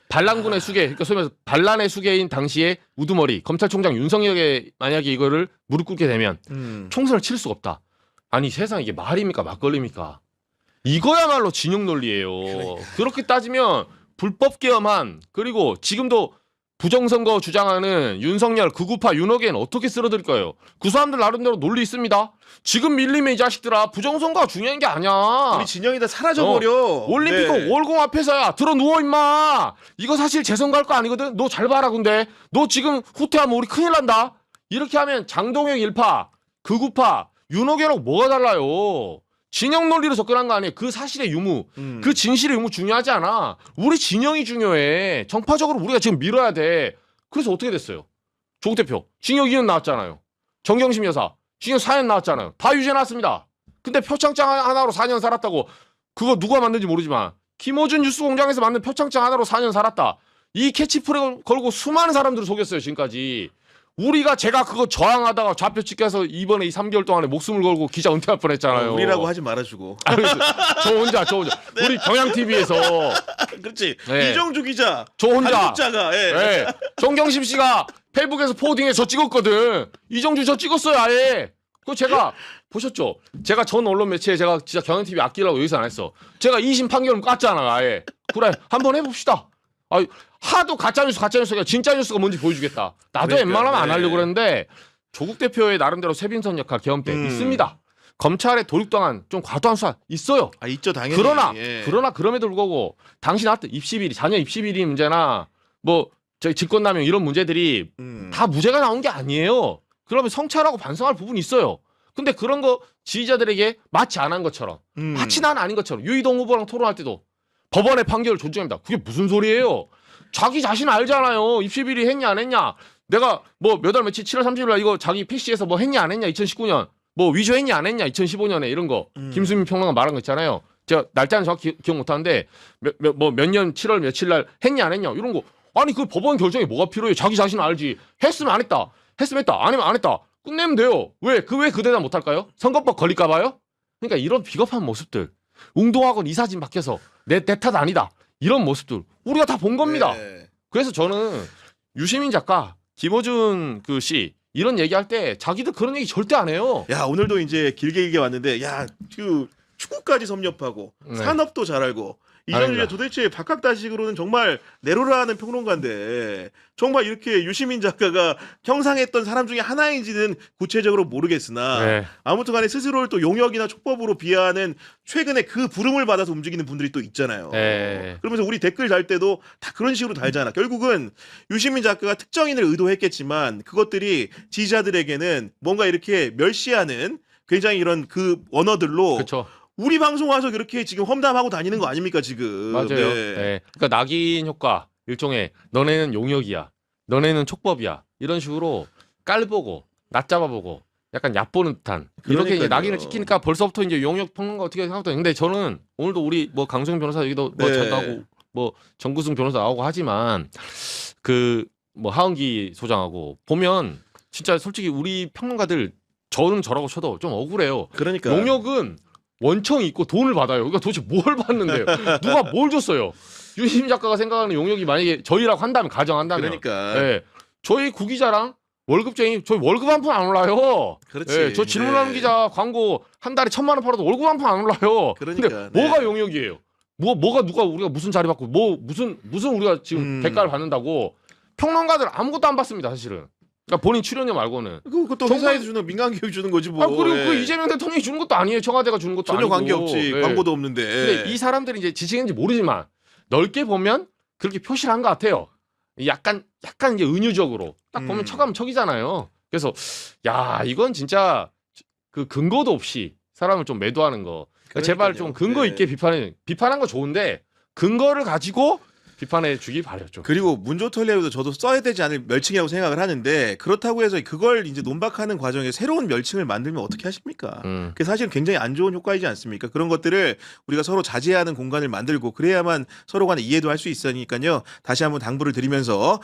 반란군의 수계, 그러니까 소위 말해서 반란의 수계인 당시에 우두머리 검찰총장 윤석열에게 만약에 이거를 무릎 꿇게 되면 총선을 칠 수가 없다. 아니 세상 이게 말입니까 막걸리입니까? 이거야말로 진영 논리예요. 그렇게 따지면 불법 계엄한 그리고 지금도 부정선거 주장하는 윤석열 극우파 윤호계는 어떻게 쓸어드릴까요? 그 사람들 나름대로 논리 있습니다. 지금 밀리면 이 자식들아 부정선거가 중요한 게 아니야. 우리 진영이 다 사라져버려. 올림픽 네. 월공 앞에서야 들어 누워 임마. 이거 사실 재선 갈 거 아니거든. 너 잘 봐라 근데. 너 지금 후퇴하면 우리 큰일 난다. 이렇게 하면 장동혁 일파, 극우파, 윤호계랑 뭐가 달라요? 진영 논리로 접근한 거 아니에요. 그 사실의 유무, 그 진실의 유무 중요하지 않아. 우리 진영이 중요해. 정파적으로 우리가 지금 밀어야 돼. 그래서 어떻게 됐어요? 조국 대표, 징역 2년 나왔잖아요. 정경심 여사, 징역 4년 나왔잖아요. 다 유죄 나왔습니다. 근데 표창장 하나로 4년 살았다고 그거 누가 만든지 모르지만 김어준 뉴스공장에서 만든 표창장 하나로 4년 살았다. 이 캐치프레이 걸고 수많은 사람들을 속였어요 지금까지. 제가 그거 저항하다가 좌표 찍혀서 이번에 이 3개월 동안에 목숨을 걸고 기자 은퇴할 뻔했잖아요. 우리라고 하지 말아주고. 저 혼자. 네. 우리 경향TV에서. 그렇지. 네. 이정주 기자. 저 혼자. 한국자가. 예. 네. 정경심 씨가 페이북에서 포딩에 저 찍었거든. 이정주 저 찍었어요 아예. 그거 제가 보셨죠? 제가 전 언론 매체에 제가 진짜 경향TV 아끼려고 여기서 안 했어. 제가 2심 판결을 깠잖아요 아예. 그래 한번 해봅시다. 하도 가짜뉴스가 진짜 뉴스가 뭔지 보여주겠다. 나도 그러니까, 웬만하면 안 네. 하려고 그랬는데 조국 대표의 나름대로 세빈선 역할 계엄 때 있습니다. 검찰의 도륙당한 좀 과도한 수사 있어요. 아 있죠 당연히. 그러나 예. 그럼에도 불구하고 당시 나왔던 입시비리, 자녀 입시비리 문제나 뭐 저희 직권남용 이런 문제들이 다 무죄가 나온 게 아니에요. 그러면 성찰하고 반성할 부분이 있어요. 근데 그런 거 지지자들에게 마치 안 한 것처럼 마치 난 아닌 것처럼 유이동 후보랑 토론할 때도 법원의 판결을 존중합니다. 그게 무슨 소리예요? 자기 자신 알잖아요. 입시비리 했냐 안 했냐. 내가 뭐 몇 월 며칠 7월 30일 날 이거 자기 PC에서 뭐 했냐 안 했냐 2019년 뭐 위조했냐 안 했냐 2015년에 이런 거 김수민 평론가 말한 거 있잖아요. 제가 날짜는 정확히 기억 못 하는데 몇 년 7월 며칠 날 했냐 안 했냐 이런 거. 아니 그 법원 결정이 뭐가 필요해요? 자기 자신 알지. 했으면 안 했다. 했으면 했다. 안 했으면 안 했다. 끝내면 돼요. 왜 그 대답 못 할까요? 선거법 걸릴까 봐요? 그러니까 이런 비겁한 모습들. 웅동학원 이사진 바뀌어서 내 탓 아니다. 이런 모습들 우리가 다 본 겁니다. 네. 그래서 저는 유시민 작가, 김어준 그 씨 이런 얘기할 때 자기들 그런 얘기 절대 안 해요. 야 오늘도 이제 길게 왔는데 그 축구까지 섭렵하고 네. 산업도 잘 알고 이정주의 도대체 박학다식으로는 정말 내로라하는 평론가인데 정말 이렇게 유시민 작가가 형상했던 사람 중에 하나인지는 구체적으로 모르겠으나 네. 아무튼 간에 스스로를 또 용역이나 촉법으로 비하하는 최근에 그 부름을 받아서 움직이는 분들이 또 있잖아요. 네. 그러면서 우리 댓글 달 때도 다 그런 식으로 달잖아. 결국은 유시민 작가가 특정인을 의도했겠지만 그것들이 지지자들에게는 뭔가 이렇게 멸시하는 굉장히 이런 그 언어들로 그렇죠. 우리 방송 와서 그렇게 지금 험담하고 다니는 거 아닙니까 지금? 맞아요. 네. 네. 그러니까 낙인 효과 일종의 너네는 용역이야, 너네는 촉법이야 이런 식으로 깔보고 낮잡아보고 약간 얕보는 듯한 이렇게 이제 그러니까요. 낙인을 찍히니까 벌써부터 이제 용역 평론가 어떻게 생각하든. 근데 저는 오늘도 우리 뭐 강수영 변호사 여기도 뭐 네. 전하고 뭐 정구승 변호사 나오고 하지만 그 뭐 하은기 소장하고 보면 진짜 솔직히 우리 평론가들 저는 저라고 쳐도 좀 억울해요. 그러니까 용역은 원청이 있고 돈을 받아요. 그러니까 도대체 뭘 받는데요? 누가 뭘 줬어요? 유시민 작가가 생각하는 용역이 만약에 저희라고 한다면 가정한다면 그러니까 예, 저희 구기자랑 월급쟁이 저희 월급 한 푼 안 올라요. 그렇지. 예, 저 질문하는 네. 기자 광고 한 달에 1,000만 원 팔아도 월급 한 푼 안 올라요. 그러니까, 근데 네. 뭐가 용역이에요? 뭐가 누가 우리가 무슨 자리 받고 뭐 무슨 우리가 지금 대가를 받는다고 평론가들 아무것도 안 받습니다 사실은. 그러니까 본인 출연료 말고는. 그것도 정말- 회사에서 주는 민간 기업 주는 거지 뭐. 아, 그리고 예. 그 이재명 대통령이 주는 것도 아니에요. 청와대가 주는 것도 전혀 아니고. 관계 없지. 예. 광고도 없는데. 근데 이 사람들이 이제 지식인지 모르지만 넓게 보면 그렇게 표시를 한 것 같아요. 약간 이제 은유적으로 딱 보면 척하면 척이잖아요. 그래서 야 이건 진짜 그 근거도 없이 사람을 좀 매도하는 거. 그러니까 제발 좀 근거 있게 비판한 거 좋은데 근거를 가지고 비판해 주길 바랬죠. 그리고 문조털리아도 저도 써야 되지 않을 멸칭이라고 생각을 하는데 그렇다고 해서 그걸 이제 논박하는 과정에 새로운 멸칭을 만들면 어떻게 하십니까? 그게 사실 굉장히 안 좋은 효과이지 않습니까? 그런 것들을 우리가 서로 자제하는 공간을 만들고 그래야만 서로 간에 이해도 할 수 있으니까요. 다시 한번 당부를 드리면서